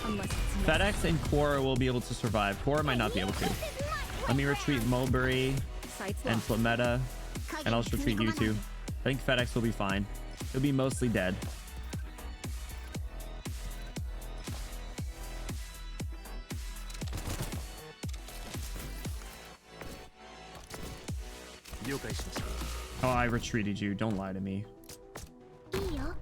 unless it's FedEx and Quora will be able to survive. Quora might not be able to. Let me retreat Mulberry Sights and locked. Flametta, and I'll just retreat you two. I think FedEx will be fine. He'll be mostly dead. Oh, I retreated you. Don't lie to me. いいよ。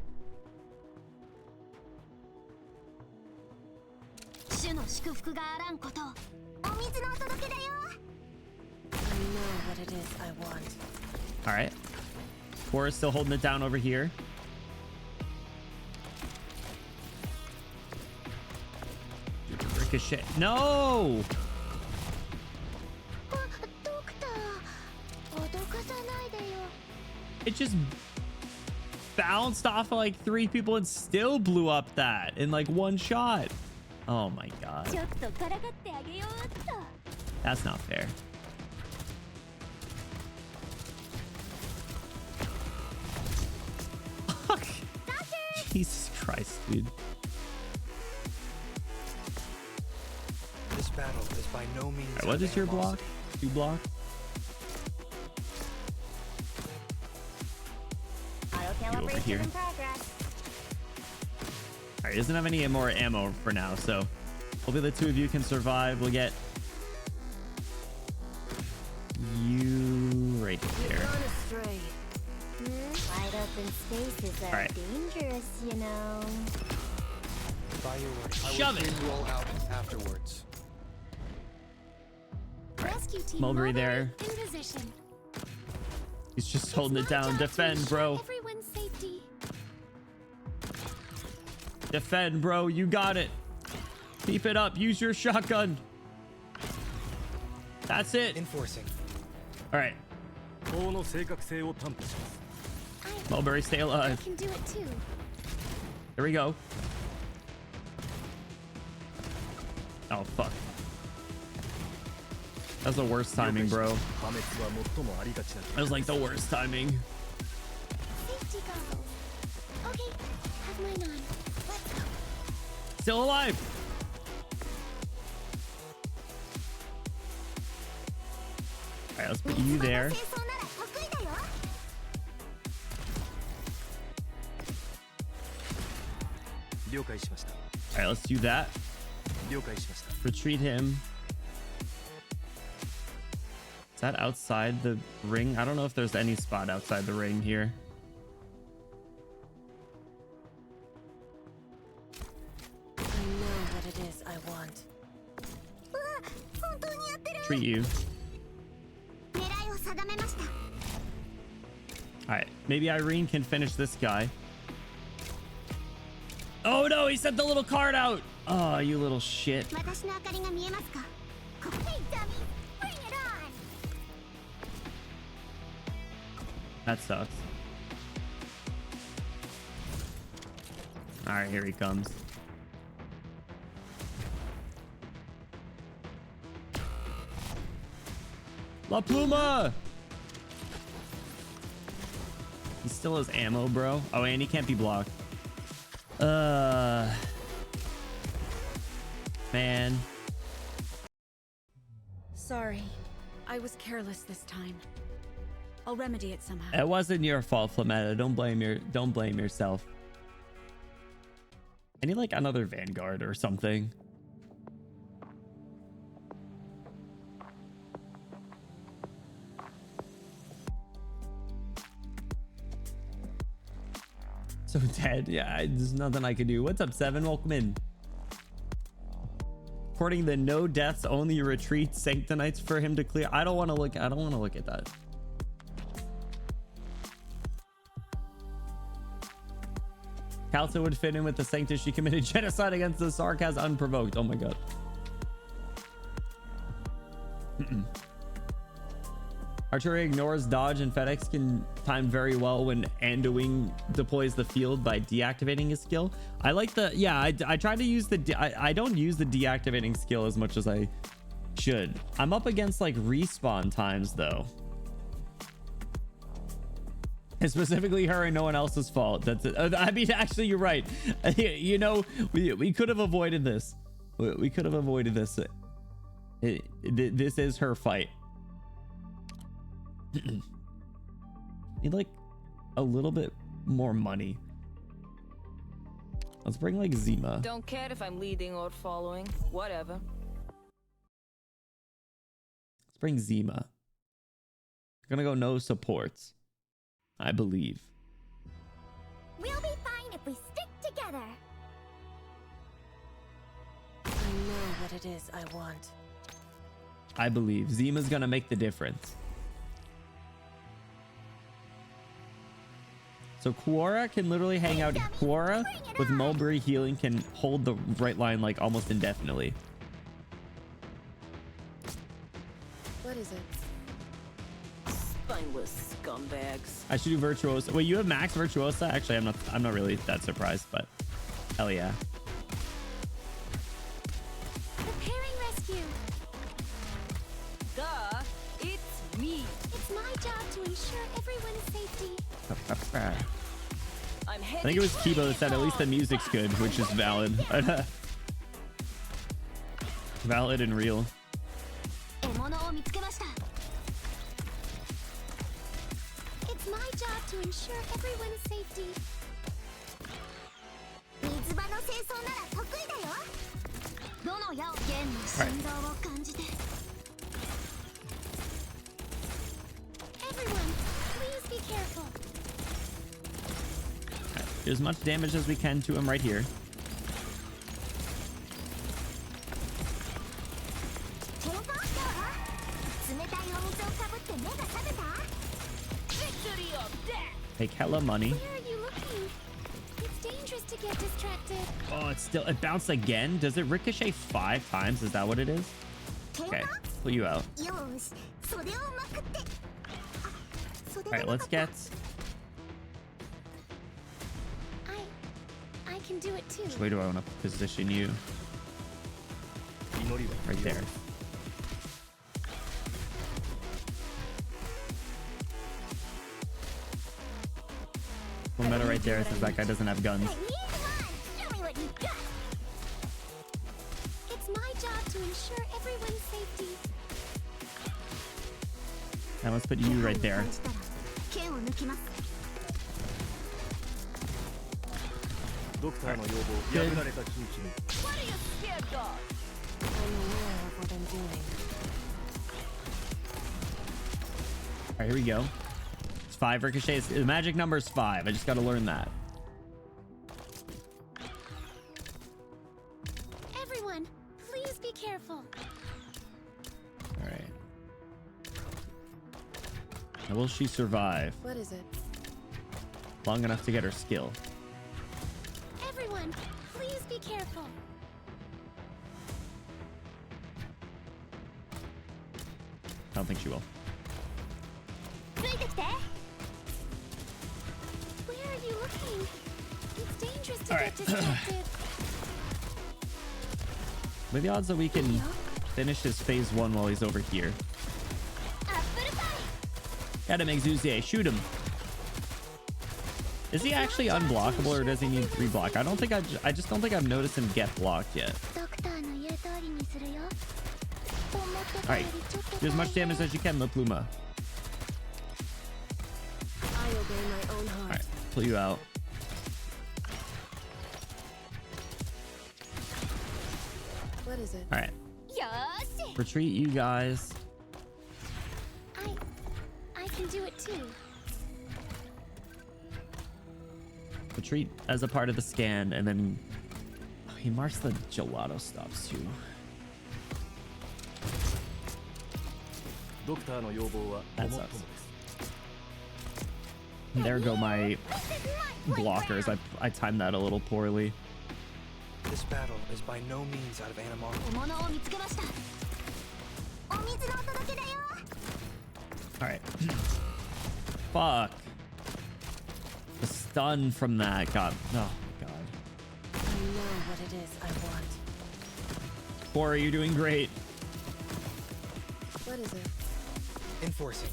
主の祝福があらんことを。お水のお届けだよ。I know what it is I want. All right. Quora's still holding it down over here. Ricochet. No! ドクター、脅かさないでよ。 It just bounced off of like 3 people and still blew up that in like 1 shot. Oh my god. ちょっとからかってあげようっと。 That's not fair. Jesus Christ, dude. This battle is by no means. All right, what is your block? 2 block? You over here. Alright, he doesn't have any more ammo for now, so hopefully the 2 of you can survive. We'll get you right here. Gone astray. Wide open spaces are Alright. dangerous, you know. By your word, I Shove will it. clean you all out afterwards. Rescue team Mulberry there. in position. He's just holding it down. Defend, bro. Everyone's safety. Defend, bro. You got it. Keep it up. Use your shotgun. That's it. Enforcing. All right. 法の正確性を担保します Mulberry, stay I alive. can do it too. Here we go. Oh, fuck. That was the worst timing, bro. 破滅は最もありがちな That was like the worst timing. Safety goggles. Okay, have mine on. Let's go. Still alive. All right, let's put you there. 清掃なら得意だよ。 了解しました All right, let's do that. 了解しました Retreat him. Is that outside the ring? I don't know if there's any spot outside the ring here. I know what it is I want. うわ、本当にやってる。 Treat you. 狙いを定めました。 All right, maybe Irene can finish this guy. Oh no, he sent the little card out. Oh, you little shit. 私の明かりが見えますか。ここでダミー。Bring it on. That sucks. All right, here he comes. La Pluma! He still has ammo, bro. Oh, and he can't be blocked. Man. Sorry. I was careless this time. I'll remedy it somehow. It wasn't your fault, Flametta. Don't blame yourself. I need like another Vanguard or something. So dead. Yeah, there's nothing I can do. What's up, Seven? Welcome in. According to the no deaths only retreat Sanctonites for him to clear. I don't want to look at that. Calta would fit in with the Sanctus. She committed genocide against the Sarkaz unprovoked. Oh my god. Archery ignores dodge, and FedEx can time very well when Anduin deploys the field by deactivating his skill. I like the, yeah, I try to use the, I don't use the deactivating skill as much as I should. I'm up against like respawn times though. It's specifically her and no one else's fault. That's it. I mean, actually, you're right. You know, we could have avoided this. We could have avoided this. This is her fight. Need like a little bit more money. Let's bring like Zima. Don't care if I'm leading or following. Whatever. Let's bring Zima. Gonna go no supports, I believe. We'll be fine if we stick together. I know what it is I want. I believe Zima's gonna make the difference. So Quora can literally hang out. Quora with Mulberry healing can hold the right line like almost indefinitely. What is it? Spineless scumbags. I should do Virtuosa. Wait, you have max Virtuosa? Actually, I'm not really that surprised, but hell yeah. Preparing rescue. Duh, it's me. It's my job to ensure everyone's safety. I'm I think it was Kibo that said at least the music's good, which is valid. Valid and real. It's my job to ensure everyone's safety. Everyone, please be careful. Do as much damage as we can to him right here. Take hella money. Where are you looking? It's dangerous to get distracted. Oh, it bounced again. Does it ricochet 5 times? Is that what it is? Okay, pull you out. All right, let's get. I can do it too. Which way do I want to position you? Right there. One metal right there says that guy doesn't have guns. It's my job to ensure everyone's safety. Now let's put you right there. What are you scared of? I'm aware of what I'm doing. All right, here we go. It's 5 ricochets. The magic number is 5. I just got to learn that. Everyone, please be careful. All right. Now, will she survive What is it? long enough to get her skill? Everyone, please be careful. I don't think she will. Where are you looking? It's dangerous to All get right. distracted. What are the odds that we can finish his phase 1 while he's over here? Gotta make Zuzier. Shoot him. Is he actually unblockable or does he need 3 block? I don't think I just don't think I've noticed him get blocked yet. All right, do as much damage as you can, La Pluma. I obey my own heart. All right, pull you out. What is it? All right, retreat, you guys. I can do it too. Retreat as a part of the scan, and then he marks the gelato stops too. That sucks. And there go my blockers. I timed that a little poorly. This battle is by no means out of animosity. All right. Fuck. The stun from that got. Oh my god. I know what it is I want. Corey, you're doing great. What is it? Enforcing.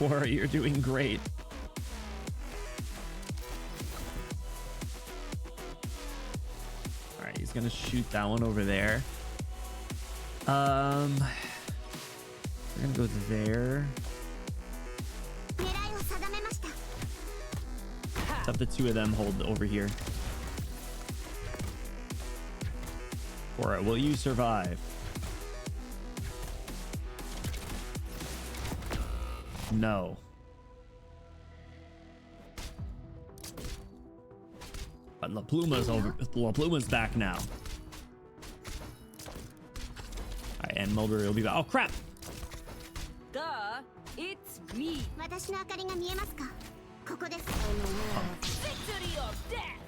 Quora, you're doing great. All right, he's gonna shoot that one over there. We're gonna go there. Let's have the two of them hold over here. Quora, will you survive? No. But La Pluma's over. La Pluma's back now. All right, and Mulberry will be back. Oh crap! Duh, it's me. Victory or death.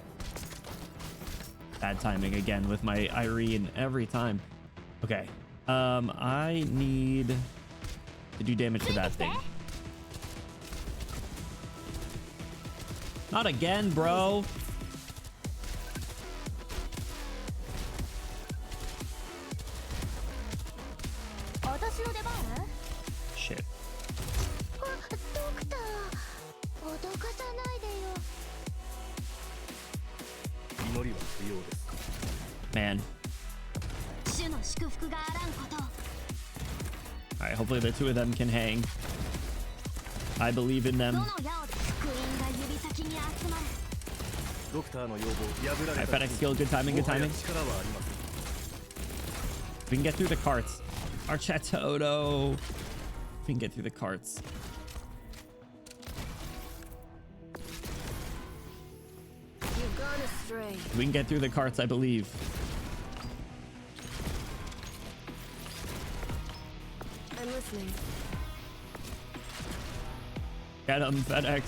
Bad timing again with my Irene every time. Okay. I need to do damage to that thing. Not again, bro. Shit. Man. All right, hopefully the two of them can hang. I believe in them. Alright, FedEx skill, good timing, good timing. We can get through the carts. Archetoto. We can get through the carts. You've gone astray. We can get through the carts, I believe. I'm listening. Get him, FedEx.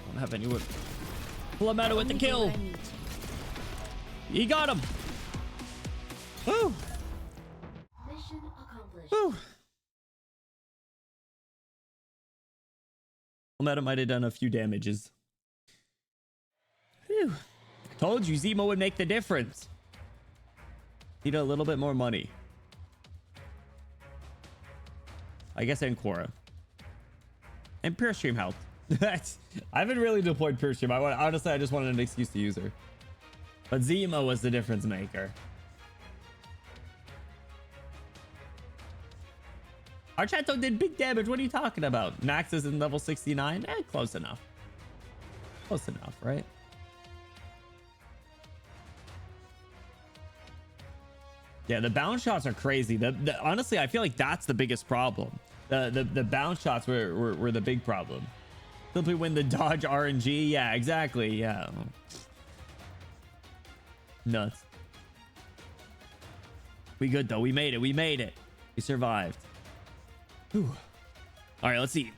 Don't have anyone. Pull him out with the kill. He got him. Woo. Mission accomplished. Woo. Meta might have done a few damages. Whew. Told you Zemo would make the difference. Need a little bit more money. I guess and Quora. And Pure Stream helped. I haven't really deployed Pure Stream. Honestly, I just wanted an excuse to use her. But Zemo was the difference maker. Archato did big damage. What are you talking about? Max is in level 69. Close enough. Close enough, right? Yeah, the bounce shots are crazy. Honestly, I feel like that's the biggest problem. The bounce shots were the big problem. Simply win the dodge RNG. Yeah, exactly. Yeah. Nuts. We good though. We made it. We made it. We survived. Whew. All right, let's see.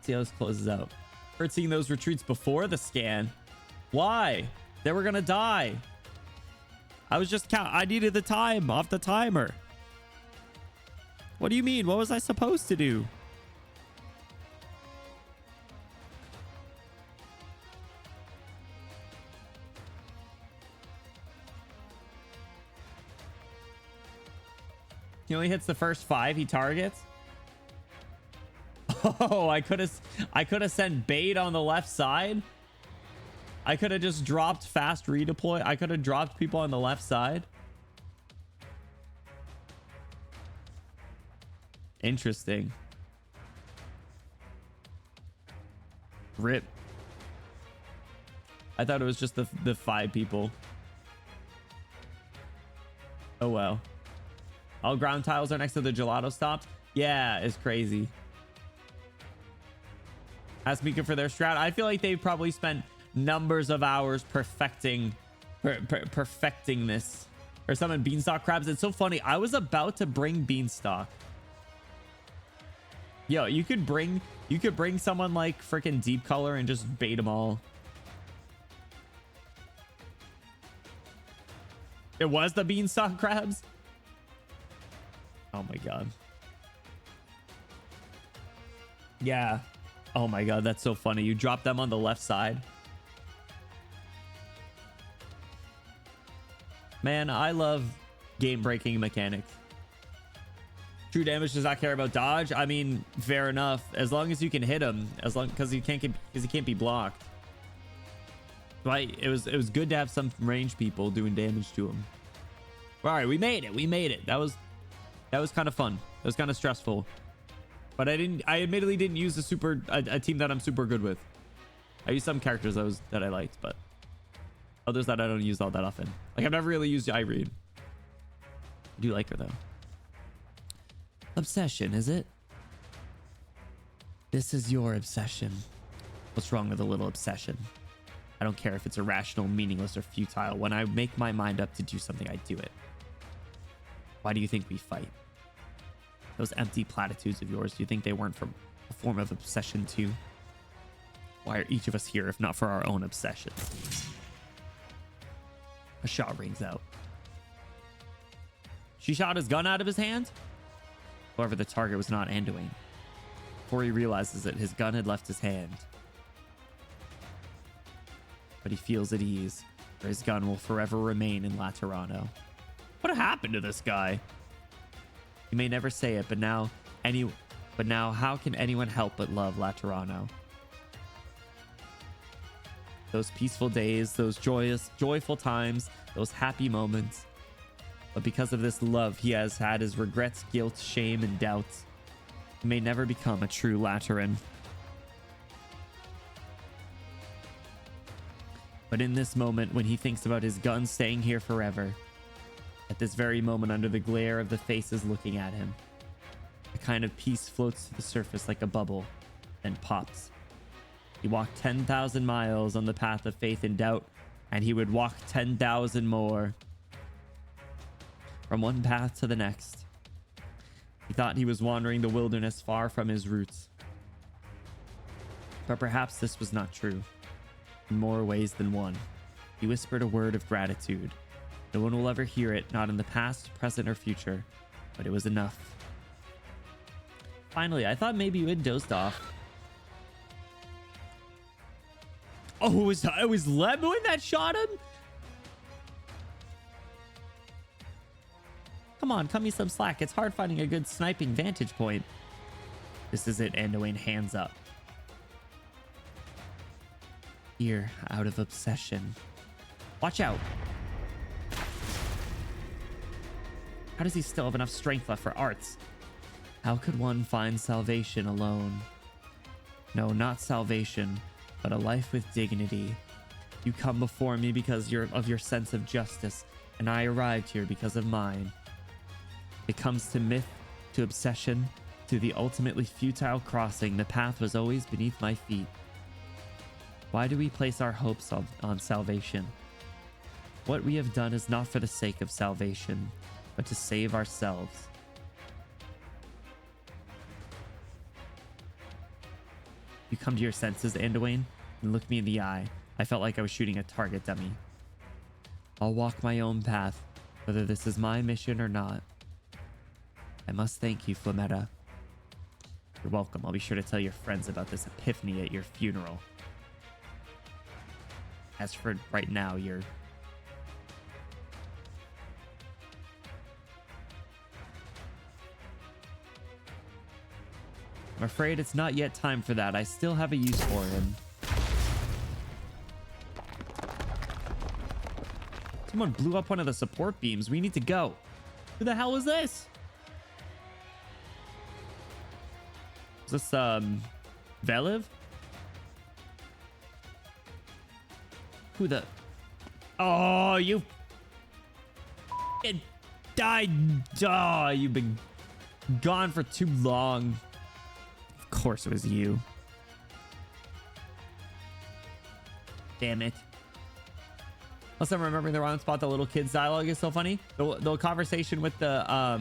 See how this closes out. Heard seeing those retreats before the scan. Why? They were gonna die. I was just I needed the time off the timer. What do you mean? What was I supposed to do? He only hits the first 5 he targets. Oh, I could have sent bait on the left side. I could have just dropped fast redeploy. I could have dropped people on the left side. Interesting. Rip. I thought it was just the 5 people. Oh well. All ground tiles are next to the gelato stops. Yeah, it's crazy. Ask Mika for their strat. I feel like they've probably spent numbers of hours perfecting this. Or summon beanstalk crabs. It's so funny. I was about to bring beanstalk. Yo, you could bring someone like freaking Deep Color and just bait them all. It was the beanstalk crabs. Oh my god. Yeah. Oh my god, that's so funny. You drop them on the left side. Man, I love game-breaking mechanics. True damage does not care about dodge. I mean, fair enough. As long as you can hit him, because he can't be blocked. Right? It was good to have some ranged people doing damage to him. All right, we made it. We made it. That was kind of fun. It was kind of stressful. But I admittedly didn't use a team that I'm super good with. I used some characters that I liked, but others that I don't use all that often. Like I've never really used Irene. I do like her though. Obsession, is it? This is your obsession. What's wrong with a little obsession? I don't care if it's irrational, meaningless, or futile. When I make my mind up to do something, I do it. Why do you think we fight? Those empty platitudes of yours, do you think they weren't from a form of obsession too? Why are each of us here if not for our own obsessions? A shot rings out. She shot his gun out of his hand? However, the target was not Anduin. Before he realizes it, his gun had left his hand. But he feels at ease, for his gun will forever remain in Laterano. What happened to this guy? He may never say it, but now how can anyone help but love Laterano? Those peaceful days, those joyful times, those happy moments. But because of this love, he has had his regrets, guilt, shame, and doubts. He may never become a true Lateran. But in this moment, when he thinks about his gun staying here forever, at this very moment under the glare of the faces looking at him, a kind of peace floats to the surface like a bubble, then pops. He walked 10,000 miles on the path of faith and doubt, and he would walk 10,000 more. From one path to the next. He thought he was wandering the wilderness far from his roots. But perhaps this was not true. In more ways than one. He whispered a word of gratitude. No one will ever hear it, not in the past, present, or future. But it was enough. Finally, I thought maybe you had dozed off. Oh, it was Lemuin that shot him? Come on, cut me some slack. It's hard finding a good sniping vantage point. This is it, Anduin, hands up. Here, out of obsession. Watch out. How does he still have enough strength left for arts? How could one find salvation alone? No, not salvation, but a life with dignity. You come before me because of your sense of justice, and I arrived here because of mine. It comes to myth, to obsession, to the ultimately futile crossing. The path was always beneath my feet. Why do we place our hopes on salvation? What we have done is not for the sake of salvation, but to save ourselves. You come to your senses, Anduin, and look me in the eye. I felt like I was shooting a target dummy. I'll walk my own path, whether this is my mission or not. I must thank you, Flametta. You're welcome. I'll be sure to tell your friends about this epiphany at your funeral. As for right now, I'm afraid it's not yet time for that. I still have a use for him. Someone blew up one of the support beams. We need to go. Who the hell was this? Is this, Velev? Who the... Oh, you... died. Oh, you've been gone for too long. Of course it was you. Damn it. Unless I'm remembering the wrong spot, the little kids dialogue is so funny. The conversation with the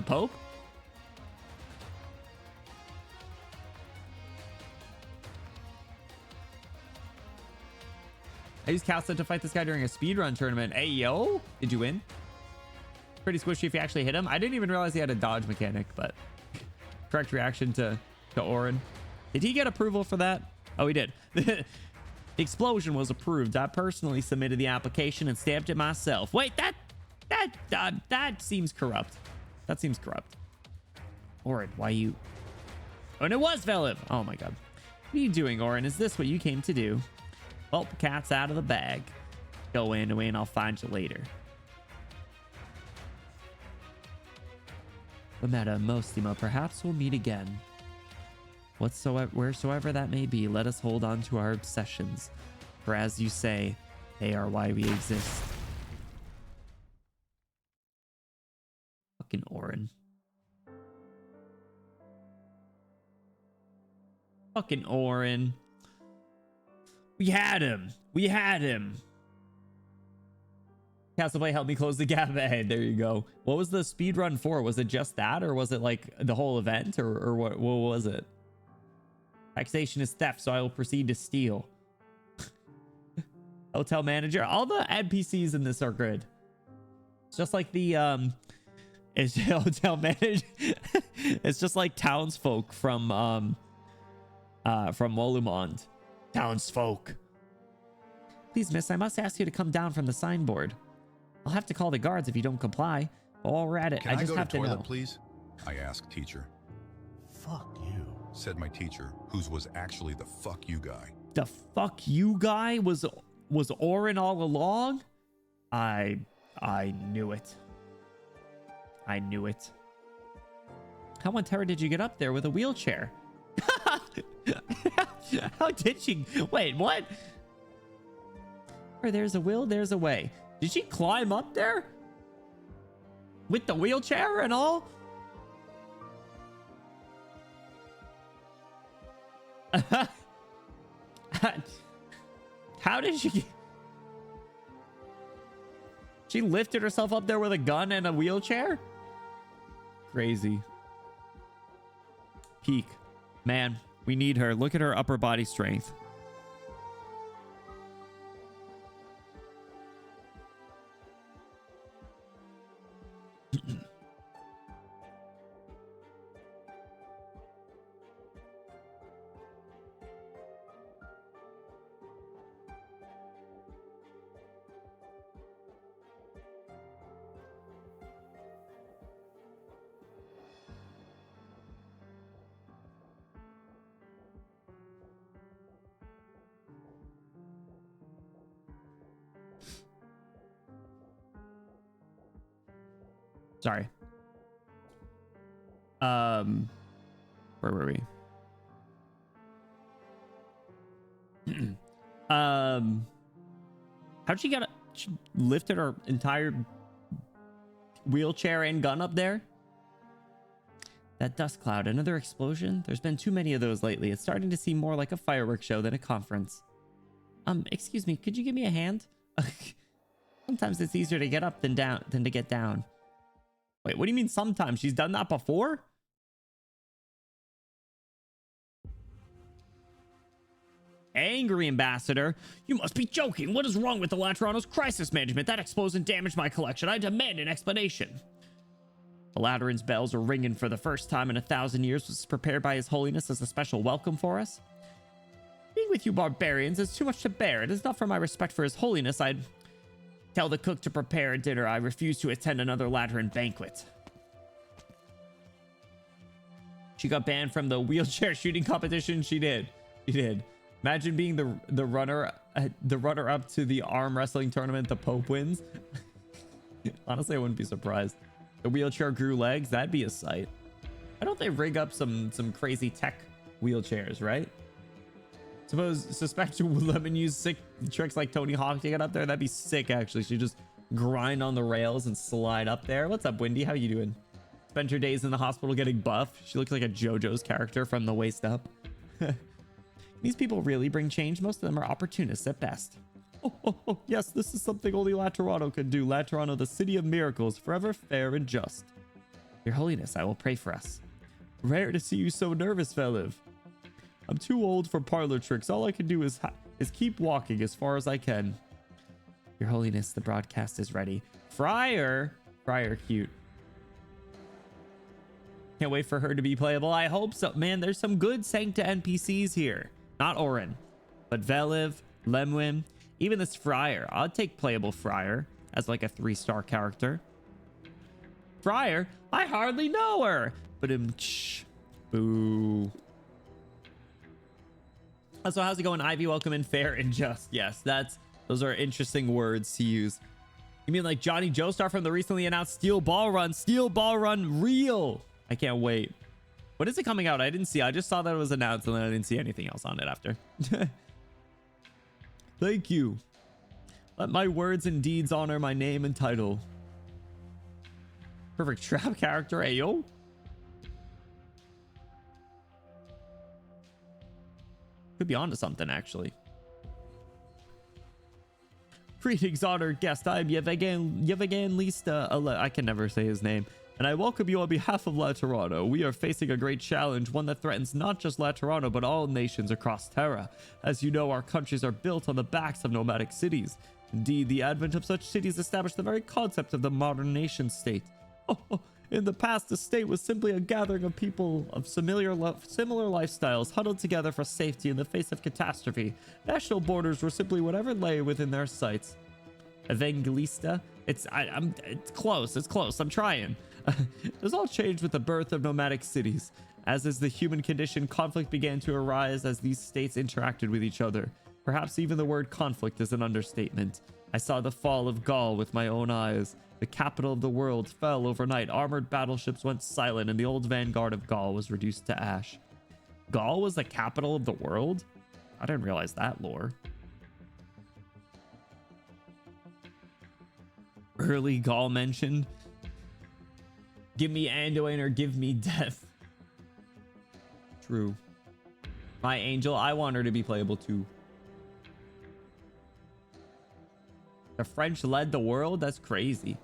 Pope. I used Calcet to fight this guy during a speedrun tournament. Hey, yo. Did you win? Pretty squishy if you actually hit him. I didn't even realize he had a dodge mechanic, but correct reaction to Orin. Did he get approval for that? Oh, he did. The explosion was approved. I personally submitted the application and stamped it myself. Wait, that seems corrupt. That seems corrupt. Orin, why you... Oh, and it was Veliv. Oh my god. What are you doing, Orin? Is this what you came to do? Well, cat's out of the bag. Go away and I'll find you later. Lametta, Mostima, perhaps we'll meet again. Wheresoever that may be, let us hold on to our obsessions. For as you say, they are why we exist. Fucking Orin. Fucking Orin. We had him. We had him. Castleplay, help me close the gap. Hey, there you go. What was the speed run for? Was it just that, or was it like the whole event, or what was it? Taxation is theft, so I will proceed to steal. Hotel manager. All the NPCs in this are good. It's just like the it's hotel manager. It's just like townsfolk from Wolumond. Townsfolk. Please, miss, I must ask you to come down from the signboard. I'll have to call the guards if you don't comply. But while we're at it, I just have to know. Please? I asked teacher. Fuck you. Said my teacher, whose was actually the fuck you guy. The fuck you guy was Orin all along? I knew it. I knew it. How on terror did you get up there with a wheelchair? How did she? Wait, what? Where there's a will, there's a way. Did she climb up there? With the wheelchair and all? How did she... She lifted herself up there with a gun and a wheelchair? Crazy. Peak. Man, we need her. Look at her upper body strength. Sorry. Where were we? How'd she get it? She lifted her entire wheelchair and gun up there? That dust cloud, another explosion? There's been too many of those lately. It's starting to seem more like a fireworks show than a conference. Excuse me, could you give me a hand? Sometimes it's easier to get up than to get down. Wait, what do you mean sometimes? She's done that before? Angry ambassador. You must be joking. What is wrong with the Laterano's crisis management? That explosion damaged my collection. I demand an explanation. The Lateran's bells are ringing for the first time in 1,000 years. Was prepared by His Holiness as a special welcome for us. Being with you barbarians is too much to bear. It is not for my respect for His Holiness. I'd tell the cook to prepare a dinner. I refuse to attend another Lateran banquet. She got banned from the wheelchair shooting competition. She did. She did. Imagine being the runner up to the arm wrestling tournament the Pope wins. Honestly, I wouldn't be surprised. The wheelchair grew legs. That'd be a sight. Why don't they rig up some crazy tech wheelchairs, right? Suspect Lemon use sick tricks like Tony Hawk to get up there. That'd be sick, actually. She just grind on the rails and slide up there. What's up, Wendy? How you doing? Spent her days in the hospital getting buff. She looks like a JoJo's character from the waist up. These people really bring change. Most of them are opportunists at best. Oh, yes, this is something only Laterano could do. Laterano, the city of miracles, forever fair and just. Your Holiness, I will pray for us. Rare to see you so nervous, Veliv. I'm too old for parlor tricks. All I can do is keep walking as far as I can. Your Holiness, the broadcast is ready. Friar cute. Can't wait for her to be playable. I hope so. Man, there's some good Sancta NPCs here. Not Orin, but Veliv, Lemwin, even this Friar. I'd take playable Friar as like a 3-star character. prior. I hardly know her. But boo. So how's it going, Ivy? Welcome in. Fair and just. Yes, those are interesting words to use. You mean like Johnny Joestar from the recently announced Steel Ball Run? Steel Ball Run real. I can't wait. What is it coming out? I didn't see. I just saw that it was announced and then I didn't see anything else on it after. Thank you. Let my words and deeds honor my name and title. Perfect trap character, ayo. Could be onto something, actually. Greetings, honored guest. I am Yevgen Lista. I can never say his name. And I welcome you on behalf of Laterano. We are facing a great challenge, one that threatens not just Laterano, but all nations across Terra. As you know, our countries are built on the backs of nomadic cities. Indeed, the advent of such cities established the very concept of the modern nation state. In the past, the state was simply a gathering of people of similar lifestyles huddled together for safety in the face of catastrophe. National borders were simply whatever lay within their sights. Evangelista? It's close. It's close. I'm trying. This all changed with the birth of nomadic cities. As is the human condition, conflict began to arise as these states interacted with each other. Perhaps even the word conflict is an understatement. I saw the fall of Gaul with my own eyes. The capital of the world fell overnight. Armored battleships went silent, and the old vanguard of Gaul was reduced to ash. Gaul was the capital of the world? I didn't realize that lore. Early Gaul mentioned. Give me Anduin or give me death. True. My angel, I want her to be playable too. The French led the world? That's crazy.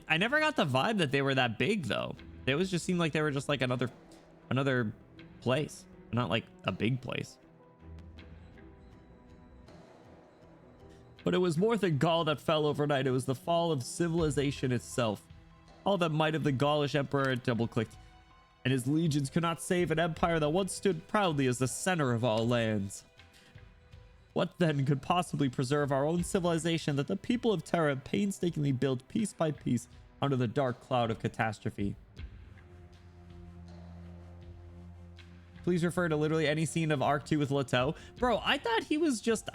I never got the vibe that they were that big, though. It was just seemed like they were just like another place, not like a big place. But it was more than Gaul that fell overnight. It was the fall of civilization itself. All the might of the Gaulish emperor double-clicked, and his legions could not save an empire that once stood proudly as the center of all lands. What then could possibly preserve our own civilization that the people of Terra painstakingly built piece by piece under the dark cloud of catastrophe? Please refer to literally any scene of Arc 2 with Leto. Bro, I thought he was just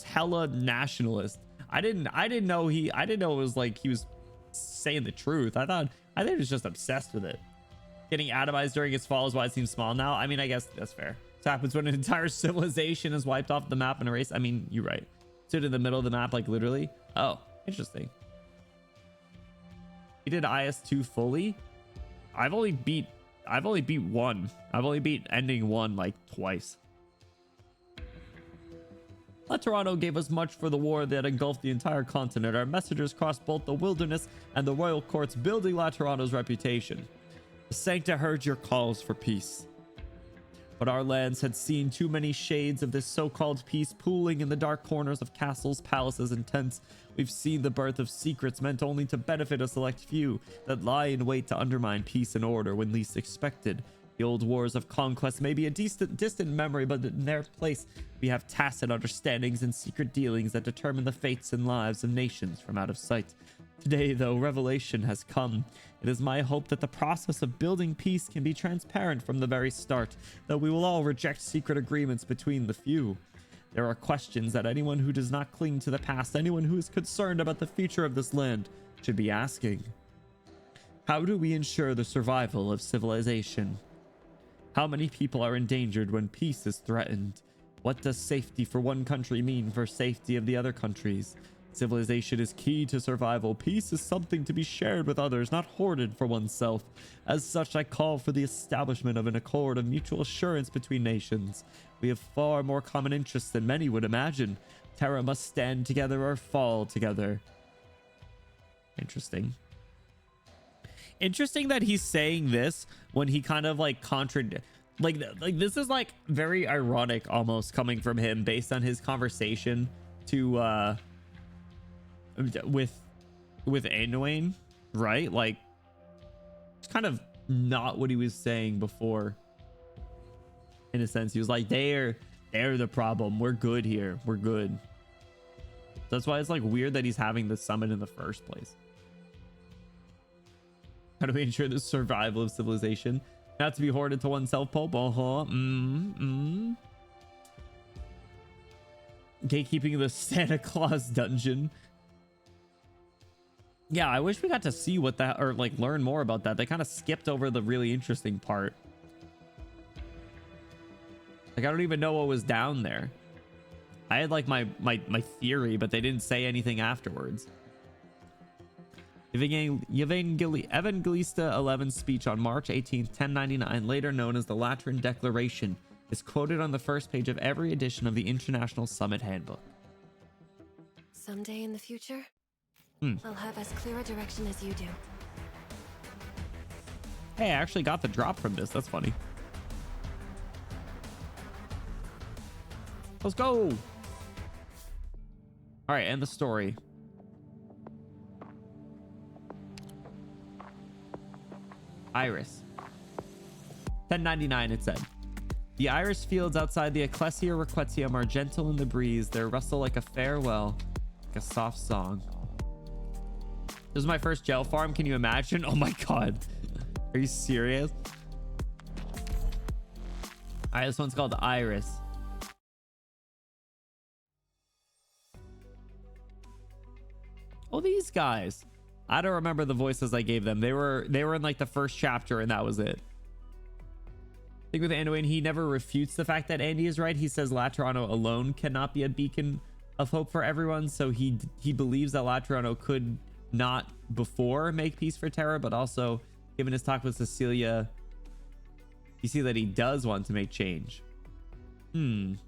hella nationalist. I didn't know it was like he was saying the truth. I think he was just obsessed with it. Getting atomized during its fall is why it seems small now. I mean, I guess that's fair. This happens when an entire civilization is wiped off the map in a race. I mean, you're right. Stood in the middle of the map, like literally. Oh, interesting. He did IS2 fully. I've only beat one. I've only beat ending one like twice. Laterano gave us much for the war that engulfed the entire continent. Our messengers crossed both the wilderness and the royal courts, building Laterano's reputation. The Sancta heard your calls for peace. But our lands had seen too many shades of this so-called peace pooling in the dark corners of castles, palaces, and tents. We've seen the birth of secrets meant only to benefit a select few that lie in wait to undermine peace and order when least expected. The old wars of conquest may be a distant memory, but in their place, we have tacit understandings and secret dealings that determine the fates and lives of nations from out of sight. Today, though, revelation has come. It is my hope that the process of building peace can be transparent from the very start, that we will all reject secret agreements between the few. There are questions that anyone who does not cling to the past, anyone who is concerned about the future of this land, should be asking. How do we ensure the survival of civilization? How many people are endangered when peace is threatened? What does safety for one country mean for safety of the other countries? Civilization is key to survival. Peace is something to be shared with others, not hoarded for oneself. As such, I call for the establishment of an accord of mutual assurance between nations. We have far more common interests than many would imagine. Terra must stand together or fall together. Interesting. Interesting that he's saying this when he kind of like like this is like very ironic almost coming from him based on his conversation to with Anduin, right? Like it's kind of not what he was saying before. In a sense, he was like, they're the problem. We're good here. We're good. That's why it's like weird that he's having the summit in the first place. How do we ensure the survival of civilization? Not to be hoarded to oneself, Pope. Gatekeeping the Santa Claus dungeon. Yeah, I wish we got to see what that, or like learn more about that. They kind of skipped over the really interesting part. Like, I don't even know what was down there. I had like my theory, but they didn't say anything afterwards. Evangelista 11's speech on March 18th, 1099, later known as the Lateran Declaration, is quoted on the first page of every edition of the International Summit Handbook. Someday in the future, I'll have as clear a direction as you do. Hey, I actually got the drop from this. That's funny. Let's go. All right, end the story. Iris. 1099, it said. The iris fields outside the Ecclesia Requetium are gentle in the breeze. They rustle like a farewell, like a soft song. This is my first gel farm. Can you imagine? Oh my god. Are you serious? All right, this one's called Iris. Oh, these guys. I don't remember the voices I gave them. They were in like the first chapter and that was it. I think with Anduin, he never refutes the fact that Andy is right. He says Laterano alone cannot be a beacon of hope for everyone. So he believes that Laterano could not before make peace for Terra, but also given his talk with Cecilia, you see that he does want to make change. It's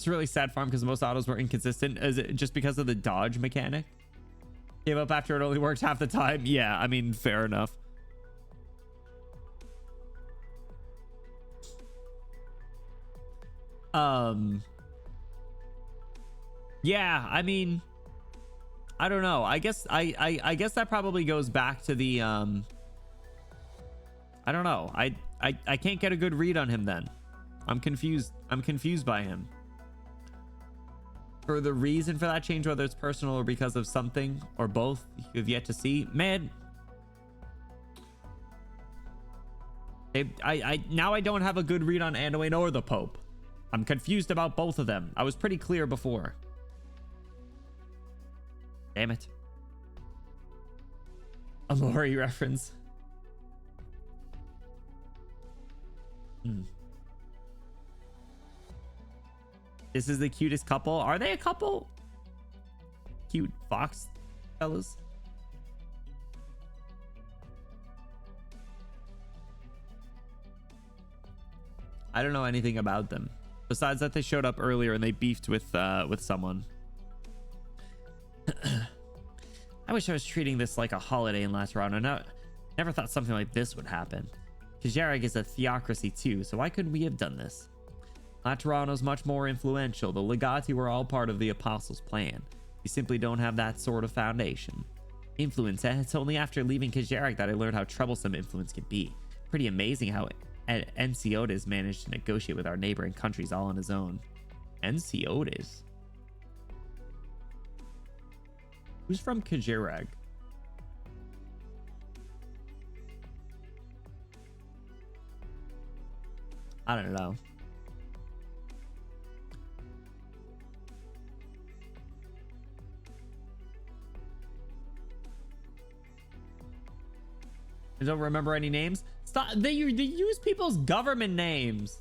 a really sad farm because most autos were inconsistent. Is it just because of the dodge mechanic? Gave up after it only worked half the time. Yeah, I mean, fair enough. Yeah, I mean, I don't know. I guess I guess that probably goes back to the I don't know. I can't get a good read on him then. I'm confused. I'm confused by him. For the reason for that change, whether it's personal or because of something or both, you have yet to see. Man, now I don't have a good read on Anduin or the Pope. I'm confused about both of them. I was pretty clear before. Damn it. A Mori reference. This is the cutest couple. Are they a couple? Cute fox fellas. I don't know anything about them. Besides that, they showed up earlier and they beefed with someone. I wish I was treating this like a holiday in Laterano. Never thought something like this would happen. Kajarag is a theocracy too, so why couldn't we have done this? Laterano's much more influential. The Legati were all part of the Apostles' plan. We simply don't have that sort of foundation. Influence, it's only after leaving Kajarag that I learned how troublesome influence can be. Pretty amazing how Enciotes managed to negotiate with our neighboring countries all on his own. Enciotes? Who's from Kajarag? I don't know. I don't remember any names. Stop. They use people's government names.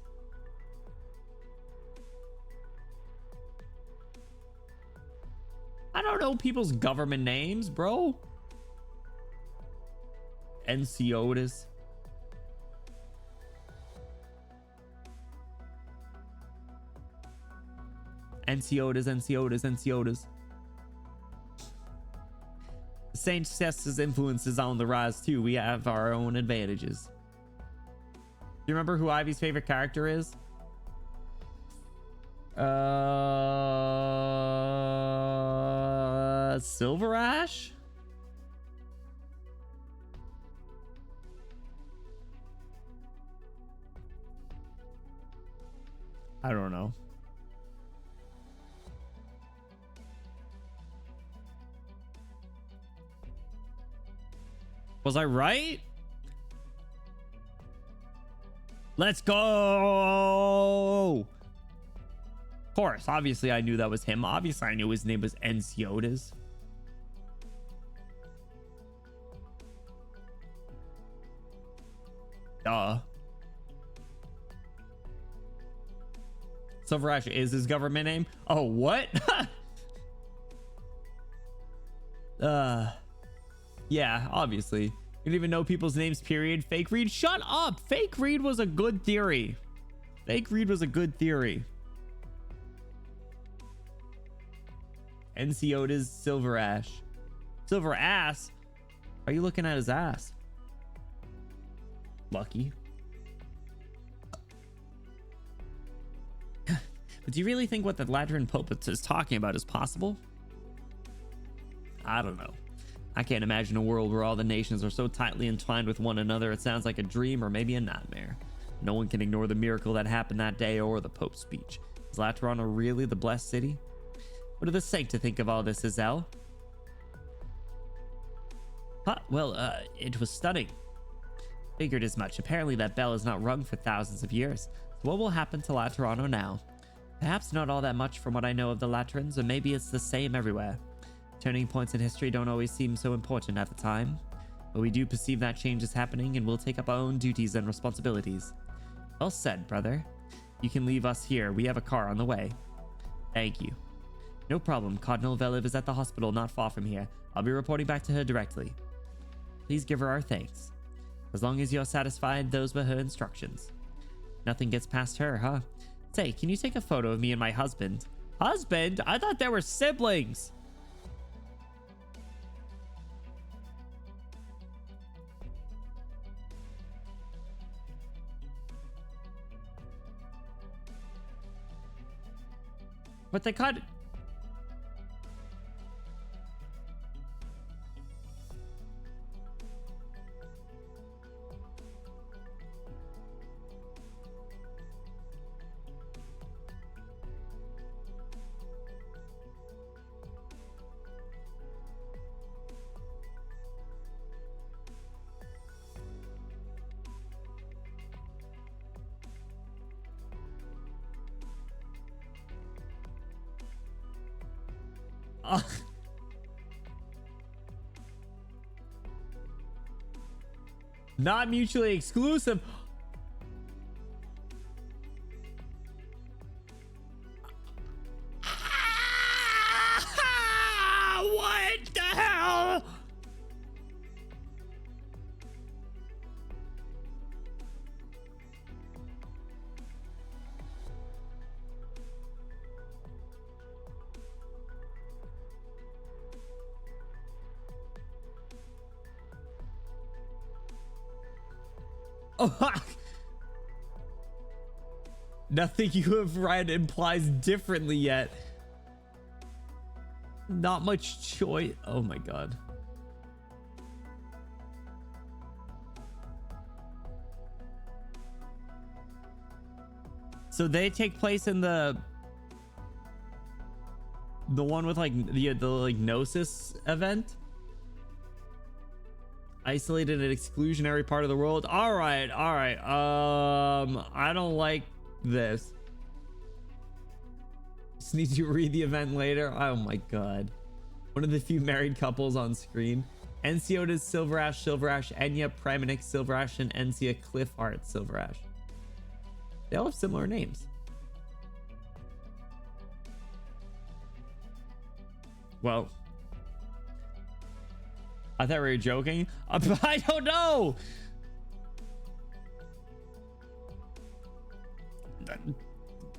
I don't know people's government names, bro. Enciotes. Enciotes. Saint Cessa's influence is on the rise too. We have our own advantages. Do you remember who Ivy's favorite character is? Silver Ash? I don't know. Was I right? Let's go. Of course, obviously I knew that was him. Obviously I knew his name was Enciotas. Duh. Silver Ash is his government name. Oh, what? Yeah, obviously. You don't even know people's names, period. Fake read. Shut up. Fake read was a good theory. Fake read was a good theory. Enciotas Silver Ash. Silver Ass? Are you looking at his ass? Lucky. But do you really think what the Lateran Pope is talking about is possible? I don't know. I can't imagine a world where all the nations are so tightly entwined with one another. It sounds like a dream or maybe a nightmare. No one can ignore the miracle that happened that day or the Pope's speech. Is Lateran really the blessed city? What are the sake to think of all this, Azel? Huh, well, it was stunning. Figured as much. Apparently that bell is not rung for thousands of years. So what will happen to Laterano now? Perhaps not all that much from what I know of the Laterans, or maybe it's the same everywhere. Turning points in history don't always seem so important at the time, but we do perceive that change is happening and we'll take up our own duties and responsibilities. Well said, brother. You can leave us here. We have a car on the way. Thank you. No problem. Cardinal Veliv is at the hospital not far from here. I'll be reporting back to her directly. Please give her our thanks. As long as you're satisfied, those were her instructions. Nothing gets past her, huh? Say, can you take a photo of me and my husband? Husband? I thought they were siblings. But they cut. Not mutually exclusive. What the hell? Oh, nothing you have read implies differently yet. Not much choice. Oh my god. So they take place in the one with like the like Gnosis event. Isolated and exclusionary part of the world. All right. I don't like this. Just need to read the event later. Oh my god. One of the few married couples on screen. Enciotas Silverash, Enya Primonix Silverash, and Encia Cliffheart Silverash. They all have similar names. Well, I thought we were joking. I don't know.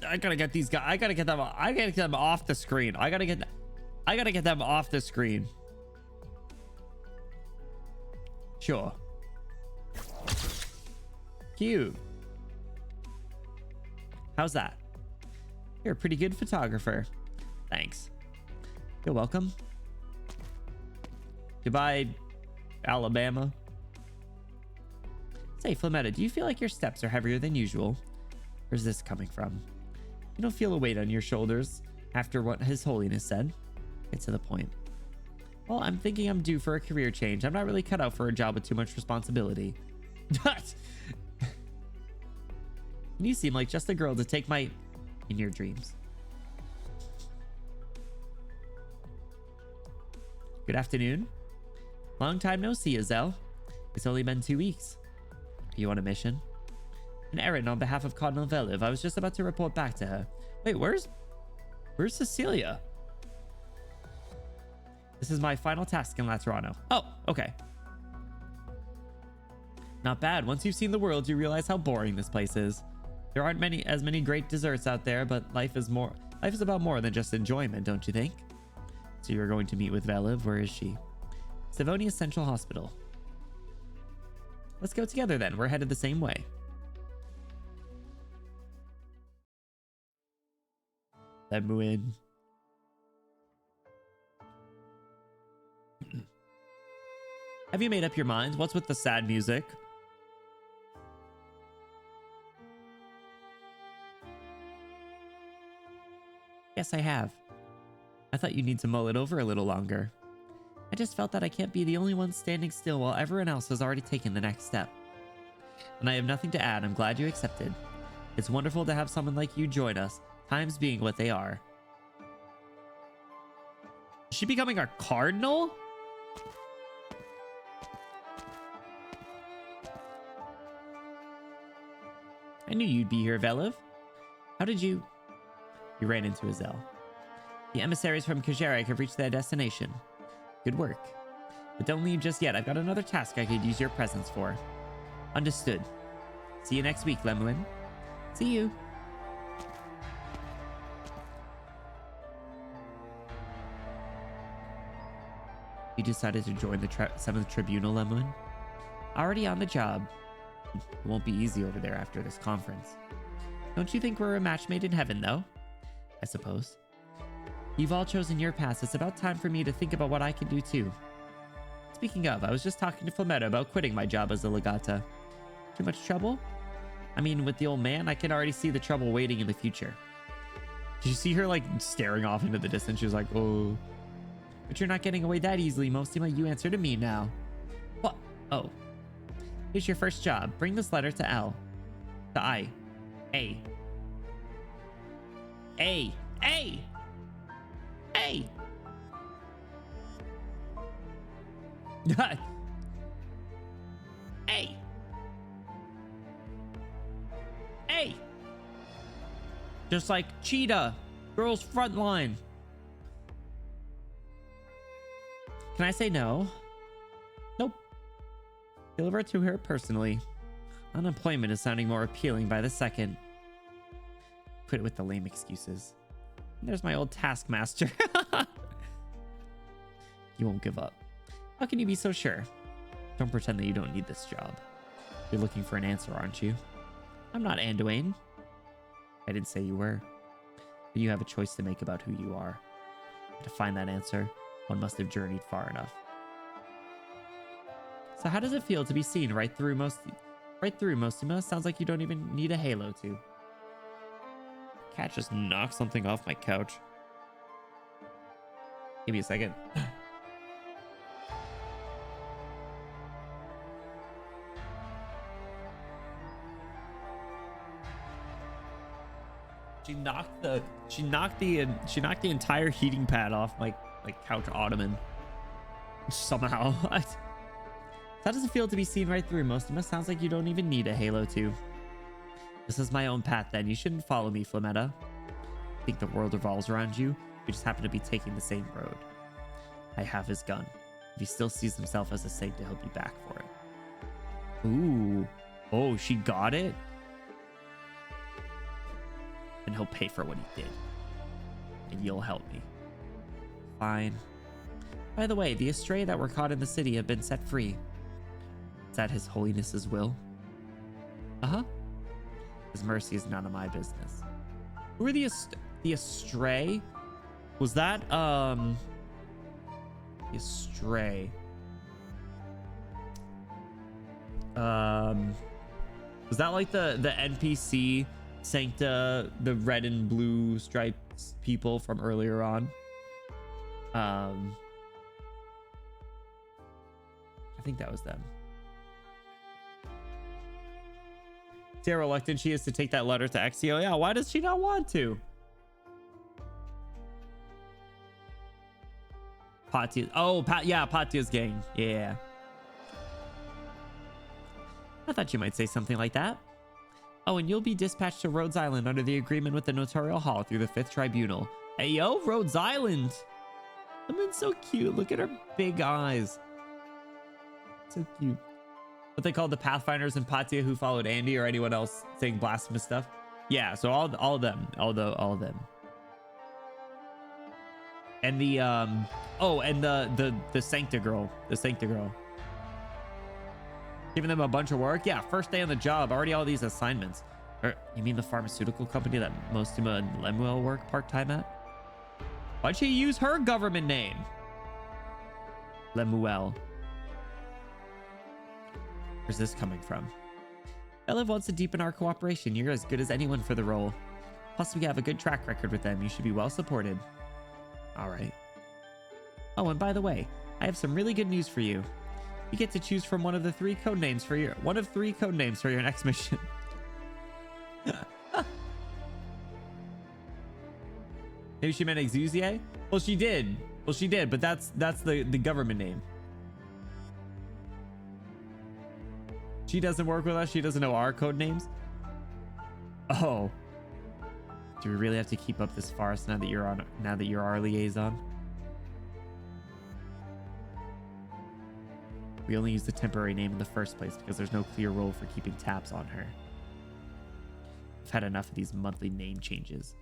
I gotta get these guys. I gotta get them off the screen. I gotta get them off the screen. Sure. Cute. How's that? You're a pretty good photographer. Thanks. You're welcome. Goodbye, Alabama. Say, Flametta, do you feel like your steps are heavier than usual? Where's this coming from? You don't feel a weight on your shoulders after what His Holiness said? Get to the point. Well, I'm thinking I'm due for a career change. I'm not really cut out for a job with too much responsibility. You seem like just a girl to take my... in your dreams. Good afternoon. Long time no see, Azel. It's only been 2 weeks. Are you on a mission? An errand on behalf of Cardinal Veliv. I was just about to report back to her. Wait, where's Cecilia? This is my final task in Laterano. Oh, okay. Not bad. Once you've seen the world, you realize how boring this place is. There aren't as many great desserts out there, but life is about more than just enjoyment, don't you think? So you're going to meet with Veliv. Where is she? Savonia Central Hospital. Let's go together then. We're headed the same way. Let me in. Have you made up your minds? What's with the sad music? Yes, I have. I thought you'd need to mull it over a little longer. I just felt that I can't be the only one standing still while everyone else has already taken the next step. And I have nothing to add. I'm glad you accepted. It's wonderful to have someone like you join us, times being what they are. Is she becoming our cardinal? I knew you'd be here, Veliv. How did you... You ran into Azel. The emissaries from Kajarek have reached their destination. Good work. But don't leave just yet. I've got another task I could use your presence for. Understood. See you next week, Lemuel. See you. You decided to join the 7th Tribunal, Lemuel? Already on the job. It won't be easy over there after this conference. Don't you think we're a match made in heaven, though? I suppose. You've all chosen your paths. It's about time for me to think about what I can do too. Speaking of, I was just talking to Flametta about quitting my job as a legata. Too much trouble? I mean, with the old man, I can already see the trouble waiting in the future. Did you see her like staring off into the distance? She was like, oh. But you're not getting away that easily, Mostima. You answer to me now. What? Oh. Here's your first job. Bring this letter to L. To I. A. A. A. A. A. A. Just like Cheetah, girls front line. Can I say no? Nope. Deliver it to her personally. Unemployment is sounding more appealing by the second. Quit it with the lame excuses. There's my old taskmaster. You won't give up. How can you be so sure? Don't pretend that you don't need this job. You're looking for an answer, aren't you? I'm not Anduin. I didn't say you were. But you have a choice to make about who you are. To find that answer, one must have journeyed far enough. So how does it feel to be seen right through Mostima? Sounds like you don't even need a halo to. Cat just knocked something off my couch. Give me a second. She knocked the entire heating pad off my couch ottoman. Somehow. How does it feel to be seen right through Mostima? Sounds like you don't even need a halo to. This is my own path then. You shouldn't follow me, Flametta. Think the world revolves around you? We just happen to be taking the same road. I have his gun. If he still sees himself as a saint, to help you back for it. Ooh. Oh, she got it? And he'll pay for what he did. And you'll help me. Fine. By the way, the Astray that were caught in the city have been set free. Is that His Holiness's will? Uh-huh. His mercy is none of my business. Who are the Astray? Was that, the Astray? Was that like the NPC Sancta, the red and blue striped people from earlier on? think that was them. See how reluctant she is to take that letter to Exio. Yeah, why does she not want to? Patya. Oh, yeah, Patya's gang. Yeah. I thought you might say something like that. Oh, and you'll be dispatched to Rhodes Island under the agreement with the Notarial Hall through the 5th Tribunal. Hey, yo, Rhodes Island. Someone's so cute. Look at her big eyes. So cute. What they called the Pathfinders in Patya who followed Andy or anyone else saying blasphemous stuff. Yeah, so all of them. All of them. And the oh, and the Sancta girl. The Sancta girl. Giving them a bunch of work. Yeah, first day on the job. Already all these assignments. Or you mean the pharmaceutical company that Mostima and Lemuel work part-time at? Why'd she use her government name? Lemuel. Where's this coming from? Beliv wants to deepen our cooperation. You're as good as anyone for the role. Plus, we have a good track record with them. You should be well supported. All right. Oh, and by the way, I have some really good news for you. You get to choose from one of 3 code names for your next mission. Maybe she meant Exusier? Well, she did. But that's the government name. She doesn't work with us. She doesn't know our code names. Oh. Do we really have to keep up this farce now that you're our liaison? We only use the temporary name in the first place because there's no clear role for keeping tabs on her. I've had enough of these monthly name changes.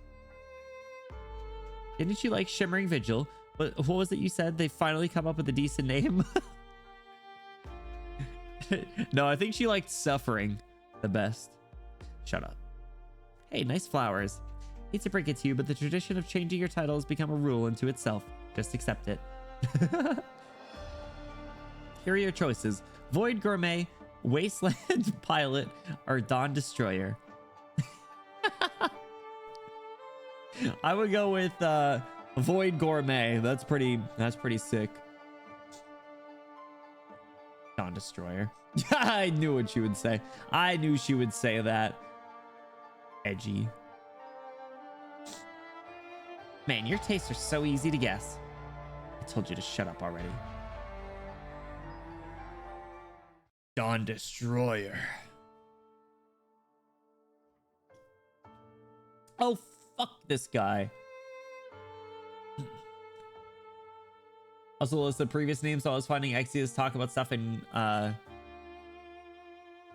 Didn't you like Shimmering Vigil? What was it you said? They finally come up with a decent name? No, I think she liked Suffering the best. Shut up. Hey, nice flowers. Hate to break it to you, but the tradition of changing your title has become a rule unto itself. Just accept it. Here are your choices. Void Gourmet, Wasteland Pilot, or Dawn Destroyer. I would go with Void Gourmet. That's pretty sick. Dawn Destroyer. I knew what she would say. I knew she would say that. Edgy. Man, your tastes are so easy to guess. I told you to shut up already. Dawn Destroyer. Oh, fuck this guy. Also list the previous names, so I was finding Exia's talk about stuff in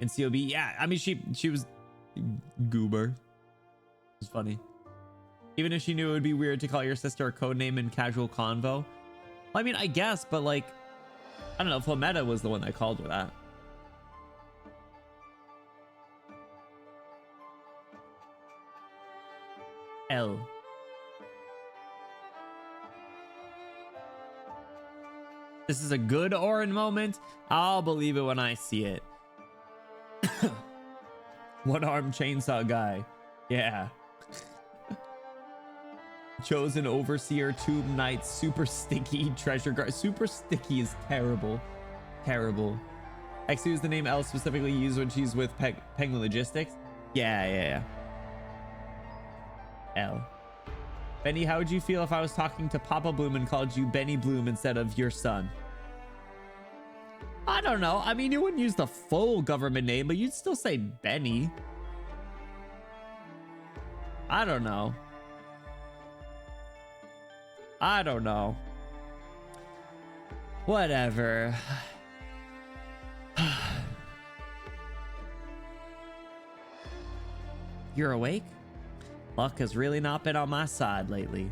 COB. Yeah, I mean she was goober. It's funny. Even if she knew it would be weird to call your sister a codename in casual convo. Well, I mean, I guess, but like, I don't know. Flametta was the one that called her that. L. This is a good Orin moment. I'll believe it when I see it. One-armed chainsaw guy. Yeah. Chosen Overseer, Tomb Knight, Super Sticky, Treasure Guard. Super Sticky is terrible. Terrible. Exu is the name L specifically used when she's with Penguin Logistics. Yeah. L. Benny, how would you feel if I was talking to Papa Bloom and called you Benny Bloom instead of your son? I don't know. I mean, you wouldn't use the full government name, but you'd still say Benny. I don't know. Whatever. You're awake? Luck has really not been on my side lately.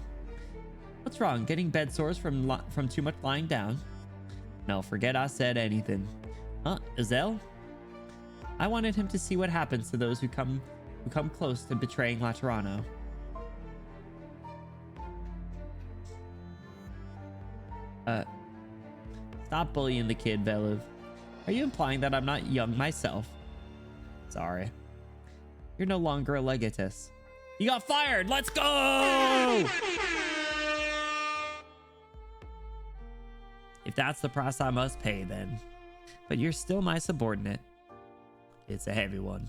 What's wrong? Getting bed sores from too much lying down? No, forget I said anything. Huh? Azel? I wanted him to see what happens to those who come close to betraying Laterano. Stop bullying the kid, Beliv. Are you implying that I'm not young myself? Sorry. You're no longer a legatus. You got fired! Let's go! If that's the price I must pay, then but you're still my subordinate. It's a heavy one.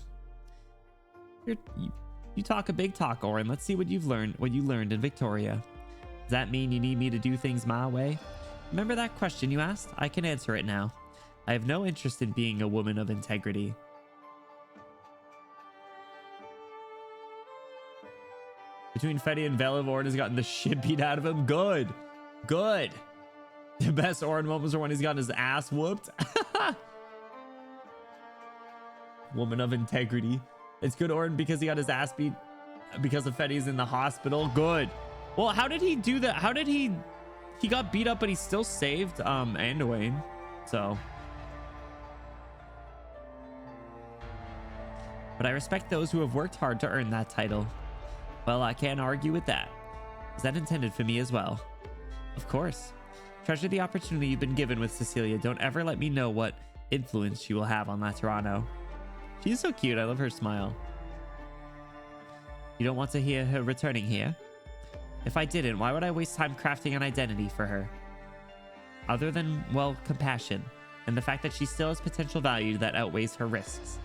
You talk a big talk, Orin. Let's see what you learned in Victoria. Does that mean you need me to do things my way? Remember that question you asked? I can answer it now. I have no interest in being a woman of integrity. Between Fetty and Velev, Orin has gotten the shit beat out of him. Good. Good. The best Orin moments are when he's gotten his ass whooped. Woman of integrity. It's good, Orin, because he got his ass beat because of Fetty's in the hospital. Good. Well, how did he do that? How did he got beat up, but he still saved Anduin. So. But I respect those who have worked hard to earn that title. Well, I can't argue with that. Is that intended for me as well? Of course. Treasure the opportunity you've been given with Cecilia. Don't ever let me know what influence she will have on Laterano. She's so cute. I love her smile. You don't want to hear her returning here? If I didn't, why would I waste time crafting an identity for her? Other than, well, compassion, and the fact that she still has potential value that outweighs her risks.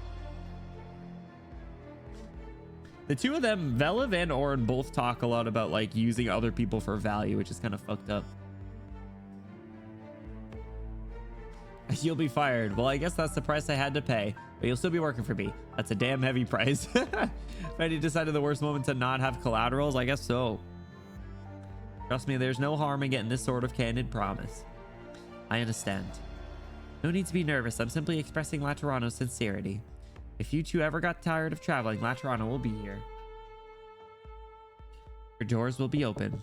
The two of them, Velev and Orin, both talk a lot about like using other people for value, which is kind of fucked up. You'll be fired. Well, I guess that's the price I had to pay, but you'll still be working for me. That's a damn heavy price. Fetty decided the worst moment to not have collaterals. I guess so. Trust me, there's no harm in getting this sort of candid promise. I understand. No need to be nervous. I'm simply expressing Laterano's sincerity. If you two ever got tired of traveling, Laterano will be here. Your doors will be open.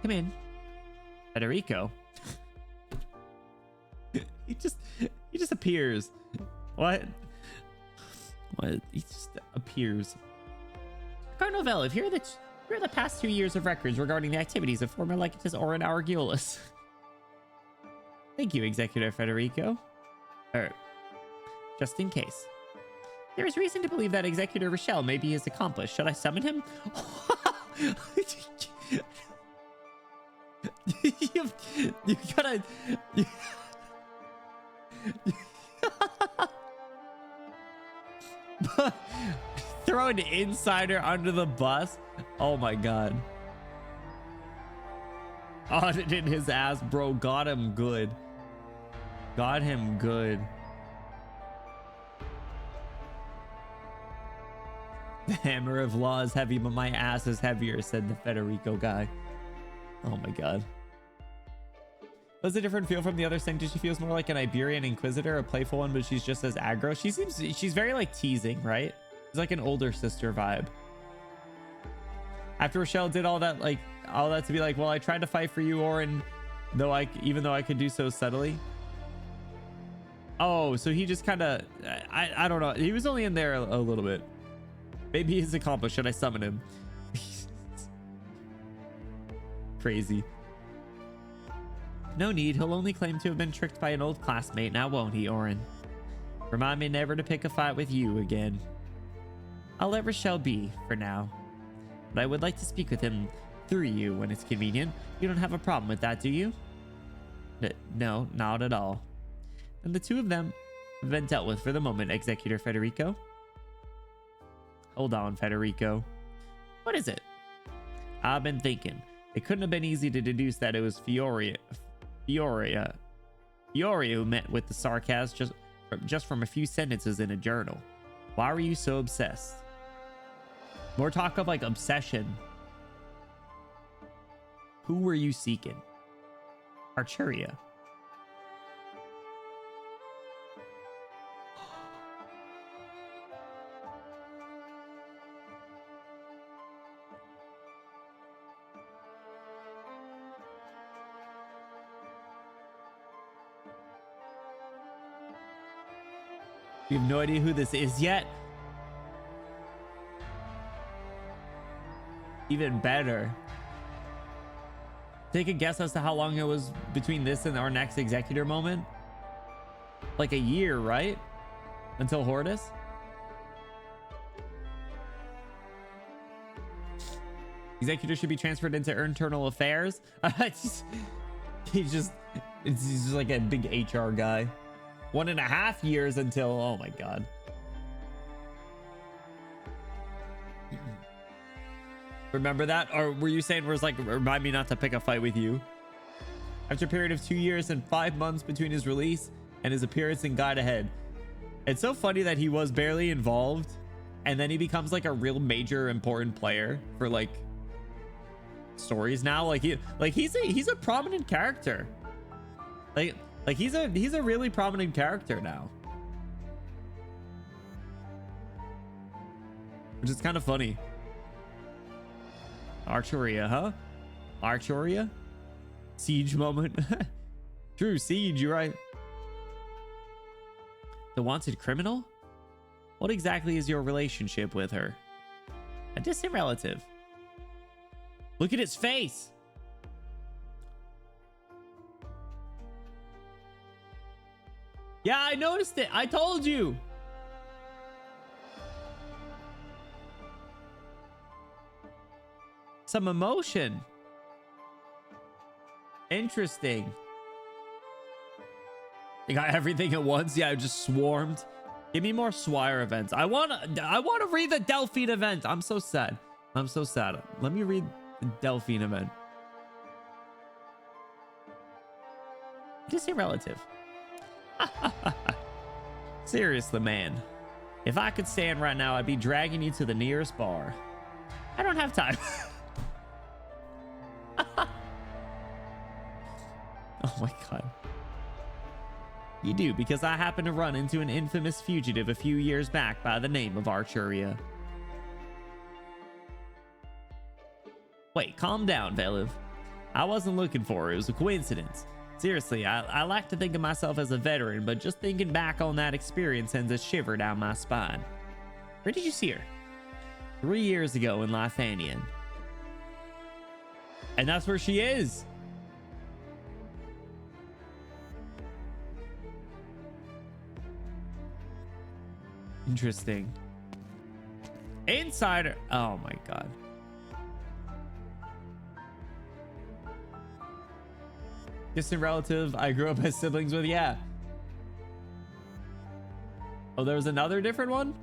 Come in. Federico. he just appears. What? He just appears. Cardinal Velev, here are the past 2 years of records regarding the activities of former Legatus Orin Argulis. Thank you, Executor Federico. Just in case. There is reason to believe that Executor Rochelle may be his accomplice. Should I summon him? you gotta... Throw an insider under the bus? Oh my god. Audited his ass, bro. Got him good. Got him good. The hammer of law is heavy, but my ass is heavier, said the Federico guy. Oh my god. Does a different feel from the other Sanctus? She feels more like an Iberian Inquisitor, a playful one, but she's just as aggro. She's very like teasing, right? She's like an older sister vibe. After Rochelle did all that to be like, well, I tried to fight for you, Orin, even though I could do so subtly. Oh, so he just kind of, I don't know. He was only in there a little bit. Maybe he's accomplished. Should I summon him? Crazy. No need. He'll only claim to have been tricked by an old classmate, now won't he, Orin? Remind me never to pick a fight with you again. I'll let Rochelle be, for now. But I would like to speak with him through you when it's convenient. You don't have a problem with that, do you? No, not at all. And the two of them have been dealt with for the moment, Executor Federico. Hold on, Federico. What is it? I've been thinking. It couldn't have been easy to deduce that it was Fioria who met with the sarcasm just from a few sentences in a journal. Why were you so obsessed? More talk of like obsession. Who were you seeking? Archeria. You have no idea who this is yet? Even better. Take a guess as to how long it was between this and our next Executor moment. Like a year, right? Until Hortus? Executor should be transferred into Internal Affairs. He's just like a big HR guy. 1.5 years until, oh my god. Remember that? Or were you saying, was like, remind me not to pick a fight with you? After a period of 2 years and 5 months between his release and his appearance in Guide Ahead. It's so funny that he was barely involved and then he becomes like a real major important player for like stories now. Like he's a prominent character. Like he's a really prominent character now. Which is kind of funny. Archeria, huh? Archeria? Siege moment. True, Siege, you're right. The wanted criminal? What exactly is your relationship with her? A distant relative. Look at its face. Yeah, I noticed it. I told you. Some emotion. Interesting. You got everything at once? Yeah, I just swarmed. Give me more Swire events. I want to read the Delphine event. I'm so sad. I'm so sad. Let me read the Delphine event. Just a relative. Seriously, man. If I could stand right now, I'd be dragging you to the nearest bar. I don't have time. Oh my god. You do, because I happened to run into an infamous fugitive a few years back by the name of Archeria. Wait, calm down, Veliv. I wasn't looking for her. It was a coincidence. Seriously, I like to think of myself as a veteran, but just thinking back on that experience sends a shiver down my spine. Where did you see her? 3 years ago in Lithanian. And that's where she is. Interesting. Insider. Oh my god. Distant relative I grew up as siblings with. Yeah. Oh, there was another different one?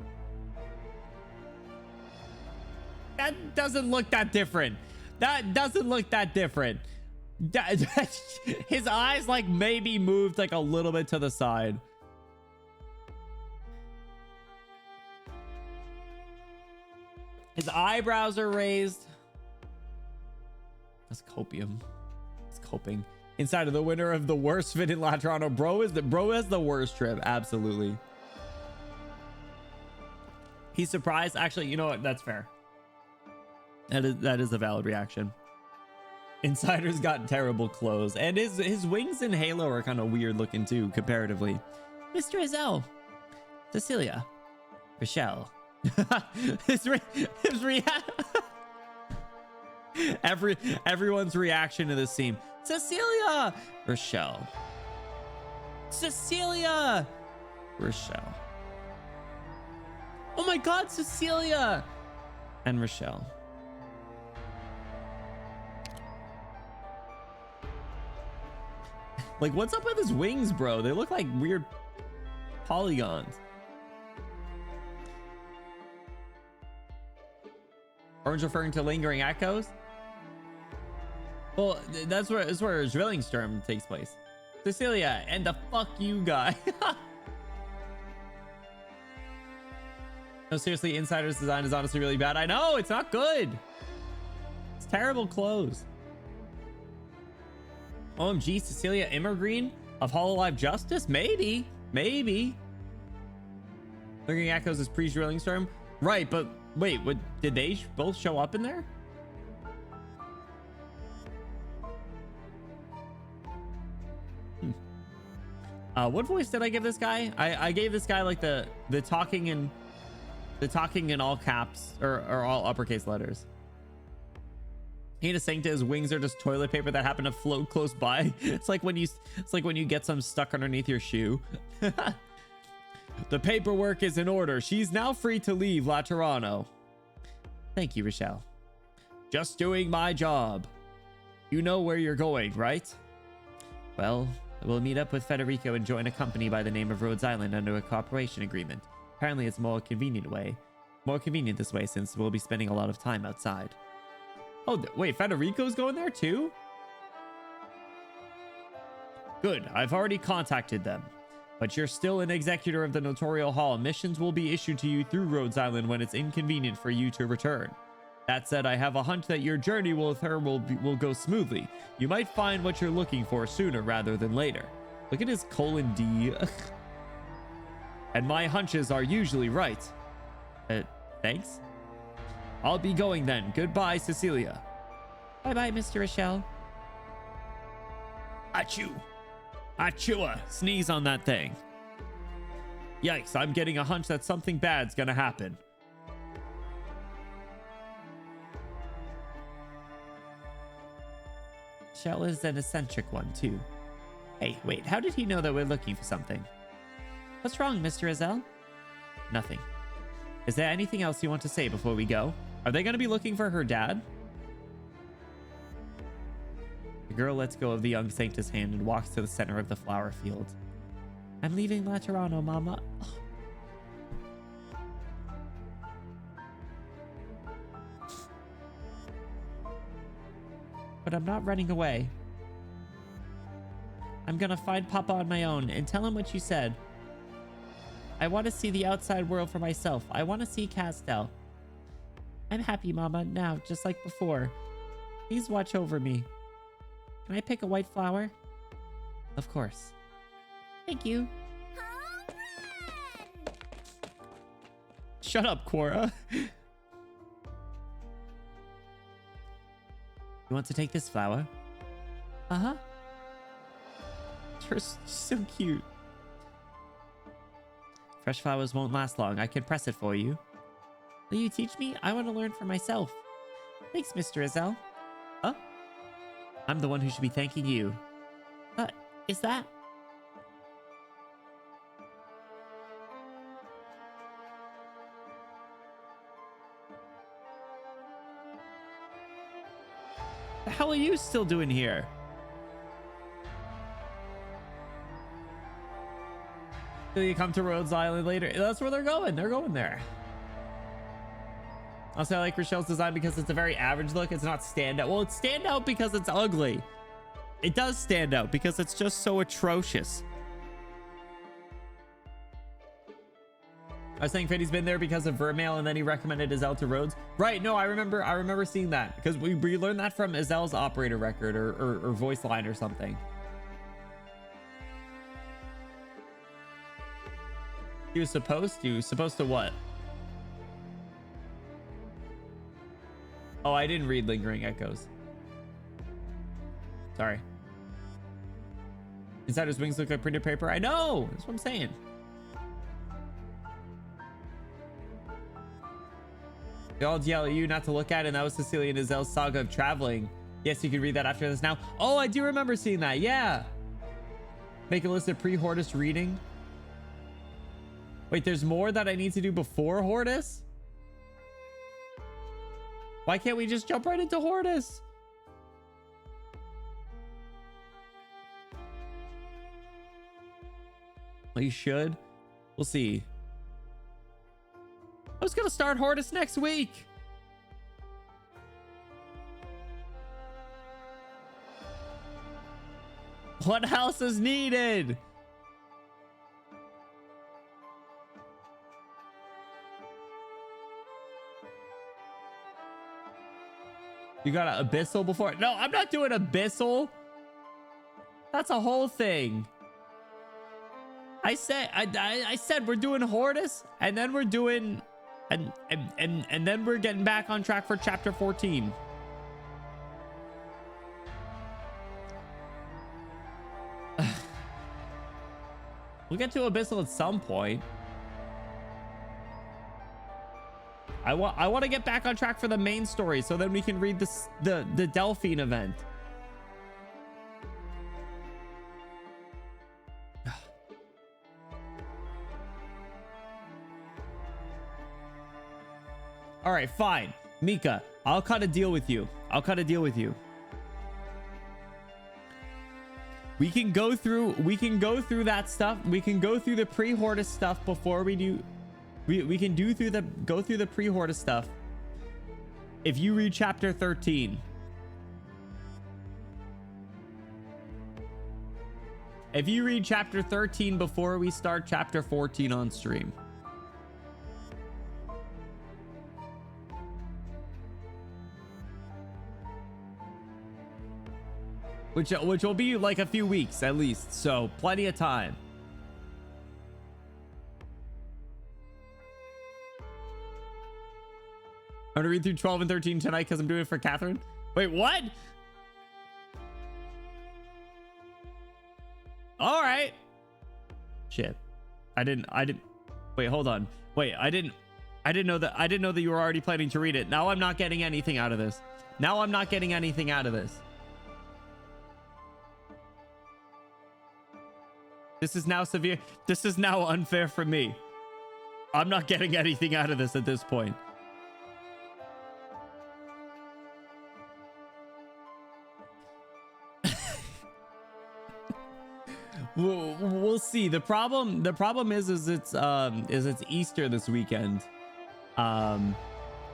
That doesn't look that different. That doesn't look that different. His eyes like maybe moved like a little bit to the side. His eyebrows are raised. That's copium. It's coping. Inside of the winner of the worst fit in Latrano. Bro has the worst trip. Absolutely. He's surprised. Actually, you know what? That's fair. That is a valid reaction. Insider's got terrible clothes. And his wings in Halo are kind of weird looking too, comparatively. Mr. Azelle. Cecilia. Rochelle. Everyone's reaction to this scene. Cecilia. Rochelle. Cecilia. Rochelle. Oh my god, Cecilia. And Rochelle. Like, what's up with his wings, bro? They look like weird polygons. Orange referring to lingering echoes? Well, that's where Drillingstern takes place. Cecilia and the fuck you guy. No, seriously, Insider's design is honestly really bad. I know, it's not good. It's terrible clothes. OMG, Cecilia Immergreen of Hololive Justice? Maybe. Maybe. Lingering echoes is pre-Drillingstern? Right, but wait, what, did they both show up in there? What voice did I give this guy? I gave this guy like the talking in all caps or all uppercase letters. He had to sing to his wings are just toilet paper that happened to float close by. It's like when you get some stuck underneath your shoe. The paperwork is in order. She's now free to leave Laterano. Thank you, Rochelle. Just doing my job. You know where you're going, right? Well, we'll meet up with Federico and join a company by the name of Rhodes Island under a cooperation agreement. Apparently it's more convenient this way since we'll be spending a lot of time outside. Oh, wait, Federico's going there too? Good, I've already contacted them. But you're still an executor of the Notorial Hall. Missions will be issued to you through Rhodes Island when it's inconvenient for you to return. That said, I have a hunch that your journey with her will go smoothly. You might find what you're looking for sooner rather than later. Look at his :D. And my hunches are usually right. Thanks. I'll be going then. Goodbye, Cecilia. Bye-bye, Mr. Rochelle. Achoo. Achua. Sneeze on that thing. Yikes, I'm getting a hunch that something bad's gonna happen. Shell is an eccentric one, too. Hey, wait, how did he know that we're looking for something? What's wrong, Mr. Azelle? Nothing. Is there anything else you want to say before we go? Are they going to be looking for her dad? The girl lets go of the young Sanctus' hand and walks to the center of the flower field. I'm leaving Laterano, Mama. But I'm not running away. I'm gonna find Papa on my own and tell him what you said. I want to see the outside world for myself. I want to see Castel. I'm happy, Mama, now, just like before. Please watch over me. Can I pick a white flower? Of course. Thank you. Shut up, Quora. You want to take this flower? Uh-huh. You're so cute. Fresh flowers won't last long. I can press it for you. Will you teach me? I want to learn for myself. Thanks, Mr. Azelle. Huh? I'm the one who should be thanking you. Is that? The hell are you still doing here? Will you come to Rhodes Island later? That's where they're going. They're going there. Also, I like Rochelle's design because it's a very average look. It's not standout. Well, it's standout because it's ugly. It does stand out because it's just so atrocious. I was saying Freddy's been there because of Vermail and then he recommended Azelle to Rhodes. Right, no, I remember seeing that because we learned that from Azelle's operator record or voice line or something. He was supposed to what? Oh, I didn't read Lingering Echoes. Sorry. Inside his wings look like printed paper. I know, that's what I'm saying. They all yell at you not to look at it, and that was Cecilia and Azelle's saga of traveling. Yes, you can read that after this now. Oh, I do remember seeing that. Yeah. Make a list of pre-Hortus reading. Wait, there's more that I need to do before Hortus? Why can't we just jump right into Hortus? Well, you should. We'll see. I was gonna start Hortus next week. What else is needed? You got an Abyssal before? No, I'm not doing Abyssal. That's a whole thing. I said we're doing Hortus, and then we're doing, and then we're getting back on track for chapter 14. We'll get to Abyssal at some point. I want to get back on track for the main story, so then we can read the Delphine event. All right, fine. Mika, I'll cut a deal with you. We can go through that stuff. We can go through the pre-Hortus stuff before we do. We can go through the pre-Hortus stuff. If you read chapter 13. If you read chapter 13 before we start chapter 14 on stream. Which will be like a few weeks at least, so plenty of time. I'm gonna read through 12 and 13 tonight because I'm doing it for Catherine. Wait, what? All right. Shit. I didn't wait, hold on. Wait, I didn't know that you were already planning to read it. Now I'm not getting anything out of this. Now I'm not getting anything out of this. This is now severe. This is now unfair for me. I'm not getting anything out of this at this point. We'll see. The problem is it's Easter this weekend. So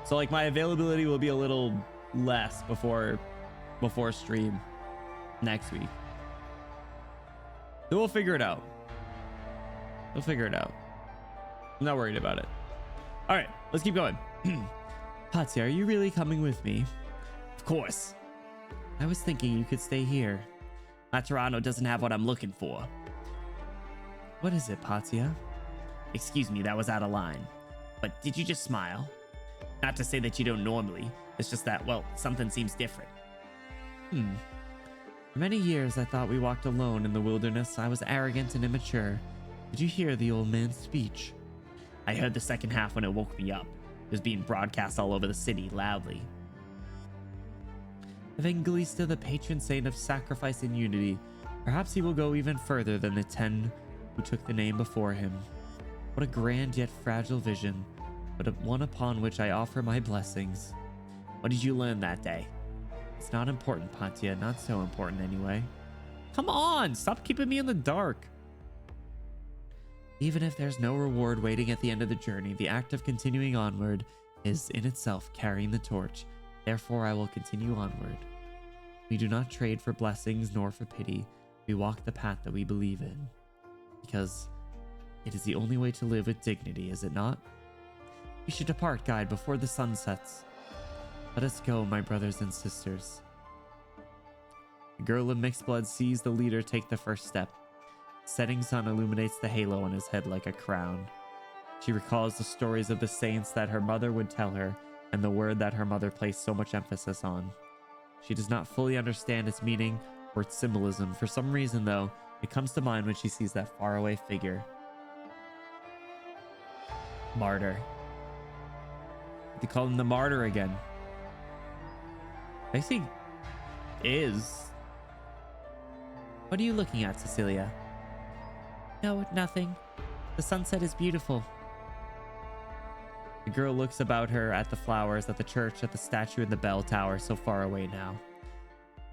like my availability will be a little less before stream next week. So we'll figure it out. We'll figure it out. I'm not worried about it. All right, let's keep going. Patsy, are you really coming with me? Of course. I was thinking you could stay here. Materano doesn't have what I'm looking for. What is it, Patia? Excuse me, that was out of line. But did you just smile? Not to say that you don't normally. It's just that, well, something seems different. For many years, I thought we walked alone in the wilderness. I was arrogant and immature. Did you hear the old man's speech? I heard the second half when it woke me up. It was being broadcast all over the city loudly. Evangelista, the patron saint of sacrifice and unity. Perhaps he will go even further than the 10 who took the name before him. What a grand yet fragile vision, but one upon which I offer my blessings. What did you learn that day? It's not important, Patia. Not so important anyway. Come on, stop keeping me in the dark. Even if there's no reward waiting at the end of the journey, the act of continuing onward is in itself carrying the torch. Therefore, I will continue onward. We do not trade for blessings nor for pity. We walk the path that we believe in. Because it is the only way to live with dignity, is it not? We should depart, guide, before the sun sets. Let us go, my brothers and sisters. The girl of mixed blood sees the leader take the first step. The setting sun illuminates the halo on his head like a crown. She recalls the stories of the saints that her mother would tell her, and the word that her mother placed so much emphasis on. She does not fully understand its meaning or its symbolism. For some reason, though, it comes to mind when she sees that faraway figure. Martyr. They call him the martyr again. I think is. What are you looking at, Cecilia? No, nothing. The sunset is beautiful. The girl looks about her at the flowers, at the church, at the statue and the bell tower so far away now.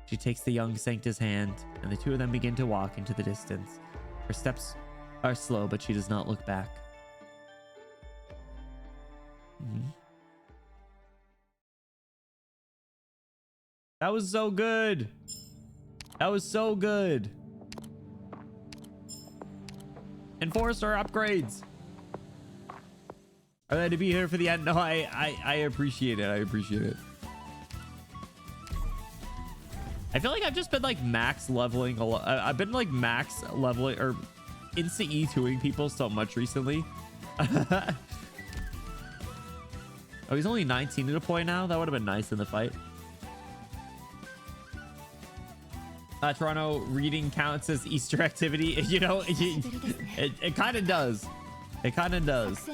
She takes the young sancta's hand, and the two of them begin to walk into the distance. Her steps are slow, but she does not look back. That was so good. That was so good. Enforcer upgrades. Are they to be here for the end? No, I appreciate it. I appreciate it. I feel like I've just been like max leveling a lot. I've been like max leveling or instant E2ing people so much recently. Oh, he's only 19 at a point now. That would have been nice in the fight. Toronto reading counts as Easter activity. You know, it kind of does. It kind of does.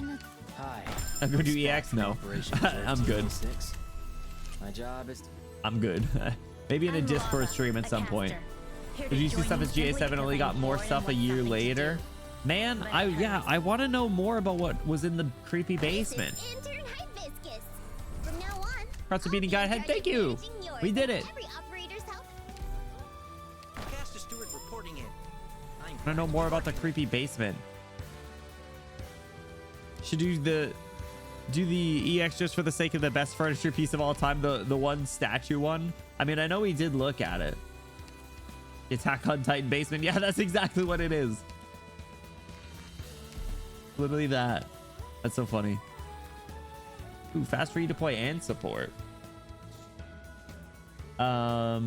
Hi. I'm going to do EX? No. I'm good. My job is. I'm good. Maybe in a Discord stream at some point. Did you see stuff as GA7 only got more stuff a year later? Man, I want to know more about what was in the creepy basement. Pretzel beating guide head. Thank you. We did it. I know more about the creepy basement. Should do the EX just for the sake of the best furniture piece of all time, the one statue one. I mean, I know we did look at it. Attack on Titan basement. Yeah, that's exactly what it is. Literally that. That's so funny. Ooh, fast redeploy and support. What are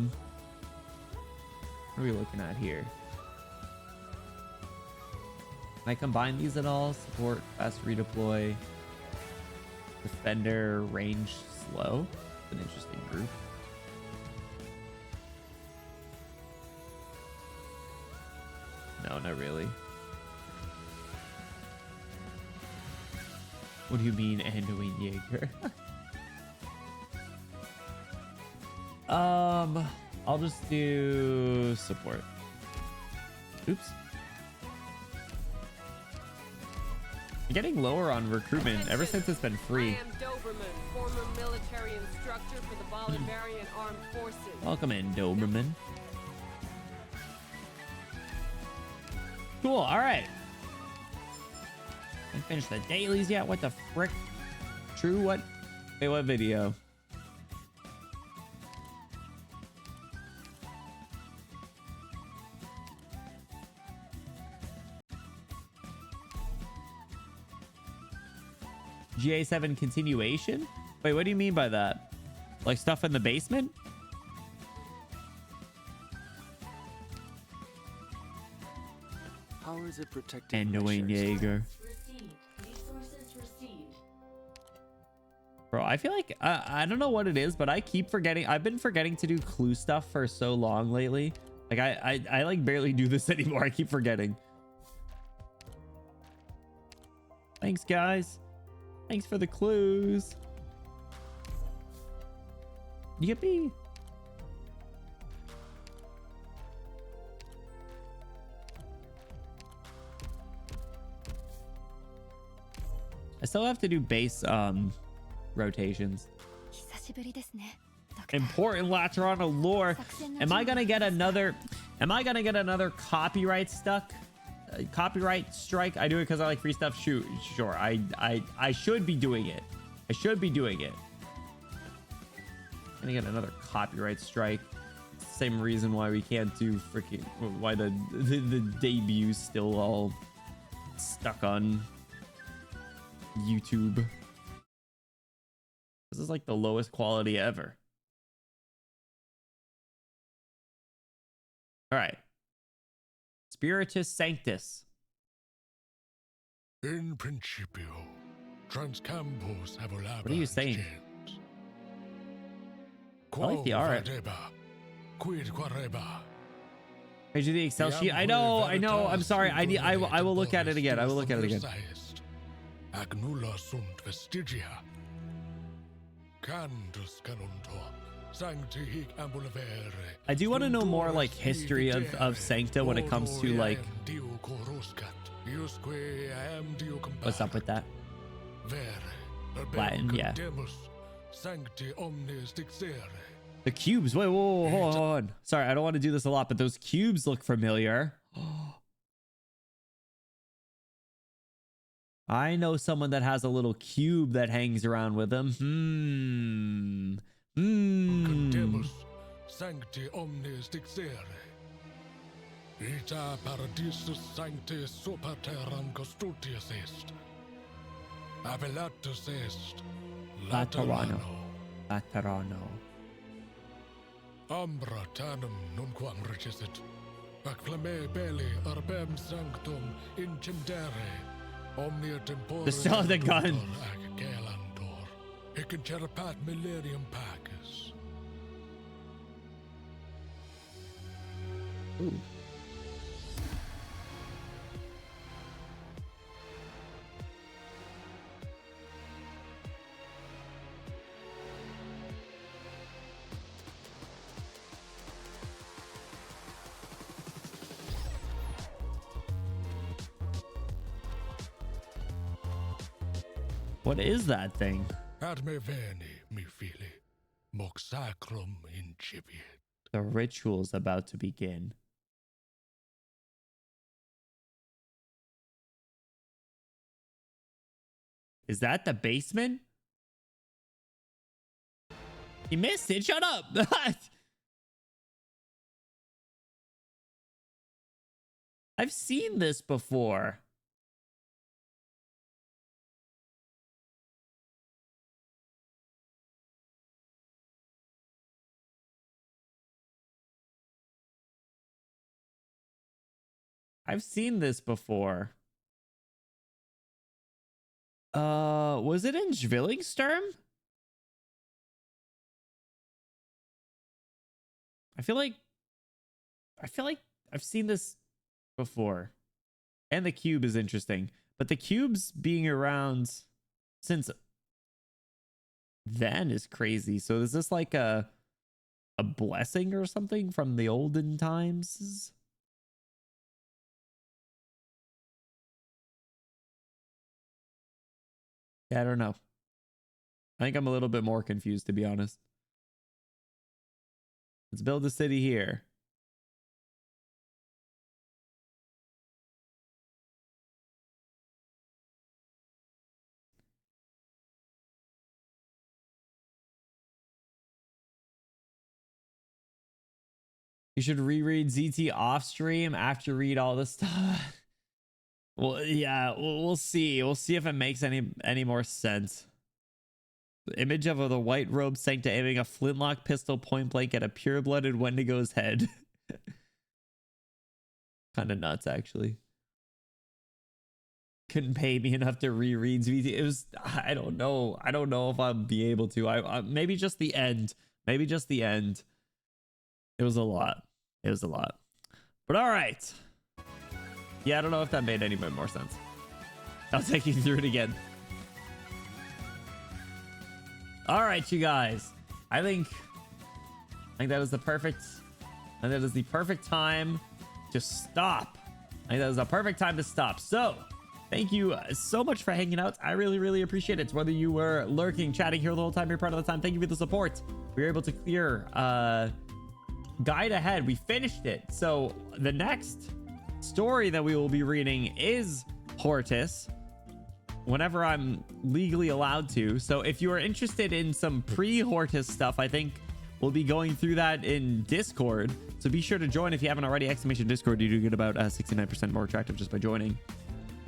we looking at here? Can I combine these at all? Support, fast redeploy, defender, range, slow. An interesting group. No, not really. What do you mean, Anduin Jaeger? I'll just do support. Oops. I'm getting lower on recruitment ever since it's been free. I am Doberman, former military instructor for the Bolivarian Armed Forces. Welcome in, Doberman. Cool. All right. I finished the dailies yet? What the frick? True. What? Wait, what video? GA7 continuation? Wait, what do you mean by that? Like stuff in the basement? How is it protecting Anduin Jaeger. Bro, I feel like I don't know what it is, but I keep forgetting. I've been forgetting to do clue stuff for so long lately. Like I like barely do this anymore. I keep forgetting. Thanks, guys. Thanks for the clues. Yippee. I still have to do base rotations. Important Laterano lore. Am I gonna get another copyright copyright strike? I do it because I like free stuff. Shoot, sure. I should be doing it. I should be doing it. Gonna get another copyright strike. Same reason why we can't do freaking why the debut's still all stuck on YouTube. This is like the lowest quality ever. All right. Spiritus Sanctus. In principio, transcampos What are you saying? I like the art. I do the Excel sheet. I know. I'm sorry. I will look at it again. I will look at it again. Agnulla sunt vestigia. Cantus canunto. Sancti hic ambulavere. I do want to know more like history of Sancta when it comes to like what's up with that. Latin, yeah. The cubes. Wait, whoa, hold on. Sorry, I don't want to do this a lot, but those cubes look familiar. I know someone that has a little cube that hangs around with them. Sancti omnes dixere. Ita paradisus sancti super terram custodius est. Abellatus est. Laterano. Ambra tanum nunquam regisit. Acclame belli urbem sanctum incendere. Omnia tempore. The still have the gun. Hic incerapat millennium pacus. Ooh. What is that thing? Ad me veni, mi fili, mox sacrum incipiet. The ritual's about to begin. Is that the basement? He missed it. Shut up. I've seen this before. I've seen this before. Was it in Zwillingssturm? I feel like I've seen this before. And the cube is interesting, but the cubes being around since then is crazy. So is this like a blessing or something from the olden times? Yeah, I don't know. I think I'm a little bit more confused, to be honest. Let's build a city here. You should reread ZT off stream after you read all this stuff. Well, yeah, we'll see. We'll see if it makes any more sense. The image of the white robe Sancta aiming a flintlock pistol point blank at a pure-blooded Wendigo's head. Kind of nuts, actually. Couldn't pay me enough to reread ZT. It was, I don't know. I don't know if I'll be able to. I maybe just the end. Maybe just the end. It was a lot. It was a lot. But all right. Yeah, I don't know if that made any more sense. I'll take you through it again. All right, you guys. I think that is the perfect. And that is the perfect time to stop. I think that is the perfect time to stop. So, thank you so much for hanging out. I really, really appreciate it. Whether you were lurking, chatting here the whole time, you're part of the time. Thank you for the support. We were able to clear Guide Ahead. We finished it. So the next story that we will be reading is Hortus, whenever I'm legally allowed to. So if you are interested in some pre-Hortus stuff, I think we'll be going through that in Discord. So be sure to join if you haven't already. Exclamation Discord. You do get about 69% more attractive just by joining.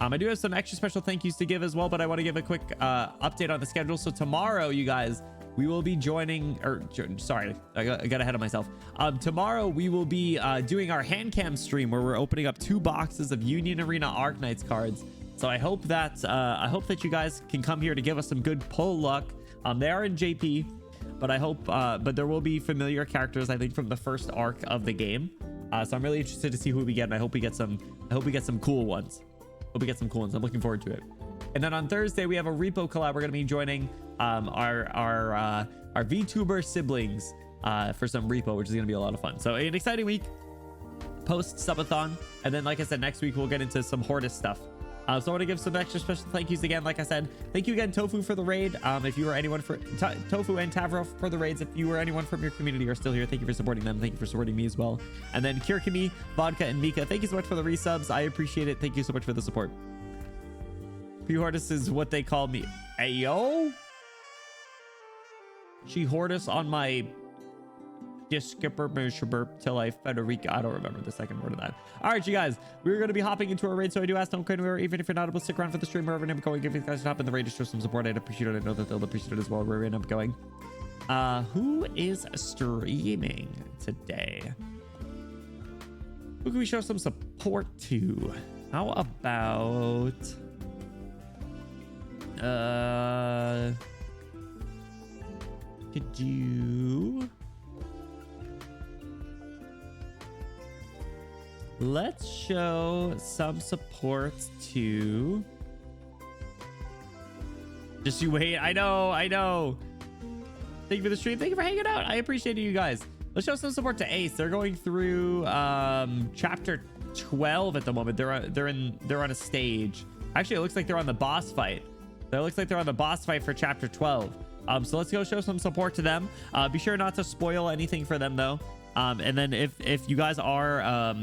I do have some extra special thank yous to give as well, but I want to give a quick update on the schedule. So tomorrow, you guys, we will be joining, or sorry, I got ahead of myself. Tomorrow we will be doing our hand cam stream where we're opening up 2 boxes of Union Arena Arknights cards. So I hope that you guys can come here to give us some good pull luck. They are in JP, but I hope, but there will be familiar characters, I think, from the first arc of the game. So I'm really interested to see who we get, and I hope we get some cool ones. Hope we get some cool ones. I'm looking forward to it. And then on Thursday, we have a repo collab. We're going to be joining our VTuber siblings for some repo, which is going to be a lot of fun. So an exciting week post subathon. And then, like I said, next week, we'll get into some Hortus stuff. So I want to give some extra special thank yous again. Like I said, thank you again, Tofu, for the raid. If you were anyone for Tofu and Tavro for the raids, if you were anyone from your community are still here, thank you for supporting them. Thank you for supporting me as well. And then Kirkami, Vodka, and Mika, thank you so much for the resubs. I appreciate it. Thank you so much for the support. P-Hortus is what they call me. Ayo? She Hortus on my skipper till I Federica. I don't remember the second word of that. All right, you guys, we're going to be hopping into a raid, so I do ask don't go anywhere, even if you're not able to stick around for the stream, wherever I'm going. If you guys hop in the raid to show some support, I'd appreciate it. I know that they'll appreciate it as well, wherever we end up going. Who is streaming today? Who can we show some support to? How about could you let's show some support to just you wait. I know. Thank you for the stream. Thank you for hanging out. I appreciate you guys. Let's show some support to Ace. They're going through chapter 12 at the moment. They're on a stage. Actually, it looks like they're on the boss fight. It looks like they're on the boss fight for chapter 12. So let's go show some support to them. Be sure not to spoil anything for them though. And then if you guys are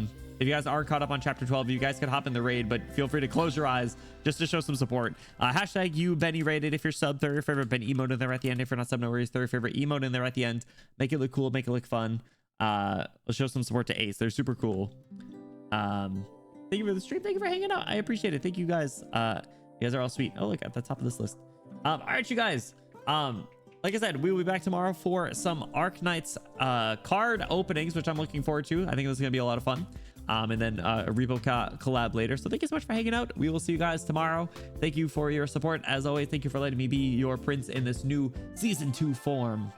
If you guys are caught up on chapter 12, you guys can hop in the raid, but feel free to close your eyes just to show some support. Hashtag you Benny rated if you're sub. Throw your favorite Ben emote in there at the end. If you're not sub, no worries. Throw your favorite emote in there at the end. Make it look cool. Make it look fun. Let's show some support to Ace. They're super cool. Thank you for the stream. Thank you for hanging out. I appreciate it. Thank you guys. You guys are all sweet. Oh, look at the top of this list. All right, you guys. Like I said, we will be back tomorrow for some Arknights card openings, which I'm looking forward to. I think this is gonna be a lot of fun. And then a repo collab later. So thank you so much for hanging out. We will see you guys tomorrow. Thank you for your support as always. Thank you for letting me be your prince in this new season 2 form.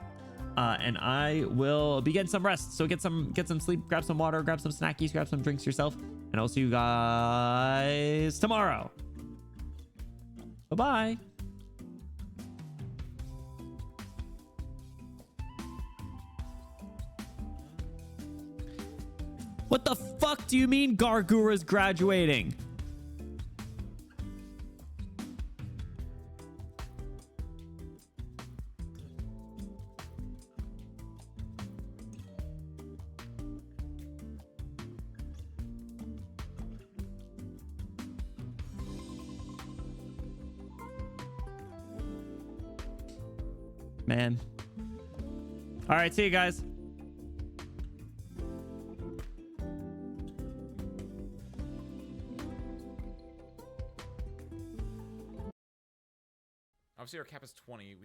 And I will be getting some rest. So get some sleep, grab some water, grab some snackies, grab some drinks yourself, and I'll see you guys tomorrow. Bye-bye. What the fuck do you mean Gargura's graduating? Man. All right, see you guys. Obviously, our cap is 20.